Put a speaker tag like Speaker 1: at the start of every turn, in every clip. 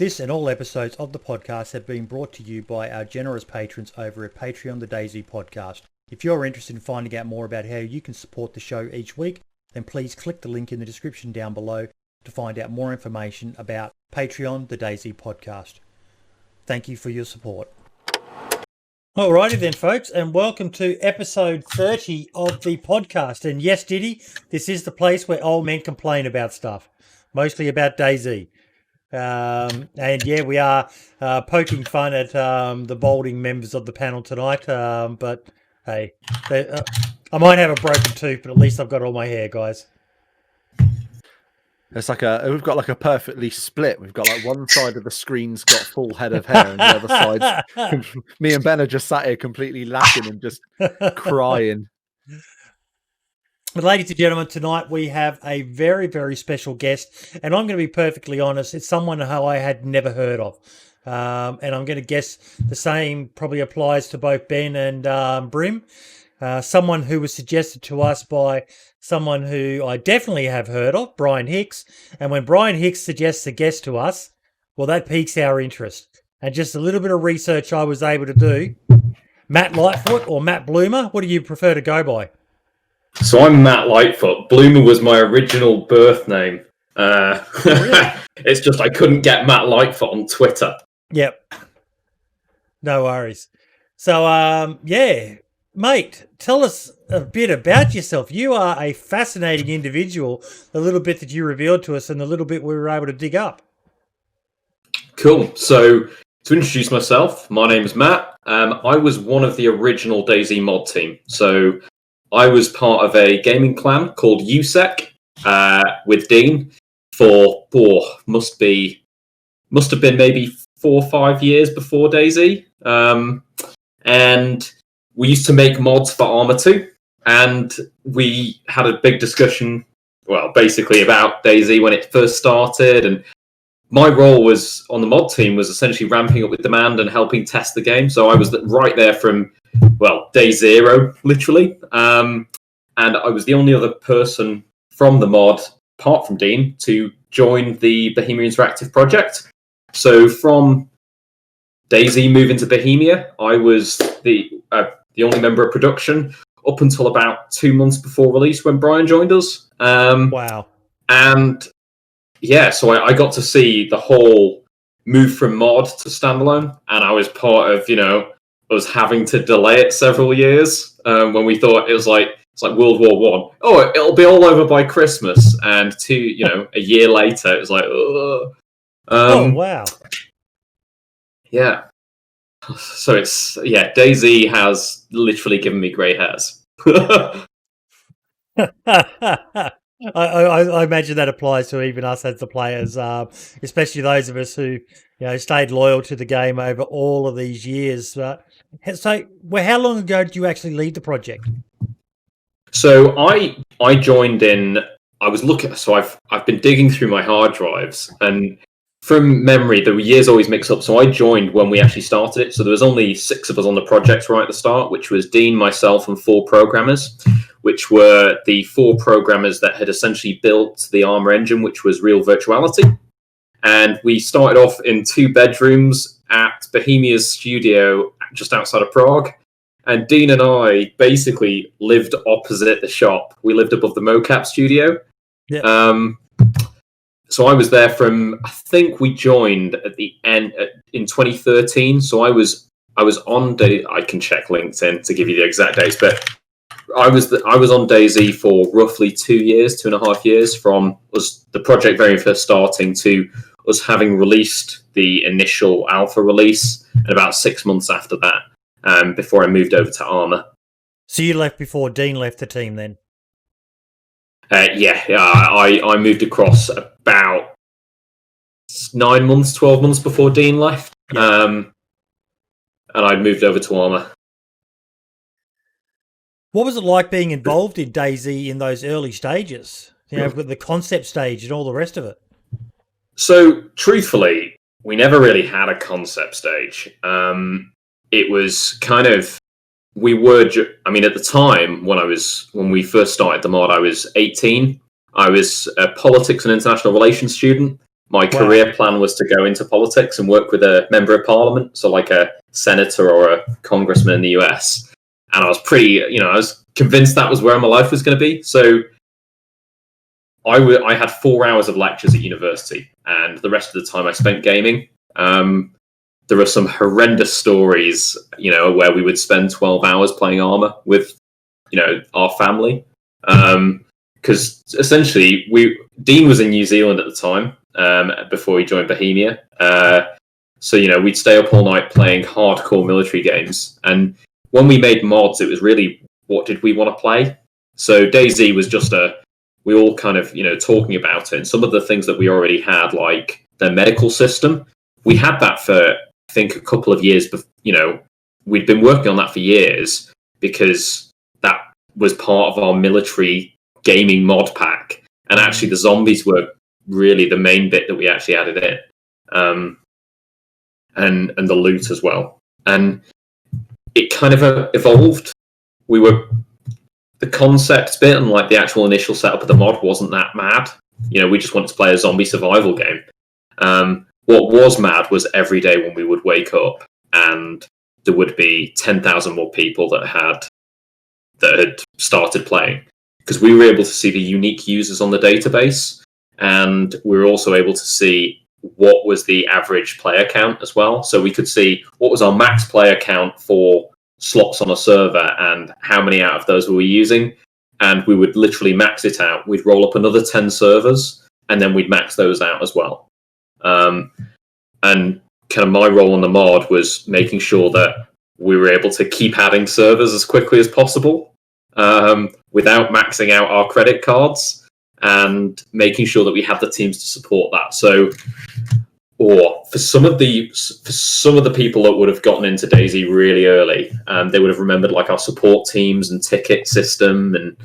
Speaker 1: This and all episodes of the podcast have been brought to you by our generous patrons over at Patreon, the DayZ Podcast. If you're interested in finding out more about how you can support the show each week, then please click the link in the description down below to find out more information about Patreon, the DayZ Podcast. Thank you for your support. Alrighty then, folks, and welcome to episode 30 of the podcast. And yes, Diddy, this is the place where old men complain about stuff, mostly about DayZ. And yeah, we are poking fun at the balding members of the panel tonight. But hey, I might have a broken tooth, but at least I've got all my hair, guys.
Speaker 2: It's like we've got like a perfectly split. We've got like one side of the screen's got full head of hair, and the other side's me and Ben are just sat here completely laughing and just crying.
Speaker 1: But ladies and gentlemen, tonight we have a very, very special guest, and I'm going to be perfectly honest, it's someone who I had never heard of. And I'm going to guess the same probably applies to both Ben and Brim. Someone who was suggested to us by someone who I definitely have heard of, Brian Hicks. And when Brian Hicks suggests a guest to us, well, that piques our interest. And just a little bit of research I was able to do. Matt Lightfoot or Matt Bloomer, what do you prefer to go by?
Speaker 3: So I'm Matt Lightfoot. Bloomer was my original birth name.
Speaker 1: Really?
Speaker 3: It's just I couldn't get Matt Lightfoot on Twitter.
Speaker 1: Yep. No worries. So, yeah, mate, tell us a bit about yourself. You are a fascinating individual, the little bit that you revealed to us and the little bit we were able to dig up.
Speaker 3: Cool. So to introduce myself, my name is Matt. I was one of the original DayZ mod team. So I was part of a gaming clan called USEC with Dean for must have been maybe 4 or 5 years before DayZ. And we used to make mods for Arma 2, and we had a big discussion, well, basically about DayZ when it first started. And my role was on the mod team was essentially ramping up with demand and helping test the game. So I was right there from, well, day zero, literally. And I was the only other person from the mod, apart from Dean, to join the Bohemia Interactive project. So from DayZ moving to Bohemia, I was the only member of production up until about 2 months before release when Brian joined us.
Speaker 1: Wow.
Speaker 3: And yeah, so I got to see the whole move from mod to standalone, and I was part of, us having to delay it several years when we thought it's like World War One. Oh, it'll be all over by Christmas, and a year later, it was like,
Speaker 1: oh wow.
Speaker 3: Yeah. So DayZ has literally given me grey hairs.
Speaker 1: I imagine that applies to even us as the players, especially those of us who stayed loyal to the game over all of these years. So, how long ago did you actually lead the project?
Speaker 3: So I joined in. I was looking. So I've been digging through my hard drives, and from memory, the years always mix up. So I joined when we actually started it. So there was only 6 of us on the project right at the start, which was Dean, myself, and 4 programmers, which were the 4 programmers that had essentially built the Arma engine, which was Real Virtuality. And we started off in 2 bedrooms at Bohemia's studio just outside of Prague. And Dean and I basically lived opposite the shop. We lived above the mocap studio.
Speaker 1: Yeah.
Speaker 3: So I was there from, I think we joined at the end in 2013. So I was on day. I can check LinkedIn to give you the exact dates, but I was on DayZ for roughly 2.5 years, from the project very first starting to us having released the initial alpha release, and about 6 months after that, before I moved over to Arma.
Speaker 1: So you left before Dean left the team then?
Speaker 3: I moved across about 9 months, 12 months before Dean left, and I'd moved over to Arma.
Speaker 1: What was it like being involved in DayZ in those early stages? With the concept stage and all the rest of it?
Speaker 3: So, truthfully, we never really had a concept stage. It was kind of, at the time when we first started the mod, I was 18. I was a politics and international relations student. My career plan was to go into politics and work with a member of parliament, so like a senator or a congressman in the US. And I was I was convinced that was where my life was going to be. So I had 4 hours of lectures at university, and the rest of the time I spent gaming. There are some horrendous stories, where we would spend 12 hours playing Armour with, our family. Because essentially, Dean was in New Zealand at the time, before he joined Bohemia. So, we'd stay up all night playing hardcore military games. And when we made mods, it was really, what did we want to play? So DayZ was just we all kind of, talking about it. And some of the things that we already had, like the medical system, we had that for, I think, a couple of years. We'd been working on that for years because that was part of our military gaming mod pack. And actually the zombies were really the main bit that we actually added in. And the loot as well. And it kind of evolved. The concept bit and like the actual initial setup of the mod wasn't that mad. We just wanted to play a zombie survival game. What was mad was every day when we would wake up and there would be 10,000 more people that had started playing, because we were able to see the unique users on the database, and we were also able to see what was the average player count as well. So we could see what was our max player count for slots on a server and how many out of those we were using, and we would literally max it out. We'd roll up another 10 servers and then we'd max those out as well. And kind of my role on the mod was making sure that we were able to keep adding servers as quickly as possible, without maxing out our credit cards, and making sure that we have the teams to support that. So, or for some of the people that would have gotten into DayZ really early, they would have remembered like our support teams and ticket system and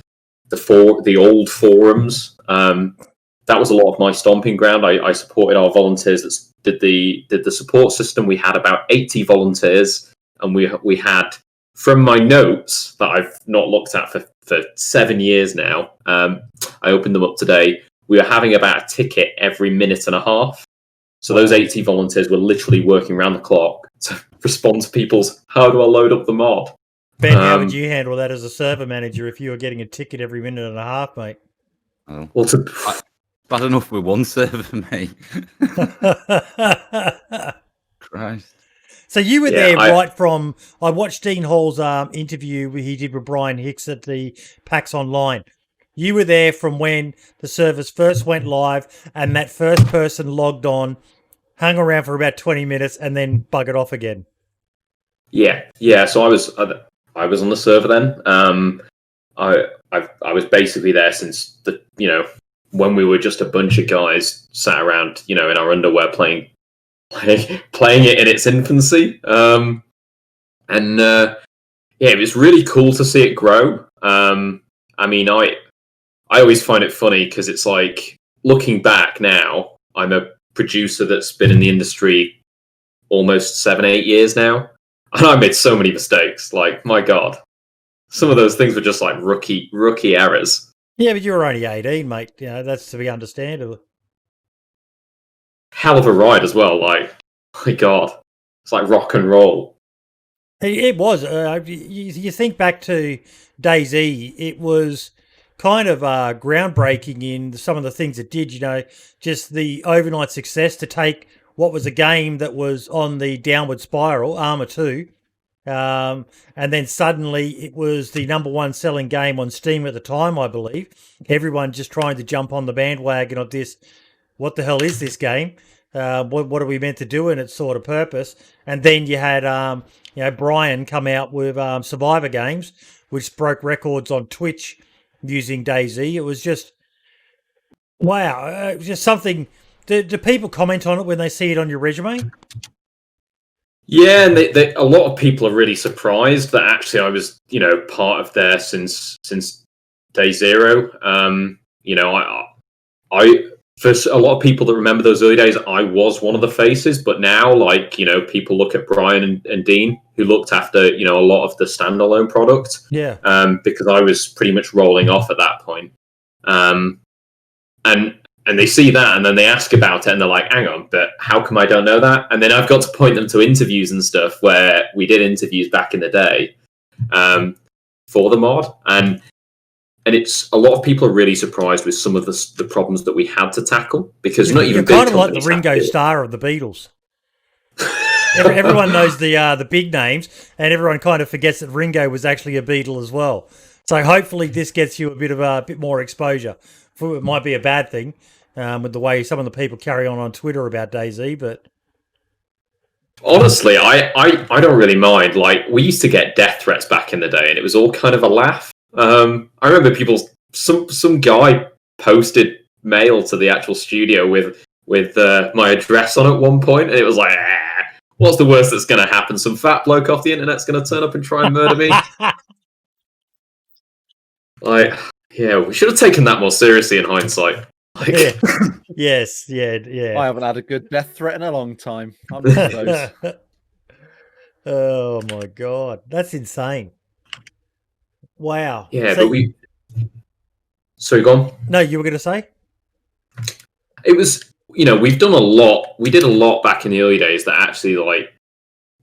Speaker 3: the old forums. That was a lot of my stomping ground. I supported our volunteers that did the support system. We had about 80 volunteers, and we had, from my notes that I've not looked at for 7 years now, I opened them up today. We were having about a ticket every minute and a half. So those 80 volunteers were literally working around the clock to respond to people's, how do I load up the mod?
Speaker 1: Ben, how would you handle that as a server manager if you were getting a ticket every minute and a half, mate?
Speaker 4: Oh. Well, bad enough with one server, mate. Christ.
Speaker 1: So you were there right from... I watched Dean Hall's interview he did with Brian Hicks at the PAX Online. You were there from when the servers first went live and that first person logged on, hung around for about 20 minutes, and then buggered off again.
Speaker 3: Yeah. So I was on the server then. I was basically there since when we were just a bunch of guys sat around, in our underwear playing it in its infancy. It was really cool to see it grow. I always find it funny because it's like, looking back now, I'm a producer that's been in the industry almost 7-8 years now, and I made so many mistakes. Like, my God, some of those things were just like rookie errors.
Speaker 1: Yeah, but you were only 18, mate. That's to be understandable.
Speaker 3: Hell of a ride as well. Like, my God, it's like rock and roll.
Speaker 1: It was. You think back to DayZ, it was kind of groundbreaking in some of the things it did, just the overnight success to take what was a game that was on the downward spiral, Armour 2, and then suddenly it was the number one selling game on Steam at the time, I believe. Everyone just trying to jump on the bandwagon of this. What the hell is this game? What are we meant to do in its sort of purpose? And then you had Brian come out with Survivor games, which broke records on Twitch using DayZ. It was just, wow. It was just something. Do people comment on it when they see it on your resume?
Speaker 3: Yeah, and a lot of people are really surprised that actually I was, part of there since day zero. For a lot of people that remember those early days, I was one of the faces, but now, people look at Brian and Dean, who looked after, a lot of the standalone product.
Speaker 1: Yeah.
Speaker 3: Because I was pretty much rolling off at that point. And and they see that, and then they ask about it, and they're like, hang on, but how come I don't know that? And then I've got to point them to interviews and stuff where we did interviews back in the day for the mod, and it's a lot of people are really surprised with some of the problems that we had to tackle, because not even
Speaker 1: you're
Speaker 3: big
Speaker 1: kind of like the
Speaker 3: companies
Speaker 1: Ringo Starr of the Beatles. Everyone knows the big names, and everyone kind of forgets that Ringo was actually a Beatle as well. So hopefully this gets you a bit more exposure. It might be a bad thing with the way some of the people carry on Twitter about DayZ, but
Speaker 3: honestly, I don't really mind. Like, we used to get death threats back in the day, and it was all kind of a laugh. I remember some guy posted mail to the actual studio with my address on at one point, and it was like, what's the worst that's going to happen? Some fat bloke off the internet's going to turn up and try and murder me. Like, yeah, we should have taken that more seriously in hindsight. Like,
Speaker 1: yeah. Yes, yeah.
Speaker 2: I haven't had a good death threat in a long time. I'm one of those.
Speaker 1: Oh my god, that's insane! Wow.
Speaker 3: Yeah,
Speaker 1: So,
Speaker 3: but we. Sorry, go on.
Speaker 1: No, you were going to say?
Speaker 3: It was, we've done a lot. We did a lot back in the early days that actually, like,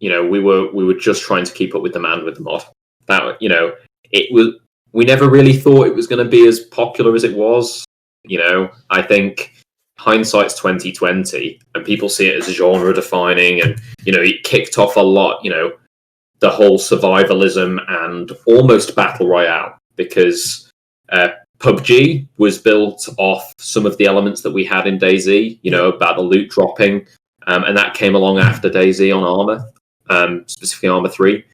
Speaker 3: we were just trying to keep up with demand with the mod. That, it was. We never really thought it was going to be as popular as it was. I think hindsight's 2020, and people see it as genre defining, and it kicked off a lot. The whole survivalism and almost battle royale, because PUBG was built off some of the elements that we had in DayZ. About the loot dropping, and that came along after DayZ on Armour, specifically Armour 3,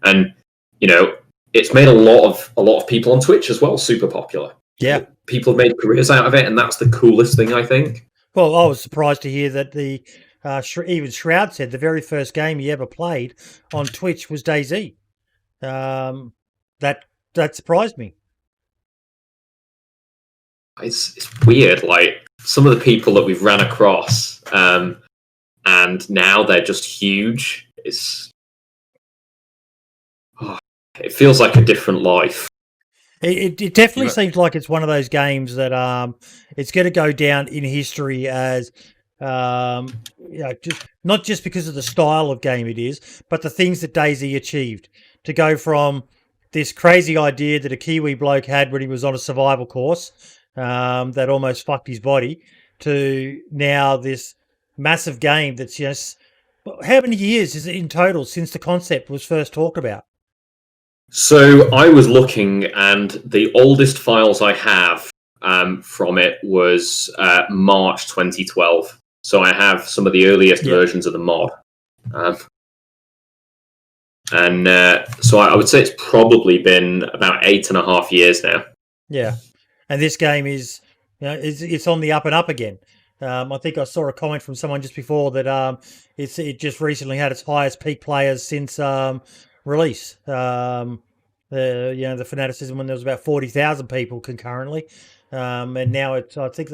Speaker 3: and it's made a lot of people on Twitch as well super popular.
Speaker 1: Yeah.
Speaker 3: People have made careers out of it, and that's the coolest thing, I think.
Speaker 1: Well, I was surprised to hear that even Shroud said the very first game he ever played on Twitch was DayZ. That surprised me.
Speaker 3: It's weird, like some of the people that we've ran across, and now they're just huge. It feels like a different life.
Speaker 1: It definitely seems like it's one of those games that it's going to go down in history as just not just because of the style of game it is, but the things that DayZ achieved to go from this crazy idea that a Kiwi bloke had when he was on a survival course that almost fucked his body, to now this massive game that's just. How many years is it in total since the concept was first talked about?
Speaker 3: So I was looking, and the oldest files I have from it was March 2012. So I have some of the earliest versions of the mod. So I would say it's probably been about 8.5 years now.
Speaker 1: Yeah. And this game is, it's on the up and up again. I think I saw a comment from someone just before that it just recently had its highest peak players since release. The fanaticism when there was about 40,000 people concurrently, and now it's. I think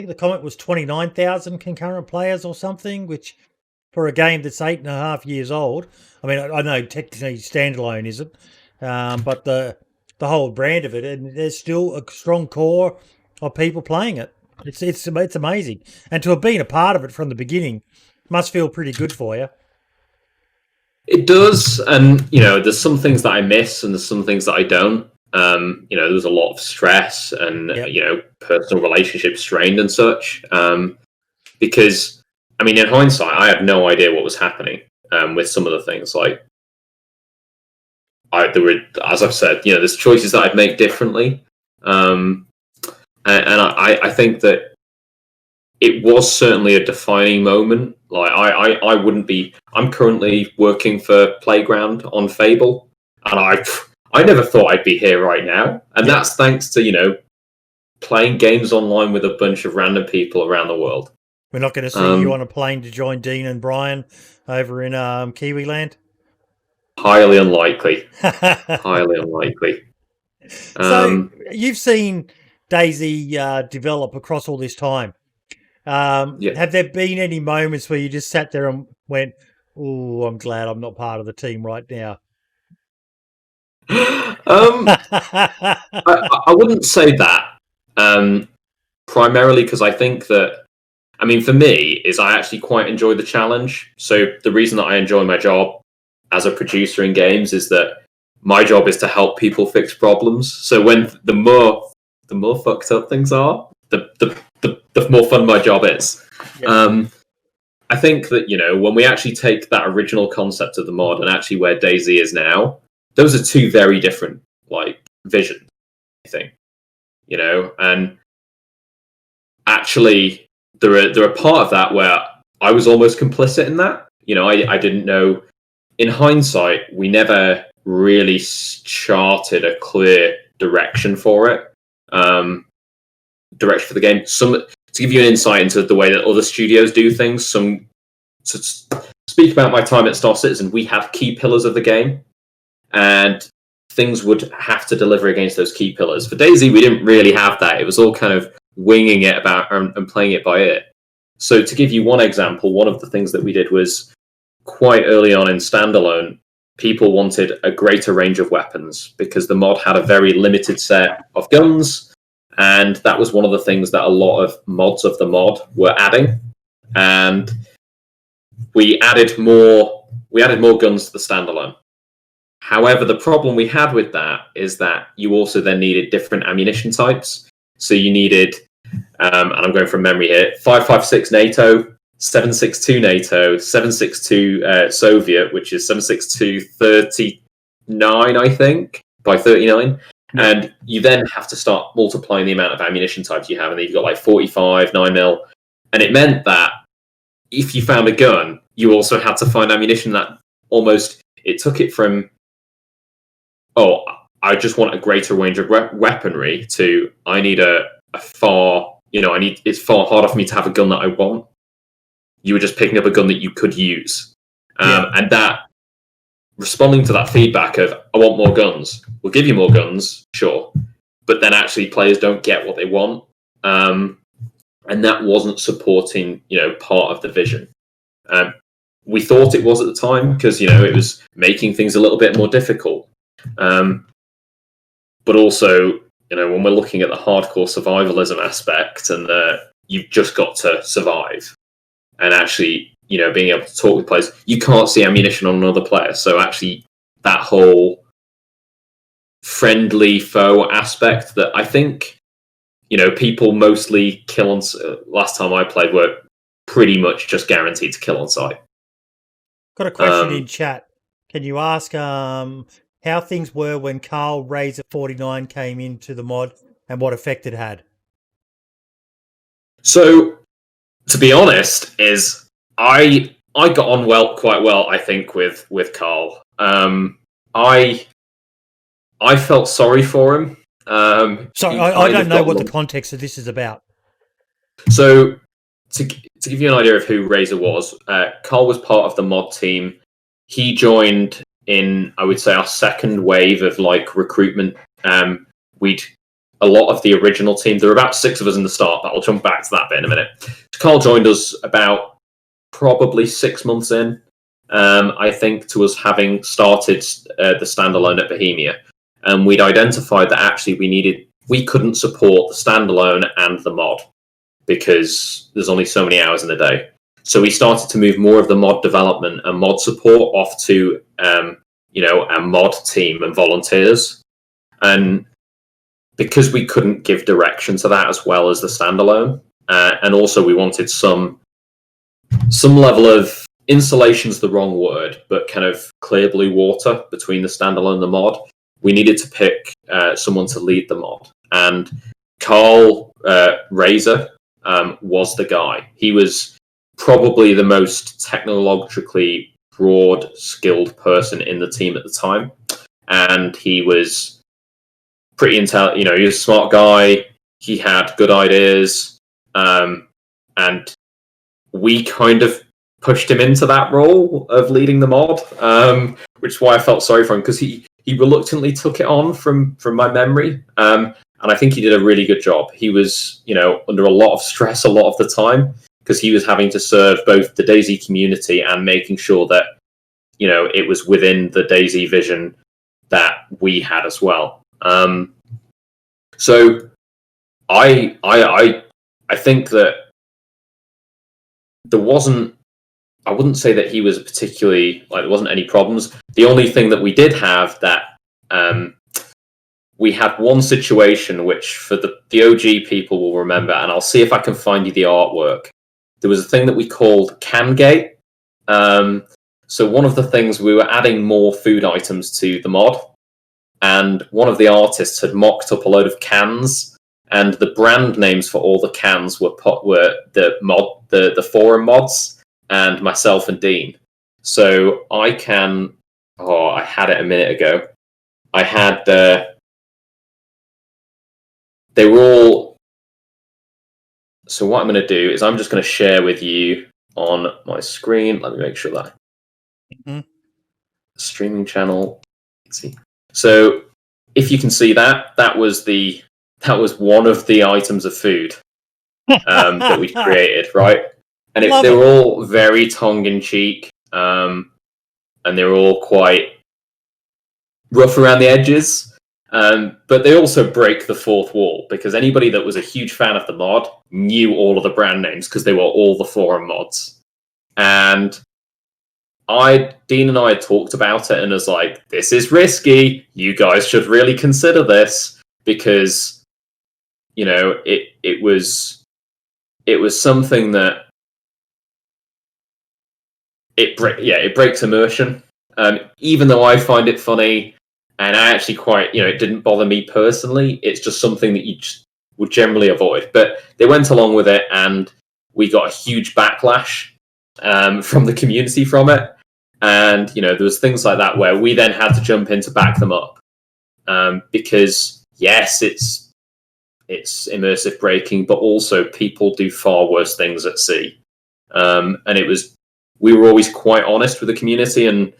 Speaker 1: the comment was 29,000 concurrent players or something, which for a game that's 8.5 years old. I mean, I know technically Standalone isn't, but the whole brand of it, and there's still a strong core of people playing it. It's amazing, and to have been a part of it from the beginning must feel pretty good for you.
Speaker 3: It does, and there's some things that I miss, and there's some things that I don't. There's a lot of stress and personal relationships strained and such. Because in hindsight, I had no idea what was happening with some of the things. Like, there were, as I've said, there's choices that I'd make differently, and I think that it was certainly a defining moment. Like, I wouldn't be. I'm currently working for Playground on Fable, and I never thought I'd be here right now. And that's thanks to playing games online with a bunch of random people around the world.
Speaker 1: We're not going to see you on a plane to join Dean and Brian over in Kiwi Land.
Speaker 3: Highly unlikely. Highly unlikely.
Speaker 1: So you've seen DayZ develop across all this time. Have there been any moments where you just sat there and went, "Oh, I'm glad I'm not part of the team right now"?
Speaker 3: I wouldn't say that. primarily because I think that, I mean, for me, is I actually quite enjoy the challenge. So the reason that I enjoy my job as a producer in games is that my job is to help people fix problems. So when the more fucked up things are, the more fun my job is. Yeah. I think that, you know, when we actually take that original concept of the mod and actually where DayZ is now, those are two very different, like, visions, I think. You know, and actually there are part of that where I was almost complicit in that. You know, I didn't know. In hindsight, we never really charted a clear direction for it. Direction for the game. To give you an insight into the way that other studios do things, to speak about my time at Star Citizen, we had key pillars of the game, and things would have to deliver against those key pillars. For DayZ, we didn't really have that. It was all kind of winging it about and playing it by ear. So to give you one example, one of the things that we did was quite early on in Standalone, people wanted a greater range of weapons because the mod had a very limited set of guns. And that was one of the things that a lot of mods of the mod were adding. And we added more guns to the Standalone. However, the problem we had with that is that you also then needed different ammunition types. So you needed, and I'm going from memory here, 5.56 NATO, 7.62 NATO, 7.62 Soviet, which is 7.62 39, I think, by 39. And you then have to start multiplying the amount of ammunition types you have. And then you've got like 45, 9mm. And it meant that if you found a gun, you also had to find ammunition that almost, it took it from, oh, I just want a greater range of weaponry to, I need a far, you know, it's far harder for me to have a gun that I want. You were just picking up a gun that you could use. And that, responding to that feedback of, I want more guns, we'll give you more guns, sure. But then actually players don't get what they want. And that wasn't supporting, you know, part of the vision. We thought it was at the time because, you know, it was making things a little bit more difficult. But also, you know, when we're looking at the hardcore survivalism aspect and you've just got to survive and actually, you know, being able to talk with players, you can't see ammunition on another player. So actually that whole friendly foe aspect that I think, you know, people mostly kill on, last time I played, were pretty much just guaranteed to kill on sight.
Speaker 1: Got a question in chat. Can you ask how things were when Carl Razor 49 came into the mod and what effect it had?
Speaker 3: So, to be honest, is I got on quite well, I think, with Carl. I felt sorry for him.
Speaker 1: Sorry, I don't know what the context of this is about.
Speaker 3: So, to give you an idea of who Razor was, Carl was part of the mod team. He joined in, I would say, our second wave of like recruitment. A lot of the original team, there were about 6 of us in the start, but I'll jump back to that bit in a minute. Carl joined us about probably 6 months in, I think, to us having started the Standalone at Bohemia. And we'd identified that actually we couldn't support the Standalone and the mod because there's only so many hours in the day. So we started to move more of the mod development and mod support off to, you know, a mod team and volunteers. And because we couldn't give direction to that as well as the Standalone, and also we wanted some level of, insulation's the wrong word, but kind of clear blue water between the Standalone and the mod, we needed to pick someone to lead the mod. And Carl Razor was the guy. He was probably the most technologically broad, skilled person in the team at the time. And he was pretty intelligent, you know, he was a smart guy. He had good ideas. And we kind of pushed him into that role of leading the mod, which is why I felt sorry for him, because he reluctantly took it on from my memory. And I think he did a really good job. He was, you know, under a lot of stress a lot of the time because he was having to serve both the DayZ community and making sure that, you know, it was within the DayZ vision that we had as well. So I I think that there wasn't. I wouldn't say that he was particularly like there wasn't any problems. The only thing that we did have that we had one situation which for the OG people will remember, and I'll see if I can find you the artwork. There was a thing that we called Cangate. So one of the things, we were adding more food items to the mod, and one of the artists had mocked up a load of cans, and the brand names for all the cans were the forum mods and myself and Dean. So I had it a minute ago. I had they were all. So what I'm going to do is I'm just going to share with you on my screen. Let me make sure that streaming channel. Let's see. So if you can see that was one of the items of food that we created, right? And they were all very tongue in cheek, and they were all quite rough around the edges. But they also break the fourth wall, because anybody that was a huge fan of the mod knew all of the brand names because they were all the forum mods. And Dean and I had talked about it and was like, this is risky. You guys should really consider this, because, you know, it was something that it breaks immersion. Even though I find it funny, and I actually quite, it didn't bother me personally. It's just something that you just would generally avoid. But they went along with it, and we got a huge backlash from the community from it. And, there was things like that where we then had to jump in to back them up. Because, yes, it's immersive breaking, but also people do far worse things at sea. And we were always quite honest with the community, and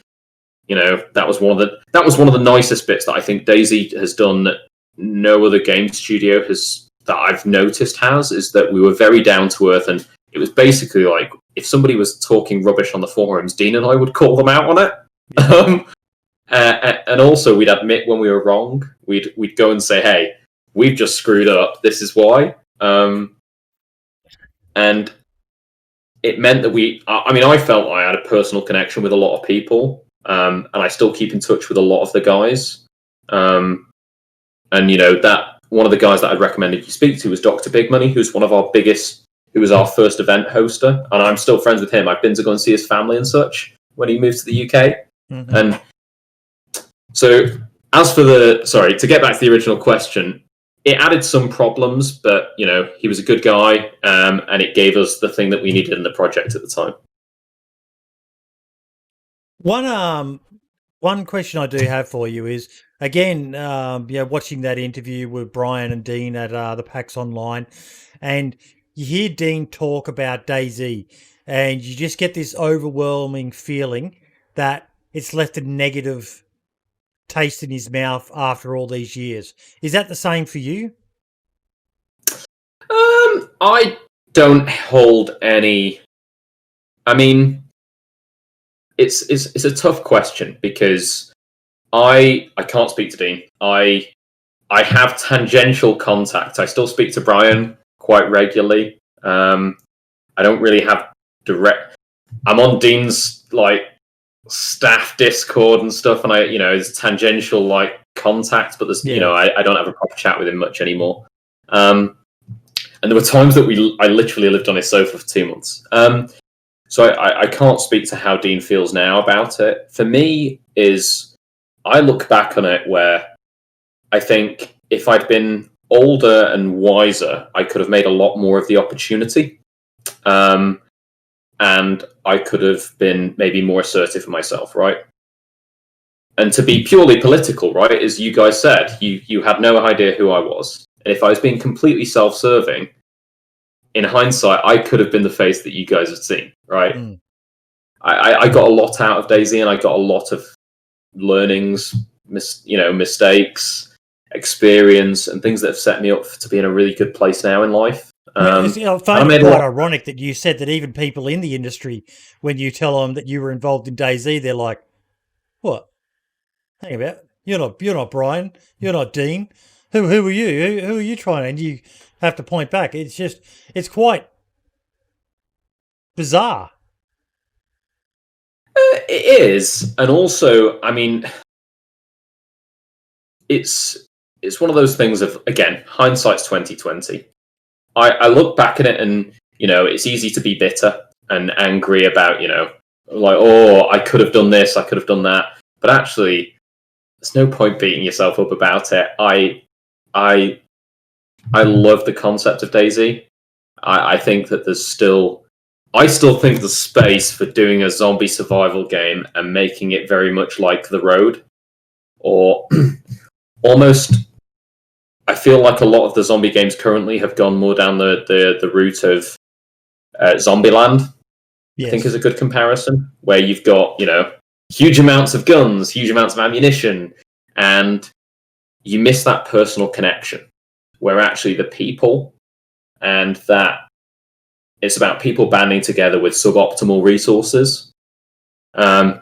Speaker 3: that was one of the nicest bits that I think DayZ has done that no other game studio that I've noticed is that we were very down to earth, and it was basically like if somebody was talking rubbish on the forums, Dean and I would call them out on it. And also we'd admit when we were wrong. We'd go and say, hey, we've just screwed up. This is why. And it meant that I felt I had a personal connection with a lot of people. And I still keep in touch with a lot of the guys. And that one of the guys that I'd recommended you speak to was Dr. Big Money, who was our first event hoster, and I'm still friends with him. I've been to go and see his family and such when he moved to the UK. Mm-hmm. And so to get back to the original question, it added some problems, but he was a good guy, and it gave us the thing that we needed in the project at the time.
Speaker 1: One question I do have for you is, again, watching that interview with Brian and Dean at the PAX Online, and you hear Dean talk about DayZ, and you just get this overwhelming feeling that it's left a negative taste in his mouth after all these years. Is that the same for you?
Speaker 3: I don't hold any. I mean, it's a tough question, because I can't speak to Dean. I have tangential contact. I still speak to Brian quite regularly. I don't really have direct. I'm on Dean's staff Discord and stuff, and there's tangential contact, but there's I don't have a proper chat with him much anymore. And there were times that I literally lived on his sofa for 2 months. So I can't speak to how Dean feels now about it. For me, I look back on it where I think if I'd been older and wiser, I could have made a lot more of the opportunity. And I could have been maybe more assertive for myself, right? And to be purely political, right, as you guys said, you had no idea who I was. And if I was being completely self-serving, in hindsight, I could have been the face that you guys had seen, right? Mm. I got a lot out of DayZ, and I got a lot of learnings, mistakes, experience, and things that have set me up to be in a really good place now in life.
Speaker 1: I find it quite ironic that you said that even people in the industry, when you tell them that you were involved in DayZ, they're like, "What? Hang about, you're not Brian, you're not Dean. Who are you? Who are you trying?" And you have to point back. It's quite bizarre.
Speaker 3: It is, and also, I mean, it's one of those things of, again, hindsight's 2020. I look back at it, and it's easy to be bitter and angry about, like, oh, I could have done this, I could have done that, but actually, there's no point beating yourself up about it. I love the concept of DayZ. I think that I still think there's space for doing a zombie survival game and making it very much like The Road, or almost. I feel like a lot of the zombie games currently have gone more down the route of Zombieland. Yes. I think is a good comparison, where you've got huge amounts of guns, huge amounts of ammunition, and you miss that personal connection, where actually the people, and that it's about people banding together with suboptimal resources. And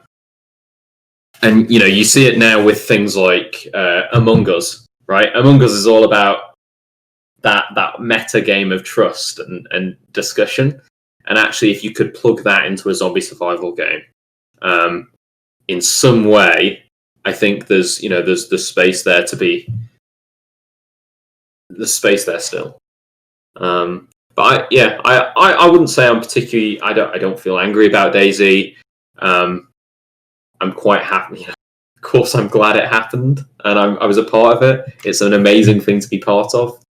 Speaker 3: you see it now with things like Among Us, right? Among Us is all about that meta game of trust and discussion. And actually, if you could plug that into a zombie survival game, in some way, I think there's the space there to be. The space there still. But I wouldn't say I'm particularly. I don't feel angry about DayZ. I'm quite happy. Of course, I'm glad it happened, and I was a part of it. It's an amazing thing to be part of.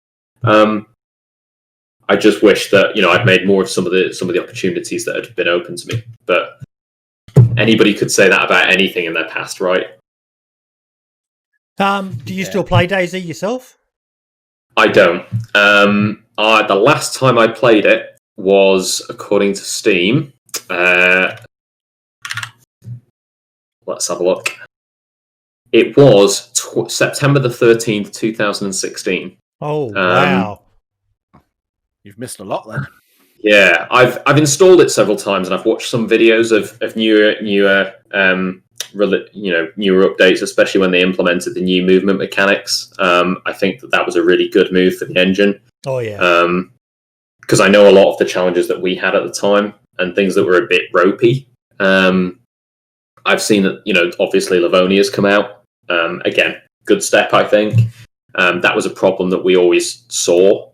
Speaker 3: I just wish that I'd made more of some of the opportunities that had been open to me. But anybody could say that about anything in their past, right?
Speaker 1: Do you still play DayZ yourself?
Speaker 3: I don't. The last time I played it was, according to Steam, let's have a look. It was September the 13th, 2016.
Speaker 1: Oh, wow.
Speaker 2: You've missed a lot then.
Speaker 3: Yeah, I've installed it several times, and I've watched some videos of newer updates, especially when they implemented the new movement mechanics. I think that was a really good move for the engine.
Speaker 1: Oh yeah.
Speaker 3: Because I know a lot of the challenges that we had at the time and things that were a bit ropey. I've seen that obviously Livonia's come out. Again, good step, I think. That was a problem that we always saw.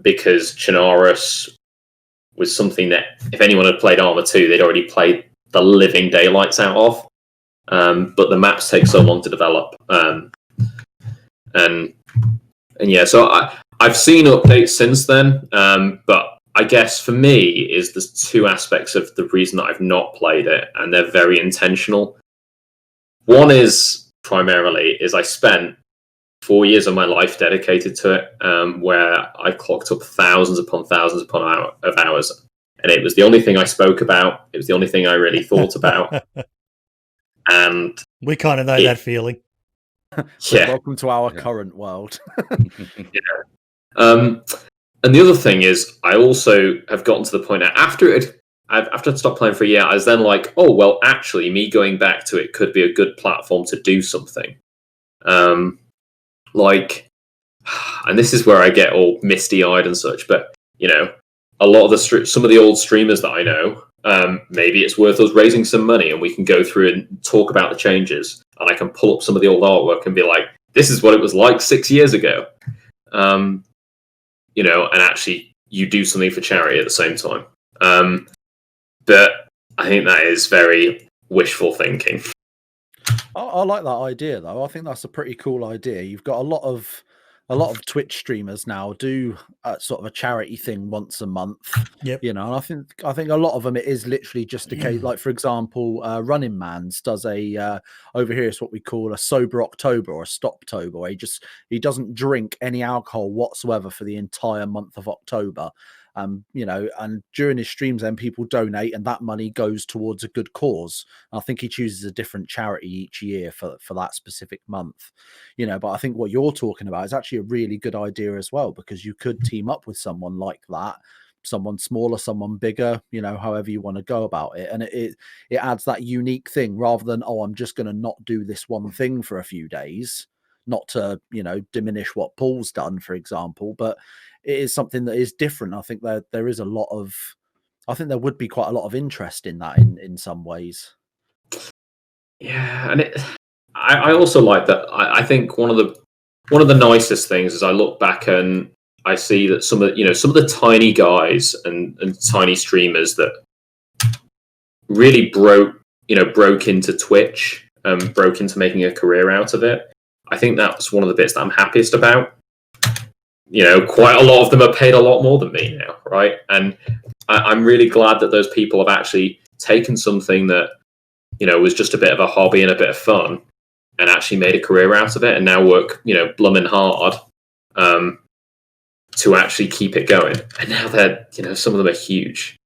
Speaker 3: Because Chernarus was something that if anyone had played Arma 2, they'd already played the living daylights out of. But the maps take so long to develop. And yeah, so I've seen updates since then. But I guess for me is there's two aspects of the reason that I've not played it, and they're very intentional. One is primarily I spent 4 years of my life dedicated to it, where I clocked up thousands upon hours. And it was the only thing I spoke about. It was the only thing I really thought about. And
Speaker 1: we kind of know that feeling.
Speaker 2: Yeah. Welcome to our current world.
Speaker 3: Yeah. And the other thing is, I also have gotten to the point now, after I'd stopped playing for a year, I was then like, oh, well, actually, me going back to it could be a good platform to do something. And this is where I get all misty-eyed and such, but, a lot of some of the old streamers that I know, maybe it's worth us raising some money and we can go through and talk about the changes, and I can pull up some of the old artwork and be like, this is what it was like 6 years ago. And actually you do something for charity at the same time. But I think that is very wishful thinking.
Speaker 2: I like that idea, though. I think that's a pretty cool idea. You've got a lot of Twitch streamers now do sort of a charity thing once a month.
Speaker 1: Yep.
Speaker 2: And I think a lot of them, it is literally just a case. Like, for example, Running Man's does a over here is what we call a sober October or a Stoptober, where he doesn't drink any alcohol whatsoever for the entire month of October. And during his streams, then people donate, and that money goes towards a good cause. I think he chooses a different charity each year for that specific month. But I think what you're talking about is actually a really good idea as well, because you could team up with someone like that, someone smaller, someone bigger, however you want to go about it. And it adds that unique thing rather than, oh, I'm just going to not do this one thing for a few days. not to diminish what Paul's done, for example, but it is something that is different. I think there is a lot of, I think there would be quite a lot of interest in that in some ways.
Speaker 3: Yeah, and I also like that. I think one of the nicest things is I look back and I see that some of the tiny guys and tiny streamers that really broke into Twitch, broke into making a career out of it. I think that's one of the bits that I'm happiest about. Quite a lot of them are paid a lot more than me now, right? And I'm really glad that those people have actually taken something that was just a bit of a hobby and a bit of fun, and actually made a career out of it, and now work blooming hard to actually keep it going. And now they're some of them are huge.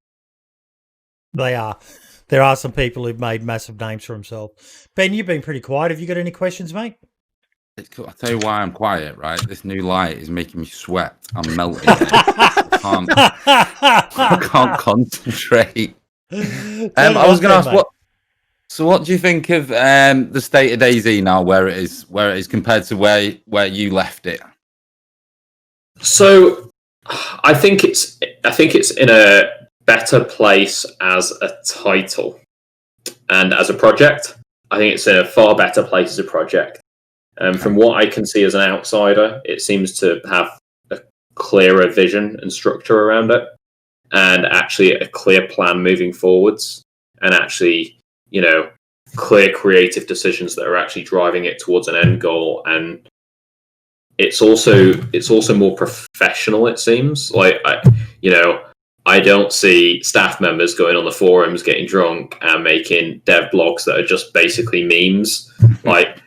Speaker 1: They are. There are some people who've made massive names for themselves. Ben, you've been pretty quiet. Have you got any questions, mate?
Speaker 4: I'll tell you why I'm quiet, right? This new light is making me sweat. I'm melting. I can't concentrate. I was going to ask, what do you think of the state of DayZ now, where it is compared to where you left it?
Speaker 3: So I think it's in a better place as a title and as a project. I think it's in a far better place as a project. From what I can see as an outsider, it seems to have a clearer vision and structure around it, and actually a clear plan moving forwards, and actually, clear creative decisions that are actually driving it towards an end goal. And it's also more professional, it seems. Like, I don't see staff members going on the forums, getting drunk and making dev blogs that are just basically memes. Like,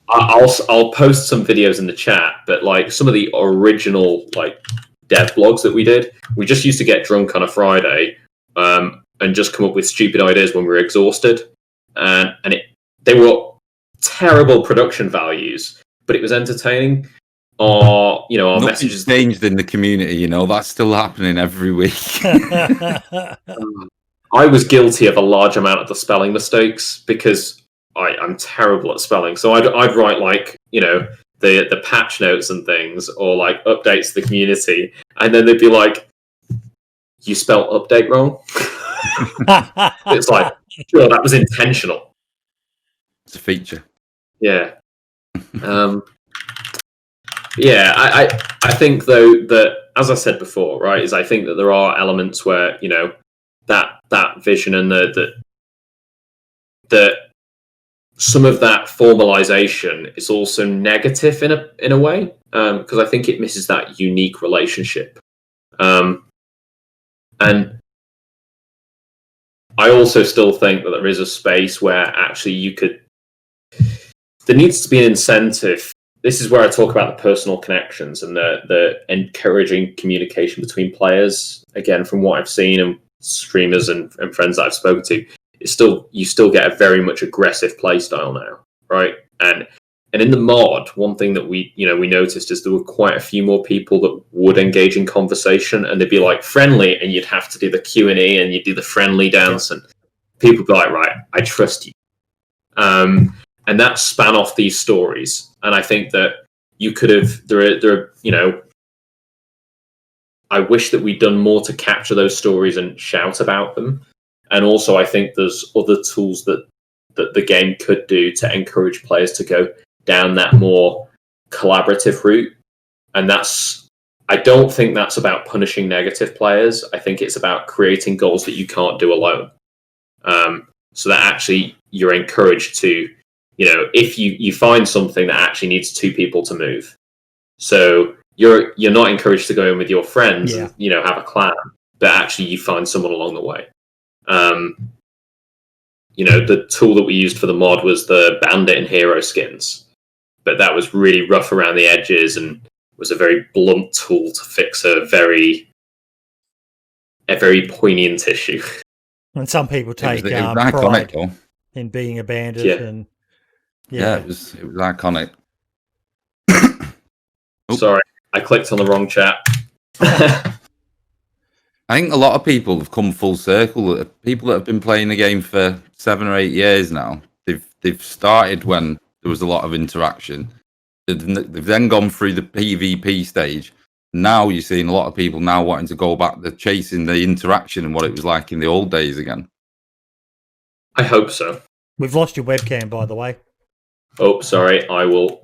Speaker 3: I'll post some videos in the chat, but like some of the original like dev blogs that we did, we just used to get drunk on a Friday and just come up with stupid ideas when we were exhausted, and they were terrible production values, but it was entertaining. Our messages
Speaker 4: changed in the community. That's still happening every week.
Speaker 3: I was guilty of a large amount of the spelling mistakes because I'm terrible at spelling. So I'd write like, the patch notes and things, or like updates to the community, and then they'd be like, "You spelled update wrong." It's like, sure, that was intentional.
Speaker 4: It's a feature.
Speaker 3: Yeah. Yeah, I think though that, as I said before, right, is I think that there are elements where that vision and the some of that formalization is also negative in a way, because I think it misses that unique relationship, and I also still think that there is a space where actually there needs to be an incentive. This is where I talk about the personal connections and the encouraging communication between players. Again, from what I've seen and streamers and friends that I've spoken to, you still get a very much aggressive play style now, right? And in the mod, one thing that we noticed is there were quite a few more people that would engage in conversation, and they'd be like friendly, and you'd have to do the Q&A and you'd do the friendly dance, and people would be like, right, I trust you. And that span off these stories. And I think that you could have, I wish that we'd done more to capture those stories and shout about them. And also, I think there's other tools that the game could do to encourage players to go down that more collaborative route. And I don't think that's about punishing negative players. I think it's about creating goals that you can't do alone. So that actually you're encouraged to, if you find something that actually needs two people to move. So you're not encouraged to go in with your friends and, have a clan, but actually you find someone along the way. The tool that we used for the mod was the bandit and hero skins, but that was really rough around the edges and was a very blunt tool to fix a very poignant issue.
Speaker 1: And some people take
Speaker 4: it was
Speaker 1: pride
Speaker 4: iconic, though.
Speaker 1: in being a bandit. And
Speaker 4: it was iconic.
Speaker 3: Sorry, I clicked on the wrong chat.
Speaker 4: I think a lot of people have come full circle. People that have been playing the game for 7 or 8 years now, they've started when there was a lot of interaction. They've then gone through the PvP stage. Now you're seeing a lot of people now wanting to go back to chasing the interaction and what it was like in the old days again.
Speaker 3: I hope so.
Speaker 1: We've lost your webcam, by the way.
Speaker 3: Oh, sorry. I will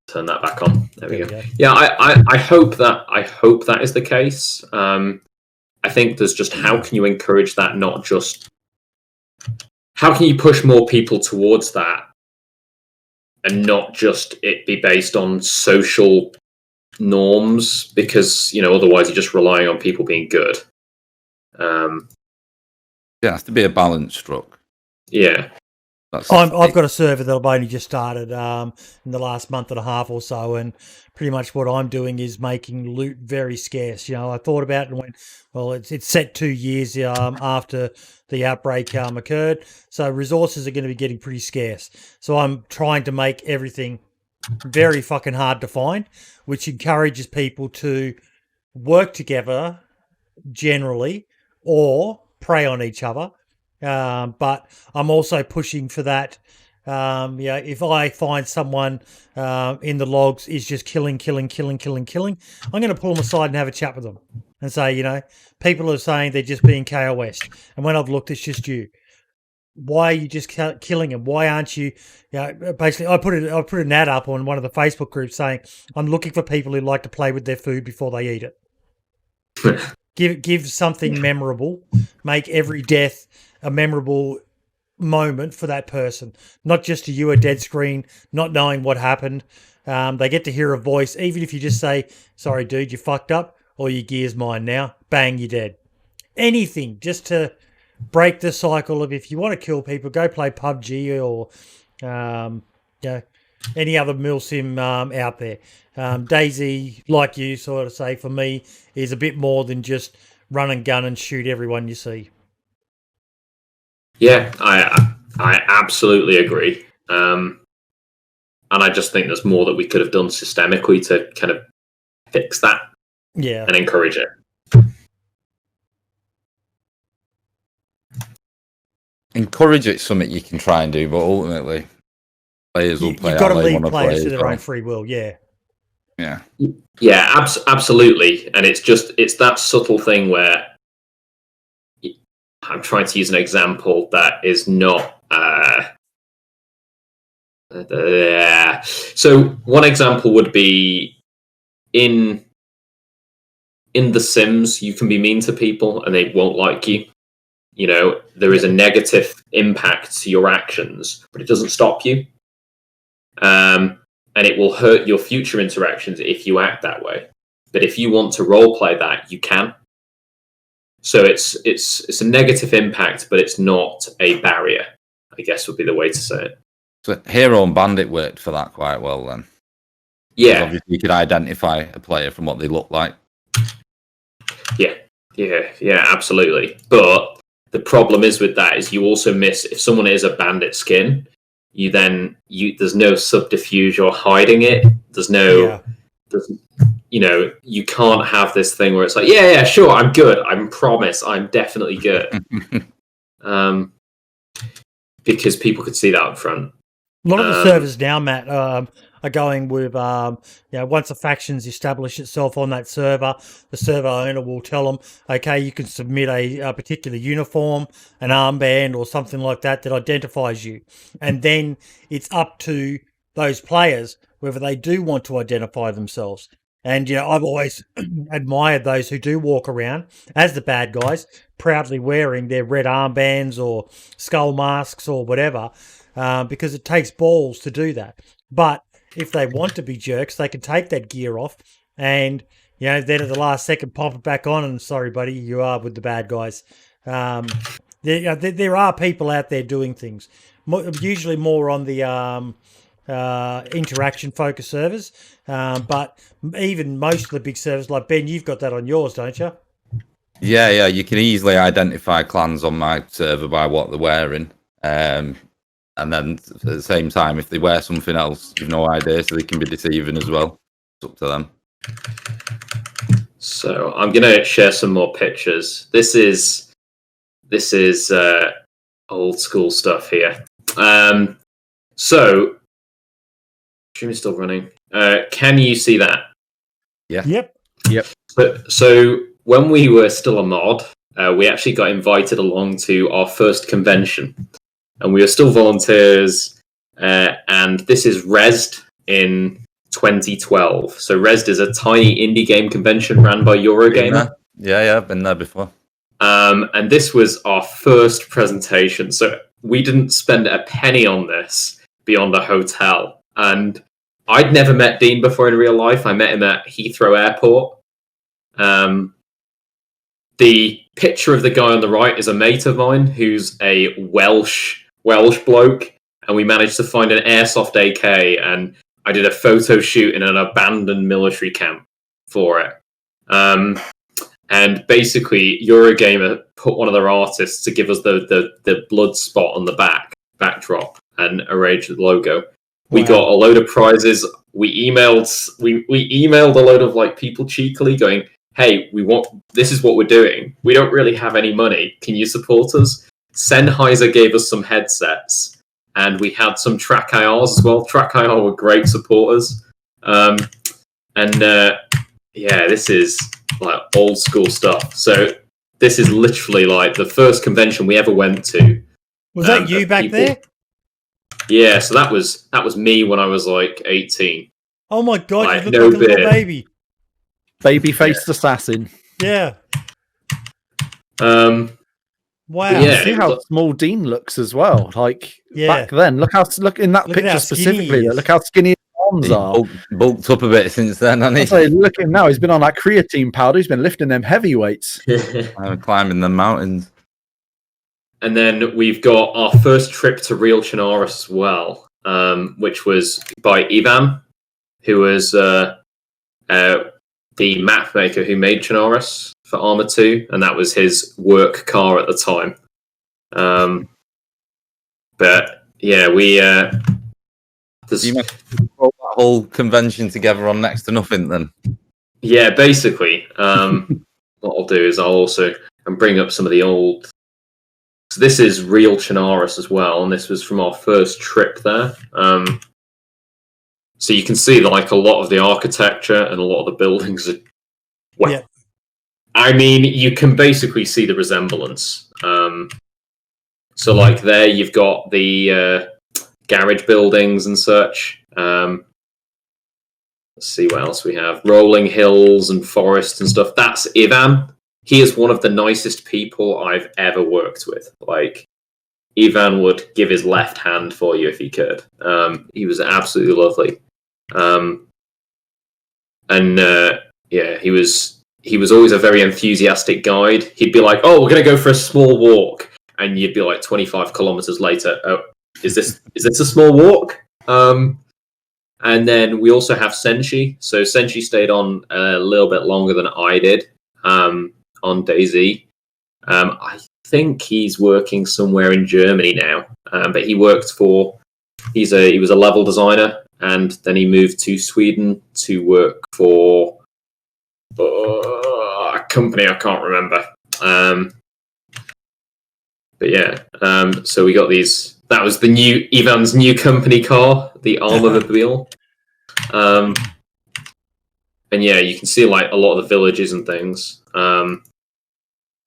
Speaker 3: turn that back on. There we go. Yeah, I hope that is the case. I think there's just how can you encourage that? Not just how can you push more people towards that, and not just it be based on social norms, because otherwise you're just relying on people being good.
Speaker 4: There has to be a balance struck.
Speaker 3: Yeah.
Speaker 1: I've got a server that I've only just started in the last month and a half or so, and pretty much what I'm doing is making loot very scarce. I thought about it and went, well, it's set 2 years after the outbreak occurred, so resources are going to be getting pretty scarce. So I'm trying to make everything very fucking hard to find, which encourages people to work together generally or prey on each other. But I'm also pushing for that. If I find someone in the logs is just killing, I'm going to pull them aside and have a chat with them and say, people are saying they're just being KOS'd. And when I've looked, it's just you. Why are you just killing them? Why aren't you? Basically, I put an ad up on one of the Facebook groups saying, I'm looking for people who like to play with their food before they eat it. Give something memorable. Make every death a memorable moment for that person, not just a dead screen, not knowing what happened. They get to hear a voice, even if you just say, sorry, dude, you fucked up, or your gear's mine now. Bang, you're dead. Anything just to break the cycle of, if you want to kill people, go play PUBG or any other milsim out there. DayZ, like you sort of say, for me, is a bit more than just run and gun and shoot everyone you see.
Speaker 3: Yeah, I absolutely agree. And I just think there's more that we could have done systemically to kind of fix that.
Speaker 1: Yeah.
Speaker 3: And encourage it.
Speaker 4: Encourage it's something you can try and do, but ultimately players will play.
Speaker 1: You've got to leave players to their own free will. Yeah.
Speaker 3: Yeah, absolutely. And it's that subtle thing where I'm trying to use an example that is not. So one example would be in The Sims, you can be mean to people and they won't like you. There is a negative impact to your actions, but it doesn't stop you. And it will hurt your future interactions if you act that way. But if you want to roleplay that, you can. So it's a negative impact, but it's not a barrier, I guess would be the way to say it.
Speaker 4: So Hero and Bandit worked for that quite well then.
Speaker 3: Yeah.
Speaker 4: Obviously you could identify a player from what they look like.
Speaker 3: Yeah, absolutely. But the problem is with that is you also miss, if someone is a bandit skin, there's no subterfuge or hiding it. You can't have this thing where it's like, yeah, sure, I'm good. I promise, I'm definitely good. Because people could see that up front.
Speaker 1: A lot of the servers now, Matt, are going with, once a faction's established itself on that server, the server owner will tell them, okay, you can submit a particular uniform, an armband or something like that identifies you. And then it's up to those players whether they do want to identify themselves. And, I've always admired those who do walk around as the bad guys, proudly wearing their red armbands or skull masks or whatever, because it takes balls to do that. But if they want to be jerks, they can take that gear off and, then at the last second pop it back on and, sorry, buddy, you are with the bad guys. There are people out there doing things, usually more on the interaction-focused servers. But even most of the big servers, like Ben, you've got that on yours, don't you?
Speaker 4: Yeah, you can easily identify clans on my server by what they're wearing. And then at the same time, if they wear something else, you've no idea, so they can be deceiving as well. It's up to them.
Speaker 3: So I'm going to share some more pictures. This is old school stuff here. So Stream is still running. Can you see that?
Speaker 4: Yeah.
Speaker 1: Yep.
Speaker 3: So when we were still a mod, we actually got invited along to our first convention, and we were still volunteers. And this is RESD in 2012. So RESD is a tiny indie game convention ran by Eurogamer.
Speaker 4: Yeah, I've been there before.
Speaker 3: And this was our first presentation. So we didn't spend a penny on this beyond a hotel. And I'd never met Dean before in real life. I met him at Heathrow Airport. The picture of the guy on the right is a mate of mine who's a Welsh bloke. And we managed to find an airsoft AK, and I did a photo shoot in an abandoned military camp for it. And basically, Eurogamer put one of their artists to give us the blood spot on the backdrop and arrange the logo. We got a load of prizes. We emailed a load of like people cheekily going, "Hey, this is what we're doing. We don't really have any money. Can you support us?" Sennheiser gave us some headsets. And we had some Track IRs as well. Track IR were great supporters. This is like old school stuff. So this is literally like the first convention we ever went to.
Speaker 1: Was that you back there?
Speaker 3: Yeah, so that was me when I was like 18.
Speaker 1: Oh my god,
Speaker 3: like,
Speaker 1: you look like a little baby.
Speaker 2: Baby-faced assassin.
Speaker 1: Yeah. Wow.
Speaker 2: Yeah, see how small Dean looks as well. Like back then, look in that picture specifically. Look how skinny his arms are.
Speaker 4: Bulked up a bit since then, hasn't he?
Speaker 2: So look at him now. He's been on that creatine powder. He's been lifting them heavyweights.
Speaker 4: Climbing the mountains.
Speaker 3: And then we've got our first trip to Real Chernarus as well, which was by Ivan, who was the map maker who made Chernarus for Arma 2, and that was his work car at the time. But yeah, we
Speaker 4: you must roll that whole convention together on next to nothing then.
Speaker 3: Yeah, basically. What I'll do is I'll also bring up some of the old. So this is Real Chernarus as well, and this was from our first trip there. So you can see that like a lot of the architecture and a lot of the buildings are. Well, yeah. I mean, you can basically see the resemblance. So like there, you've got the garage buildings and such. Let's see what else we have. Rolling hills and forests and stuff. That's Ivan. He is one of the nicest people I've ever worked with. Like, Ivan would give his left hand for you if he could. He was absolutely lovely. He was always a very enthusiastic guide. He'd be like, "Oh, we're going to go for a small walk," and you'd be like 25 kilometers later. "Oh, is this a small walk?" And then we also have Senshi. So Senshi stayed on a little bit longer than I did on DayZ. I think he's working somewhere in Germany now, but he was a level designer, and then he moved to Sweden to work for a company I can't remember. But yeah, so we got these. That was the Ivan's new company car, the Armormobile. And yeah, you can see like a lot of the villages and things.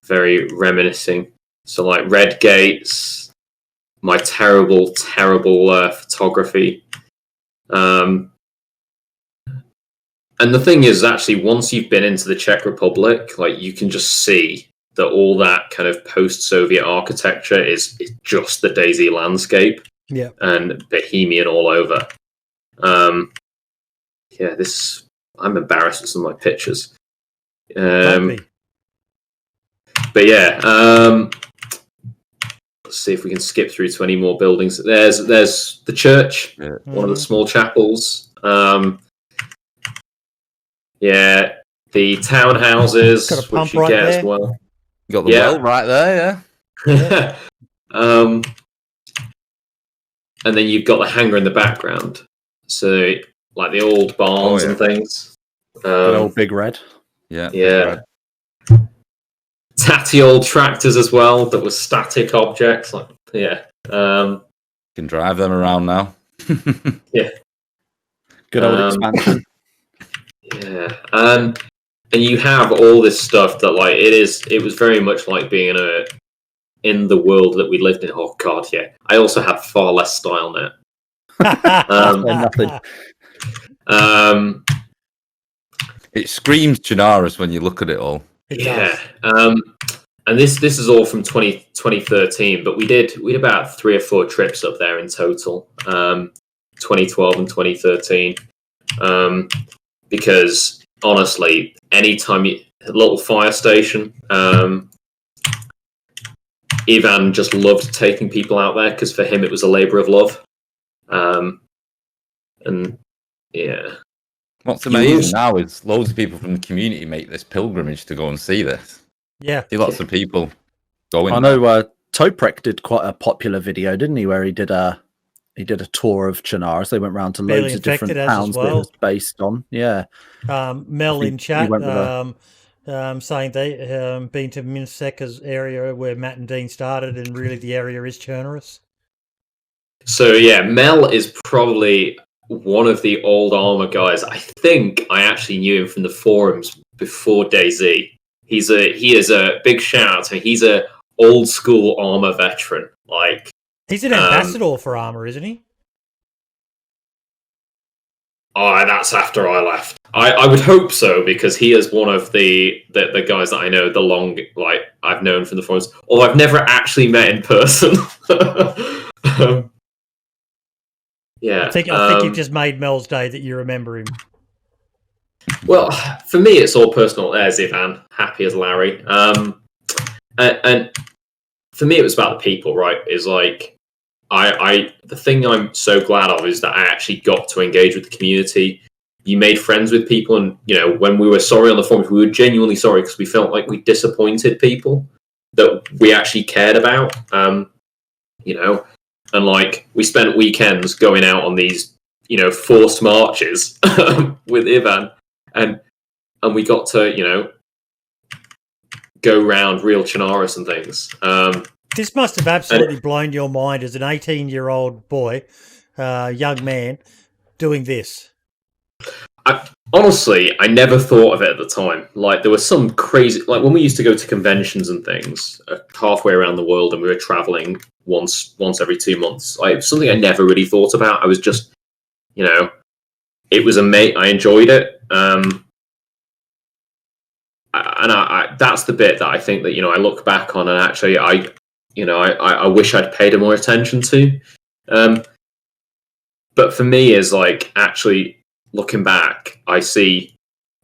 Speaker 3: Very reminiscing. So like red gates, my terrible photography. And the thing is, actually, once you've been into the Czech Republic, like you can just see that all that kind of post-Soviet architecture is just the DayZ landscape, and Bohemian all over. I'm embarrassed with some of my pictures. But yeah, let's see if we can skip through to any more buildings. There's the church, one of the small chapels. Yeah, the townhouses,
Speaker 1: got a pump
Speaker 3: which you
Speaker 1: right
Speaker 3: get
Speaker 1: there.
Speaker 3: as well.
Speaker 4: You got the well right there, yeah.
Speaker 3: And then you've got the hangar in the background. So, like the old barns and things.
Speaker 2: The old Big Red.
Speaker 3: Yeah. Yeah. Tatty old tractors as well that were static objects. Like, yeah.
Speaker 4: You can drive them around now.
Speaker 3: Yeah.
Speaker 2: Good old expansion.
Speaker 3: Yeah. And you have all this stuff that like it was very much like being in the world that we lived in. Oh god, yeah. I also had far less style now.
Speaker 2: Nothing.
Speaker 4: It screams Chernarus when you look at it all.
Speaker 3: Yeah. And this is all from 2013, but we did about 3 or 4 trips up there in total. 2012 and 2013. Because honestly, anytime a little fire station, Ivan just loved taking people out there because for him it was a labour of love. And yeah.
Speaker 4: What's amazing now is loads of people from the community make this pilgrimage to go and see this.
Speaker 1: Yeah.
Speaker 4: See lots of people going.
Speaker 2: I know Toprek did quite a popular video, didn't he, where he did a tour of Chernarus. They went around to loads of different towns that it was based on. Yeah.
Speaker 1: Mel in chat saying they been to Minseca's area where Matt and Dean started, and really the area is Chernarus. So yeah, Mel is probably one of the old armor guys. I think I actually knew him from the forums before DayZ. He is a big shout out to him. He's a old school armor veteran. Like
Speaker 5: he's an ambassador for armor, isn't he?
Speaker 3: Oh, that's after I left. I would hope so, because he is one of the guys that I know I've known from the forums. Although I've never actually met in person. Yeah,
Speaker 5: I think you've just made Mel's day that you remember him.
Speaker 3: Well, for me, it's all personal. There's Ivan, happy as Larry. And for me, it was about the people, right? Is like, the thing I'm so glad of is that I actually got to engage with the community. You made friends with people, and when we were sorry on the forums, we were genuinely sorry because we felt like we disappointed people that we actually cared about. And like we spent weekends going out on these, forced marches with Ivan, and we got to, go round real Chernarus and things.
Speaker 5: This must have absolutely blown your mind as an 18-year-old boy, young man, doing this.
Speaker 3: Honestly, I never thought of it at the time. Like, there was some crazy... Like, when we used to go to conventions and things halfway around the world, and we were traveling once every 2 months, it was something I never really thought about. I was just, it was I enjoyed it. And that's the bit that I think that, I look back on, and actually I wish I'd paid more attention to. But for me, is like, actually looking back, I see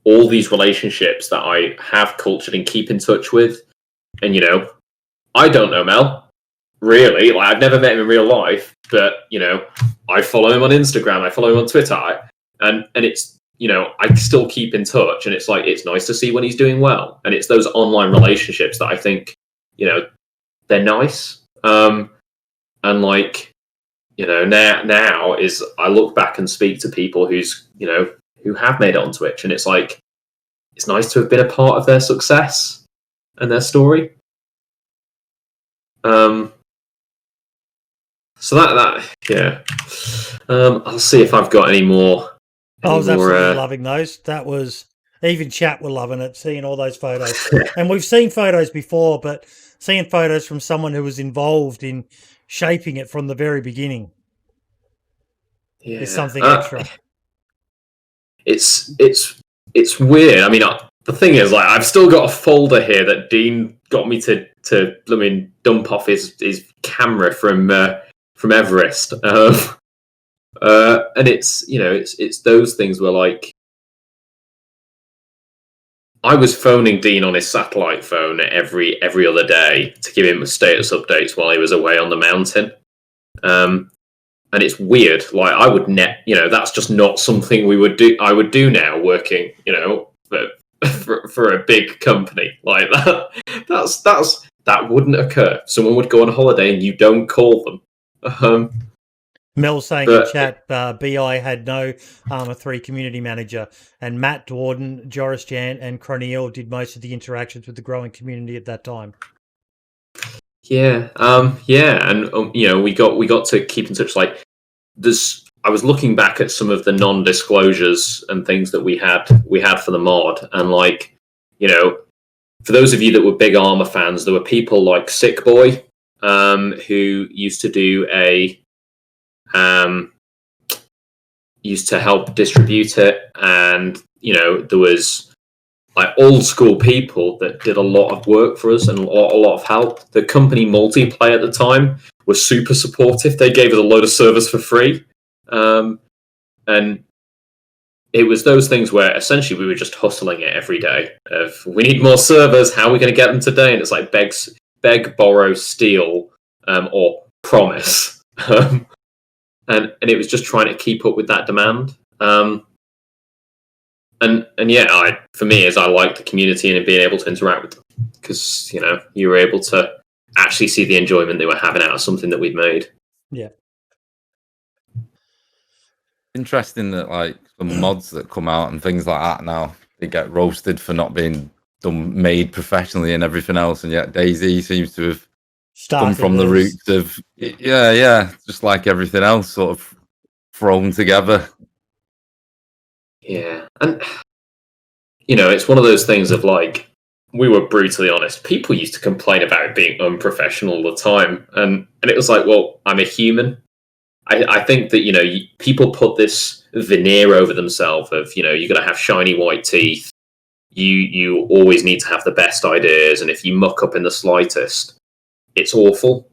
Speaker 3: all these relationships that I have cultured and keep in touch with. And, I don't know Mel, really. Like, I've never met him in real life, but, I follow him on Instagram, I follow him on Twitter, and it's, I still keep in touch, and it's like, it's nice to see when he's doing well. And it's those online relationships that I think, they're nice. And like, now is I look back and speak to people who have made it on Twitch, and it's like, it's nice to have been a part of their success and their story. So yeah. I'll see if I've got any more.
Speaker 5: I was absolutely loving those. That was, even chat were loving it, seeing all those photos. And we've seen photos before, but seeing photos from someone who was involved in shaping it from the very beginning is something extra.
Speaker 3: It's weird. I mean, the thing is, like, I've still got a folder here that Dean got me to dump off his camera from Everest. And it's those things where, like, I was phoning Dean on his satellite phone every other day to give him status updates while he was away on the mountain. And it's weird. Like, I would that's just not something we would do. I would do now, working, for a big company like that. That wouldn't occur. Someone would go on holiday and you don't call them.
Speaker 5: Mel saying in chat, BI had no Armour 3 community manager, and Matt Dwarden, Joris Jan, and Croniel did most of the interactions with the growing community at that time. Yeah,
Speaker 3: and we got to keep in touch. Like, there's I was looking back at some of the non-disclosures and things that we had for the mod, and like, you know, for those of you that were big Armour fans, there were people like Sick Boy, who used to help distribute it, and you know, there was like old school people that did a lot of work for us and a lot of help. The company Multiplay at the time was super supportive. They gave us a load of servers for free. And it was those things where essentially we were just hustling it every day of, we need more servers, how are we going to get them today? And it's like beg, borrow, steal, or promise. And it was just trying to keep up with that demand. And yeah, for me, I like the community and being able to interact with them, because, you know, you were able to actually see the enjoyment they were having out of something that we'd made.
Speaker 5: Yeah.
Speaker 4: Interesting that like some mods that come out and things like that now, they get roasted for not being made professionally and everything else, and yet DayZ seems to have come from the roots of just like everything else, sort of thrown together.
Speaker 3: Yeah, and you know, it's one of those things of like, we were brutally honest. People used to complain about it being unprofessional all the time, and it was like, well, I'm a human. I think that, you know, people put this veneer over themselves of, you know, you got to have shiny white teeth. You always need to have the best ideas, and if you muck up in the slightest, it's awful.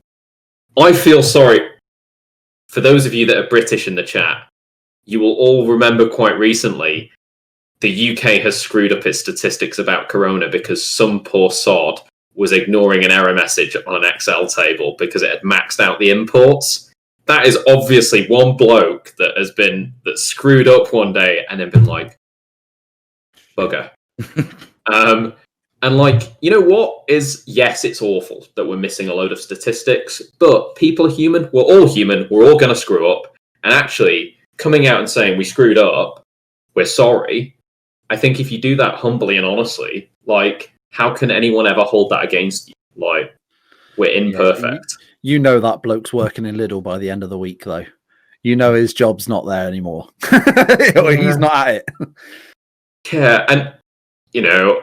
Speaker 3: I feel sorry for those of you that are British in the chat. You will all remember quite recently the UK has screwed up its statistics about Corona because some poor sod was ignoring an error message on an Excel table because it had maxed out the imports. That is obviously one bloke that screwed up one day and then been like, bugger. And like, you know what is, yes, it's awful that we're missing a load of statistics, but people are human. We're all human. We're all going to screw up. And actually coming out and saying we screwed up, we're sorry. I think if you do that humbly and honestly, like, how can anyone ever hold that against you? Like, we're imperfect.
Speaker 2: You know that bloke's working in Lidl by the end of the week, though. You know his job's not there anymore. He's not at it.
Speaker 3: Yeah, and, you know,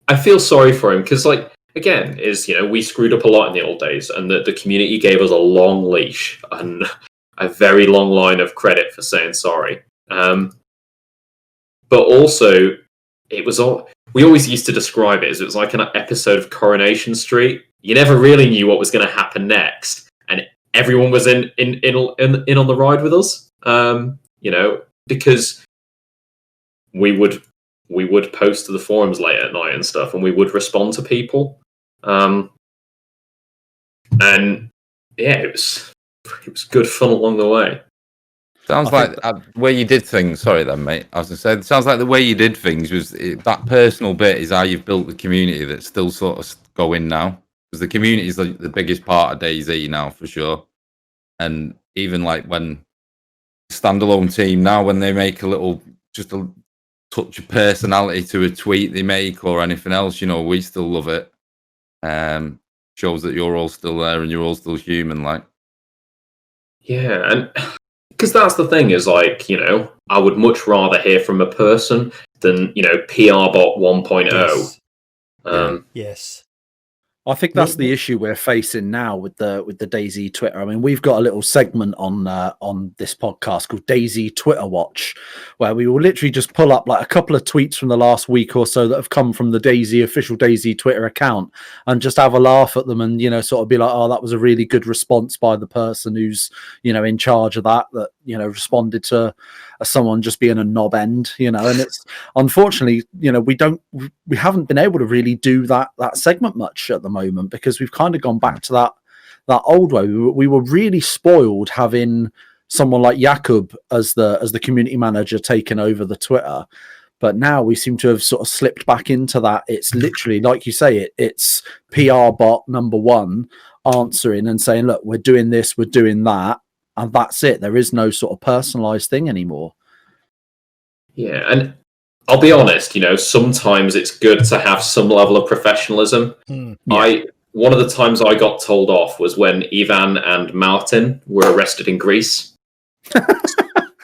Speaker 3: I feel sorry for him because, like, again, you know, we screwed up a lot in the old days, and the community gave us a long leash and a very long line of credit for saying sorry. But also, we always used to describe it as it was like an episode of Coronation Street. You never really knew what was going to happen next, and everyone was in on the ride with us. You know, because we would post to the forums late at night and stuff, and we would respond to people. And yeah, it was good fun along the way.
Speaker 4: Sounds like the way you did things. Sorry, then, mate. I was going to say, it sounds like the way you did things was that personal bit is how you've built the community that's still sort of going now. Because the community is the biggest part of DayZ now, for sure. And even like when Standalone team now, when they make just a touch of personality to a tweet they make or anything else, you know, we still love it. Shows that you're all still there and you're all still human, like.
Speaker 3: Yeah, and because that's the thing is, like, you know, I would much rather hear from a person than, you know, PR bot 1.0.
Speaker 5: Yes. Yes.
Speaker 2: I think that's the issue we're facing now with the DayZ Twitter. I mean, we've got a little segment on this podcast called DayZ Twitter Watch, where we will literally just pull up like a couple of tweets from the last week or so that have come from the DayZ official DayZ Twitter account, and just have a laugh at them, and, you know, sort of be like, oh, that was a really good response by the person who's, you know, in charge of that, you know, responded to someone just being a knob end, you know. And it's unfortunately, you know, we haven't been able to really do that segment much at the moment, because we've kind of gone back to that old way. We were really spoiled having someone like Jakub as the community manager taking over the Twitter, but now we seem to have sort of slipped back into that. It's literally, like you say, it's PR bot number one answering and saying, look, we're doing this, we're doing that, and that's it. There is no sort of personalized thing anymore.
Speaker 3: Yeah, and I'll be honest, you know, sometimes it's good to have some level of professionalism. Yeah. One of the times I got told off was when Ivan and Martin were arrested in Greece.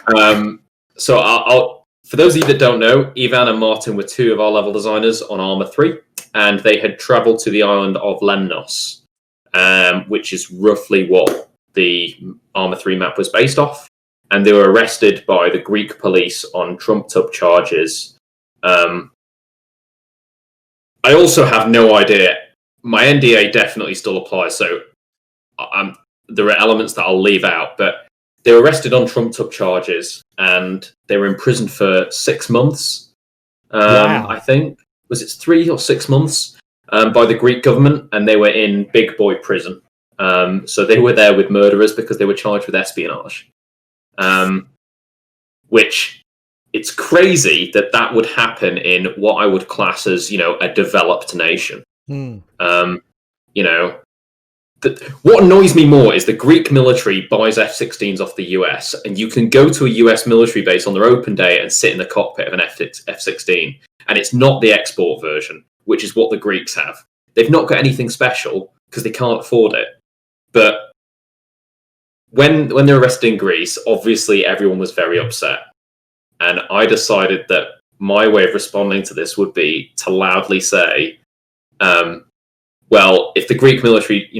Speaker 3: So I'll for those of you that don't know, Ivan and Martin were two of our level designers on Arma 3, and they had travelled to the island of Lemnos, which is roughly what the Arma 3 map was based off. And they were arrested by the Greek police on trumped-up charges. I also have no idea. My NDA definitely still applies, so there are elements that I'll leave out, but they were arrested on trumped-up charges, and they were imprisoned for 6 months.
Speaker 5: Wow.
Speaker 3: I think was it 3 or 6 months by the Greek government, and they were in big boy prison. So they were there with murderers because they were charged with espionage. Which it's crazy that would happen in what I would class as, a developed nation. What annoys me more is the Greek military buys F-16s off the US, and you can go to a US military base on their open day and sit in the cockpit of an F-16, and it's not the export version, which is what the Greeks have. They've not got anything special because they can't afford it. But when they were arrested in Greece, obviously everyone was very upset. And I decided that my way of responding to this would be to loudly say, well, if the Greek military,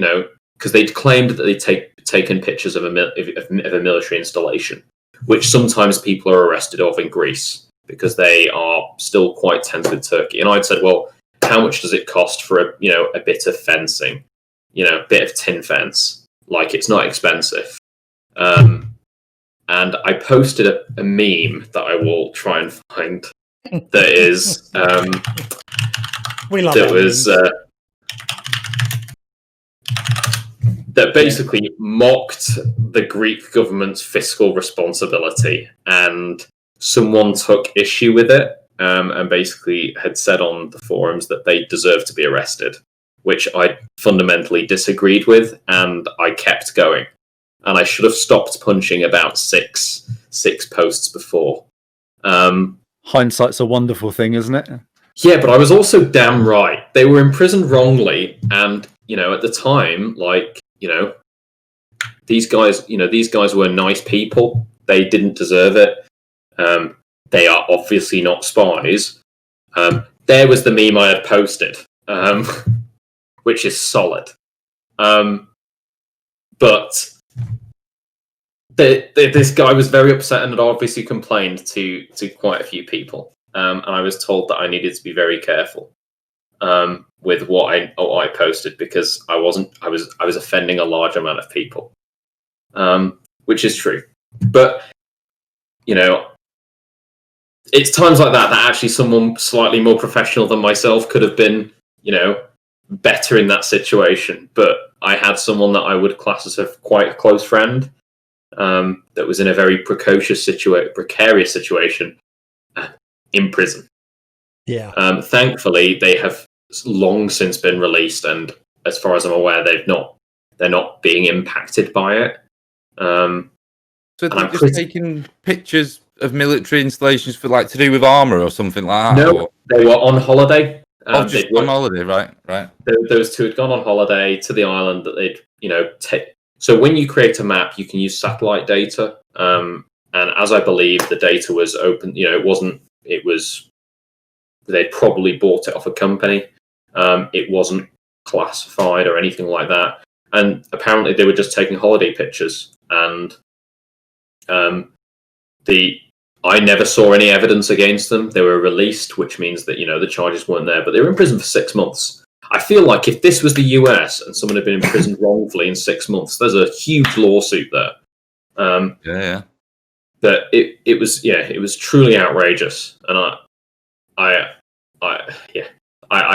Speaker 3: because they'd claimed that they'd taken pictures of a military installation, which sometimes people are arrested of in Greece because they are still quite tense with Turkey. And I'd said, well, how much does it cost for a bit of fencing, a bit of tin fence? Like, it's not expensive. And I posted a meme that I will try and find that is
Speaker 5: we love
Speaker 3: that was that basically mocked the Greek government's fiscal responsibility, and someone took issue with it and basically had said on the forums that they deserved to be arrested, which I fundamentally disagreed with, and I kept going. And I should have stopped punching about six posts before.
Speaker 2: Hindsight's a wonderful thing, isn't it?
Speaker 3: Yeah, but I was also damn right. They were imprisoned wrongly, and at the time, these guys were nice people. They didn't deserve it. They are obviously not spies. There was the meme I had posted, which is solid. But this guy was very upset and had obviously complained to quite a few people. And I was told that I needed to be very careful with what I posted, because I was offending a large amount of people, which is true. But it's times like that actually someone slightly more professional than myself could have been, better in that situation. But I had someone that I would class as quite a close friend that was in a very precarious situation in prison.
Speaker 5: Yeah.
Speaker 3: Thankfully, they have long since been released, and as far as I'm aware, they're not being impacted by it.
Speaker 4: So they're just taking pictures of military installations for to do with armor or something like that?
Speaker 3: No, they were on holiday.
Speaker 4: Just on holiday, right.
Speaker 3: Those two had gone on holiday to the island that they'd take. So when you create a map, you can use satellite data, and as I believe the data was open, they'd probably bought it off a company. It wasn't classified or anything like that, and apparently they were just taking holiday pictures. And I never saw any evidence against them. They were released, which means that the charges weren't there, but they were in prison for 6 months. I feel like if this was the US and someone had been imprisoned wrongfully in 6 months, there's a huge lawsuit there.
Speaker 4: Yeah.
Speaker 3: But it was truly outrageous, and I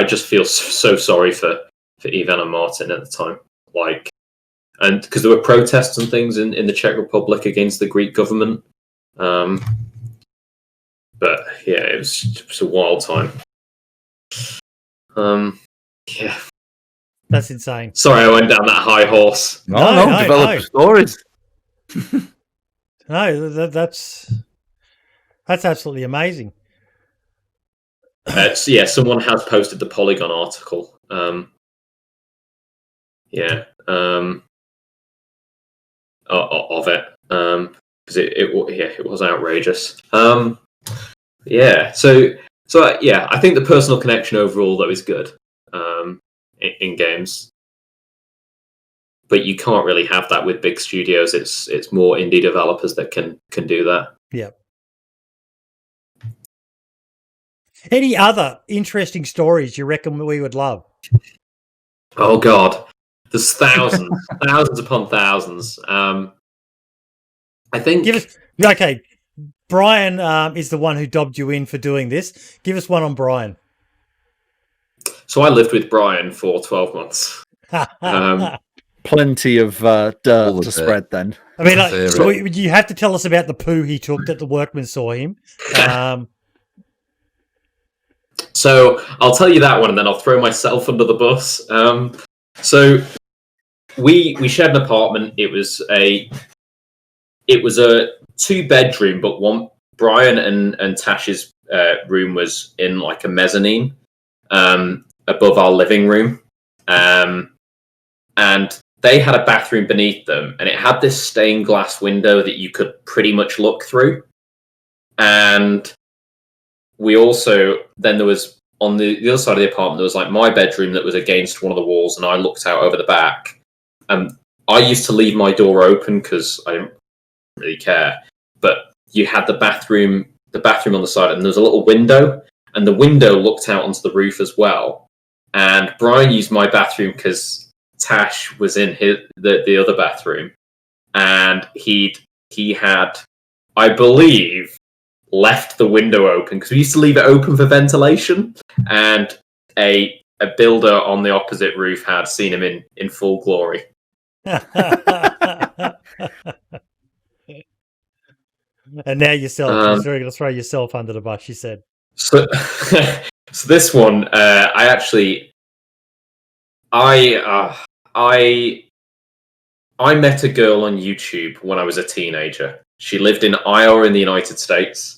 Speaker 3: just feel so sorry for Ivan and Martin at the time, and because there were protests and things in the Czech Republic against the Greek government. But yeah, it was a wild time. Yeah.
Speaker 5: That's insane.
Speaker 3: Sorry, I went down that high horse.
Speaker 4: No, develop stories.
Speaker 5: No, that's absolutely amazing.
Speaker 3: Someone has posted the Polygon article. Of it. because it was outrageous. Yeah, so yeah, I think the personal connection overall though is good in games, but you can't really have that with big studios. It's more indie developers that can do that.
Speaker 5: Yeah. Any other interesting stories you reckon we would love?
Speaker 3: Oh God, there's thousands, thousands upon thousands. I think.
Speaker 5: Okay. Brian is the one who dobbed you in for doing this. Give us one on Brian.
Speaker 3: So I lived with Brian for 12 months.
Speaker 2: Plenty of dirt to spread then.
Speaker 5: I mean, so you have to tell us about the poo he took that the workmen saw him.
Speaker 3: So I'll tell you that one, and then I'll throw myself under the bus. So we shared an apartment. It was a 2-bedroom, but one Brian and Tash's room was in like a mezzanine above our living room, and they had a bathroom beneath them, and it had this stained glass window that you could pretty much look through. And we also, then there was on the other side of the apartment, there was like my bedroom that was against one of the walls, and I looked out over the back. I used to leave my door open because I didn't really care, but you had the bathroom on the side, and there was a little window, and the window looked out onto the roof as well. And Brian used my bathroom because Tash was in the other bathroom, and he had, I believe, left the window open because we used to leave it open for ventilation, and a builder on the opposite roof had seen him in full glory.
Speaker 5: And now yourself, you're going to throw yourself under the bus, you said.
Speaker 3: So, so this one, I met a girl on YouTube when I was a teenager. She lived in Iowa in the United States,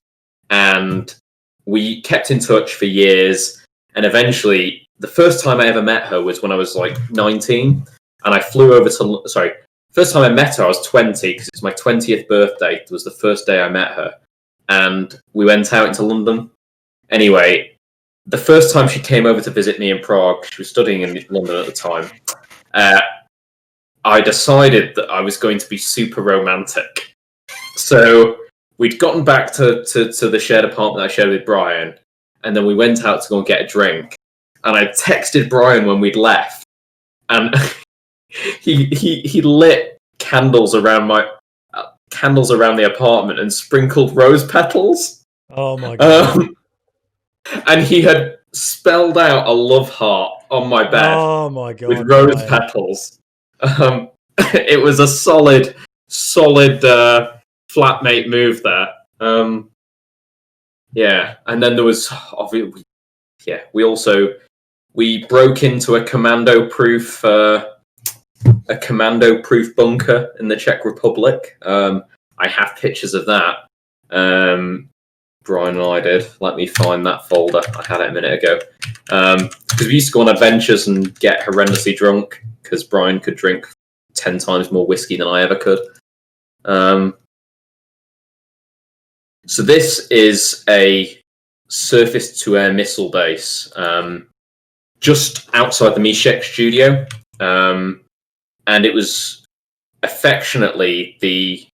Speaker 3: and we kept in touch for years. And eventually, the first time I ever met her was when I was like 19, and I flew over to, first time I met her, I was 20, because it's my 20th birthday. It was the first day I met her. And we went out into London. Anyway, the first time she came over to visit me in Prague, she was studying in London at the time, I decided that I was going to be super romantic. So we'd gotten back to the shared apartment I shared with Brian, and then we went out to go and get a drink. And I texted Brian when we'd left, and he lit candles around the apartment and sprinkled rose petals.
Speaker 5: Oh my God.
Speaker 3: And he had spelled out a love heart on my bed.
Speaker 5: Oh my God.
Speaker 3: With rose petals. It was a solid flatmate move there. Yeah, and then there was we broke into a commando-proof bunker in the Czech Republic. I have pictures of that. Brian and I did. Let me find that folder. I had it a minute ago. Because we used to go on adventures and get horrendously drunk, because Brian could drink 10 times more whiskey than I ever could. So this is a surface-to-air missile base just outside the Mishek studio. And it was affectionately the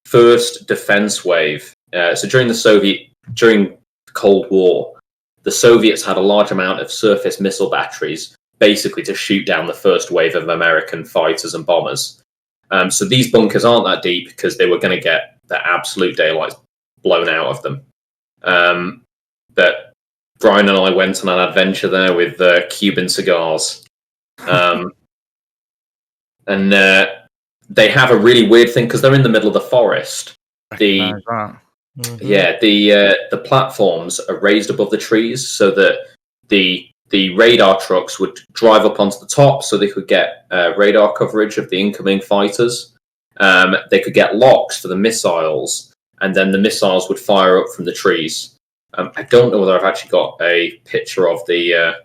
Speaker 3: first defense wave. So during the Cold War, the Soviets had a large amount of surface missile batteries, basically to shoot down the first wave of American fighters and bombers. So these bunkers aren't that deep because they were going to get the absolute daylight blown out of them. But Brian and I went on an adventure there with Cuban cigars. And they have a really weird thing because they're in the middle of the forest. The platforms are raised above the trees so that the radar trucks would drive up onto the top so they could get radar coverage of the incoming fighters. They could get locks for the missiles, and then the missiles would fire up from the trees. I don't know whether I've actually got a picture of the...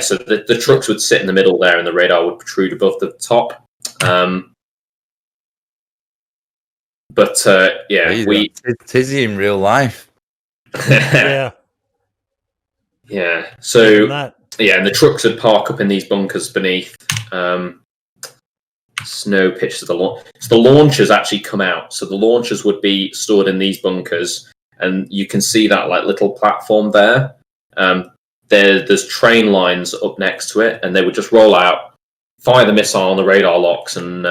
Speaker 3: so the trucks would sit in the middle there and the radar would protrude above the top. But yeah,
Speaker 4: Tizzy in real life.
Speaker 5: Yeah.
Speaker 3: Yeah. So
Speaker 5: That.
Speaker 3: yeah, and the trucks would park up in these bunkers beneath. Snow pictures of the launch. So the launchers actually come out. So the launchers would be stored in these bunkers, and you can see that like little platform there. There's train lines up next to it, and they would just roll out, fire the missile on the radar locks, and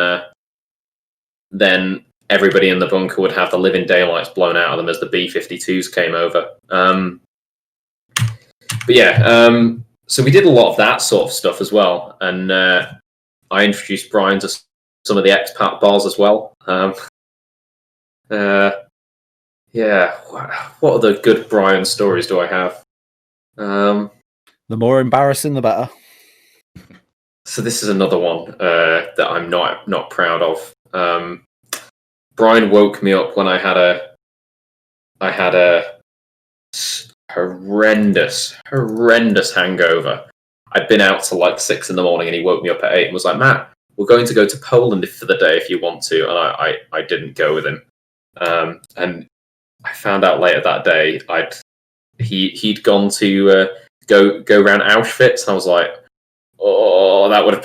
Speaker 3: then everybody in the bunker would have the living daylights blown out of them as the B-52s came over. But yeah, so we did a lot of that sort of stuff as well, and I introduced Brian to some of the expat bars as well. Yeah, what other good Brian stories do I have?
Speaker 2: The more embarrassing, the better.
Speaker 3: So this is another one that I'm not proud of. Brian woke me up when I had a horrendous hangover. I'd been out till like 6 a.m, and he woke me up at 8 and was like, "Matt, we're going to go to Poland for the day if you want to." And I didn't go with him. And I found out later that day he'd gone to go around Auschwitz, and I was like, oh, that would have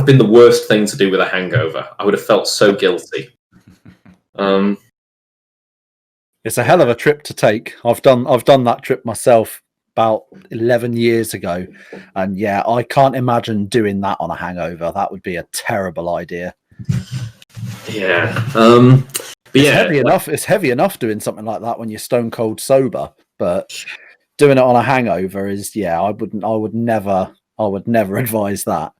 Speaker 3: been the worst thing to do with a hangover. I would have felt so guilty.
Speaker 2: It's a hell of a trip to take. I've done that trip myself about 11 years ago, and yeah, I can't imagine doing that on a hangover. That would be a terrible idea.
Speaker 3: Yeah.
Speaker 2: But it's heavy enough doing something like that when you're stone cold sober, but doing it on a hangover is, yeah, I would never advise that.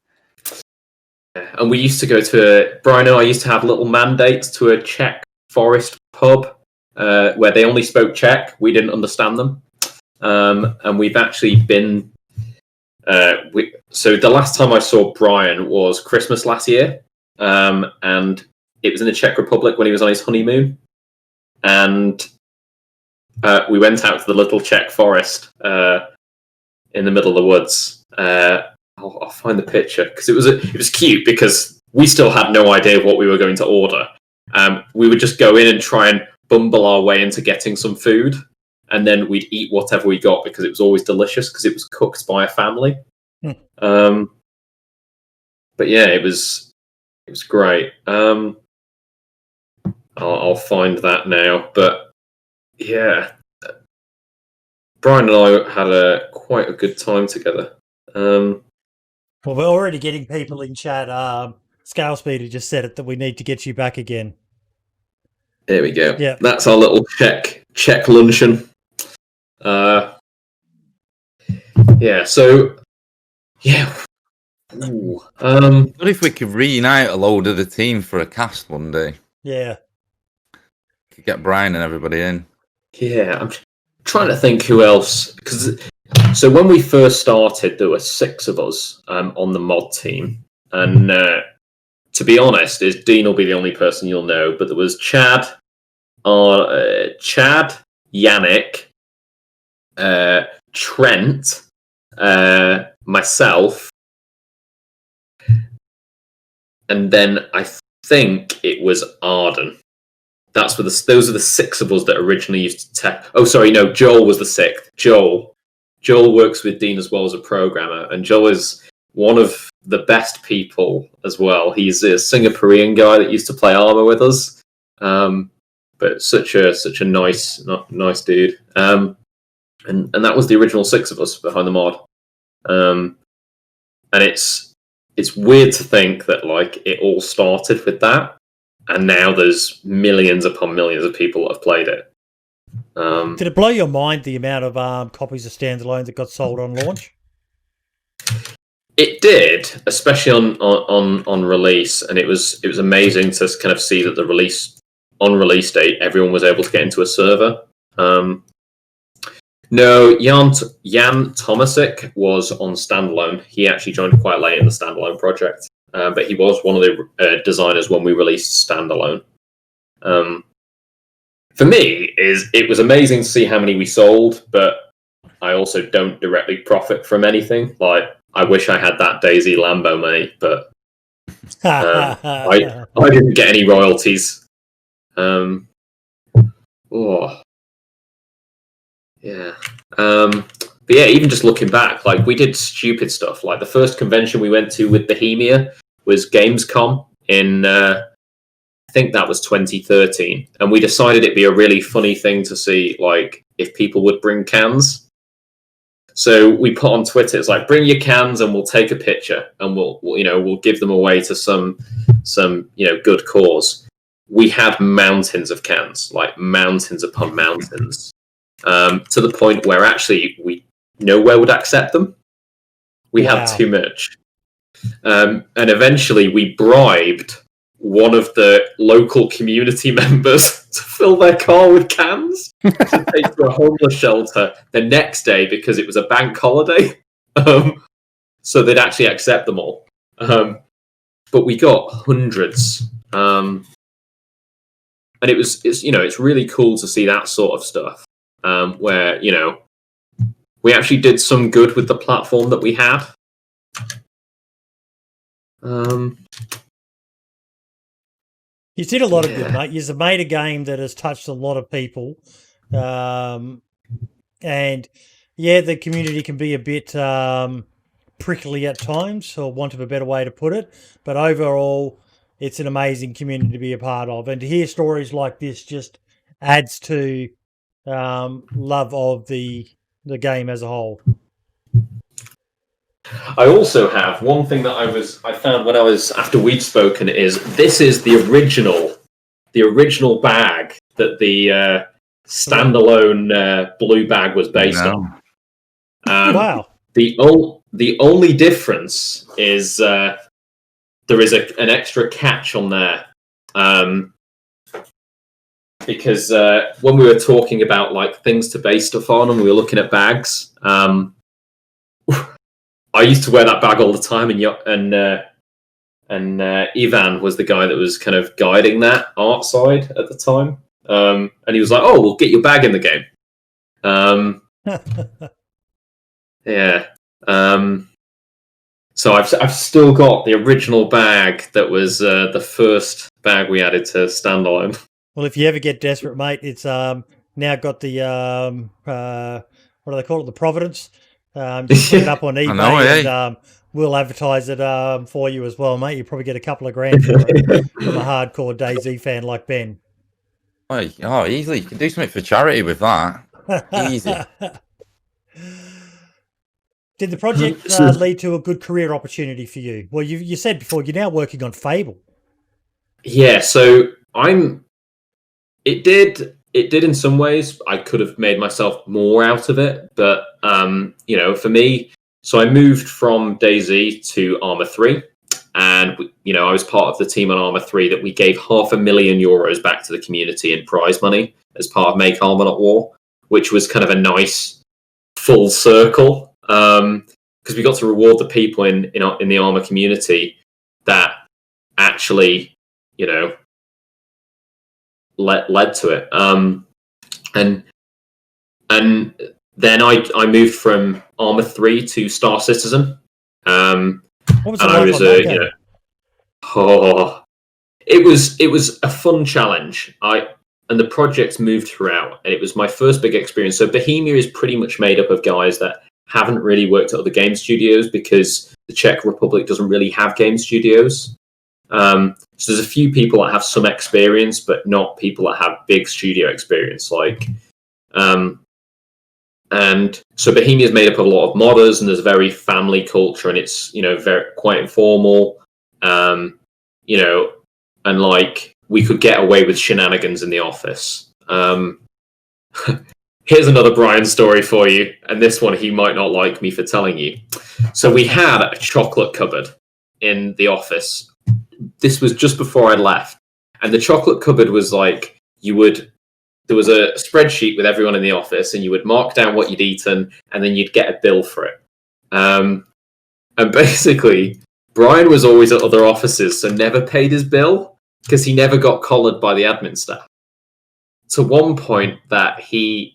Speaker 3: And we used to go to Brian and I used to have little mandates to a Czech forest pub where they only spoke Czech. We didn't understand them. And we've actually been so the last time I saw Brian was Christmas last year, and it was in the Czech Republic when he was on his honeymoon, and we went out to the little Czech forest in the middle of the woods. I'll find the picture because it was cute because we still had no idea what we were going to order. We would just go in and try and bumble our way into getting some food, and then we'd eat whatever we got because it was always delicious because it was cooked by a family. But yeah, it was great. I'll find that now. But yeah, Brian and I had quite a good time together.
Speaker 5: Well, we're already getting people in chat. Scale Speeder just said it that we need to get you back again.
Speaker 3: There we go.
Speaker 5: Yeah,
Speaker 3: that's our little Czech luncheon. Yeah. So yeah. Ooh.
Speaker 4: What if we could reunite a load of the team for a cast one day?
Speaker 5: Yeah.
Speaker 4: Could get Brian and everybody in.
Speaker 3: Yeah, I'm trying to think who else. So when we first started, there were 6 of us on the mod team, and to be honest, Dean will be the only person you'll know. But there was Chad, Yannick, Trent, myself, and then I think it was Arden. Those are the 6 of us that originally used to tech. Oh, sorry, no, Joel was the 6th. Joel works with Dean as well as a programmer, and Joel is one of the best people as well. He's a Singaporean guy that used to play Armour with us, but such a nice dude. And that was the original 6 of us behind the mod. And it's weird to think that like it all started with that, and now there's millions upon millions of people that have played it.
Speaker 5: Did it blow your mind the amount of copies of Standalone that got sold on launch?
Speaker 3: It did, especially on release, and it was amazing to kind of see that the release date, everyone was able to get into a server. No, Jan Tomasic was on Standalone. He actually joined quite late in the Standalone project, but he was one of the designers when we released Standalone. For me, it was amazing to see how many we sold, but I also don't directly profit from anything. Like, I wish I had that DayZ Lambo money, but I didn't get any royalties. Yeah. But yeah, even just looking back, like we did stupid stuff. Like the first convention we went to with Bohemia was Gamescom in, I think that was 2013. And we decided it'd be a really funny thing to see, like, if people would bring cans. So we put on Twitter, it's like, bring your cans and we'll take a picture and we'll give them away to some good cause. We had mountains of cans, like mountains upon mountains, to the point where actually nowhere would accept them. We had too much. And eventually we bribed one of the local community members to fill their car with cans to take to a homeless shelter the next day because it was a bank holiday. So they'd actually accept them all. But we got hundreds. And it's really cool to see that sort of stuff, where, we actually did some good with the platform that we had.
Speaker 5: You did a lot of good, mate. You've made a game that has touched a lot of people. And yeah, the community can be a bit prickly at times, or want of a better way to put it. But overall, it's an amazing community to be a part of. And to hear stories like this just adds to love of the game as a whole.
Speaker 3: I also have one thing that I found when I was, after we'd spoken, is this is the original bag that the standalone blue bag was based on.
Speaker 5: Wow.
Speaker 3: The only difference is there is an extra catch on there. Because when we were talking about like things to base stuff on and we were looking at bags, I used to wear that bag all the time, and Ivan was the guy that was kind of guiding that art side at the time. And he was like, "Oh, we'll get your bag in the game." Yeah. So I've still got the original bag that was the first bag we added to Standalone.
Speaker 5: Well, if you ever get desperate, mate, it's now got the what do they call it? The Providence. Just put it up on eBay and we'll advertise it for you as well, mate. You probably get a couple of grand for it from a hardcore DayZ fan like Ben.
Speaker 4: Oh, easily. You can do something for charity with that. Easy.
Speaker 5: Did the project lead to a good career opportunity for you? Well, you said before you're now working on Fable.
Speaker 3: Yeah, so It did in some ways. I could have made myself more out of it, but for me, so I moved from DayZ to Arma 3, and I was part of the team on Arma 3 that we gave €500,000 back to the community in prize money as part of Make Arma Not War, which was kind of a nice full circle, because we got to reward the people in the Arma community that actually led to it, and then I moved from Arma 3 to Star Citizen.
Speaker 5: What was it like?
Speaker 3: It was a fun challenge. And the project moved throughout, and it was my first big experience. So Bohemia is pretty much made up of guys that haven't really worked at other game studios because the Czech Republic doesn't really have game studios. So there's a few people that have some experience, but not people that have big studio experience. And so Bohemia is made up of a lot of modders, and there's a very family culture, and it's very quite informal. And like we could get away with shenanigans in the office. Here's another Brian story for you, and this one he might not like me for telling you. So we had a chocolate cupboard in the office. This was just before I left, and the chocolate cupboard was like there was a spreadsheet with everyone in the office, and you would mark down what you'd eaten, and then you'd get a bill for it. And basically, Brian was always at other offices, so never paid his bill because he never got collared by the admin staff. To one point that the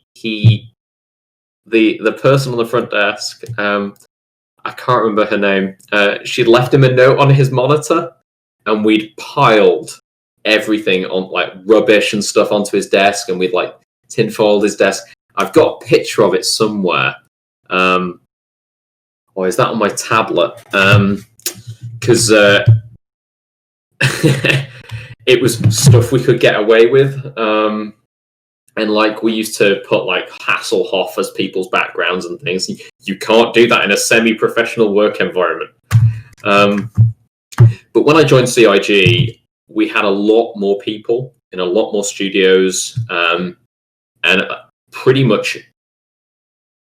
Speaker 3: person on the front desk, I can't remember her name, she'd left him a note on his monitor, and we'd piled everything on like rubbish and stuff onto his desk, and we'd like tinfoiled his desk. I've got a picture of it somewhere. Or is that on my tablet? Because it was stuff we could get away with. And like we used to put like Hasselhoff as people's backgrounds and things. You can't do that in a semi-professional work environment. But when I joined CIG, we had a lot more people in a lot more studios, and pretty much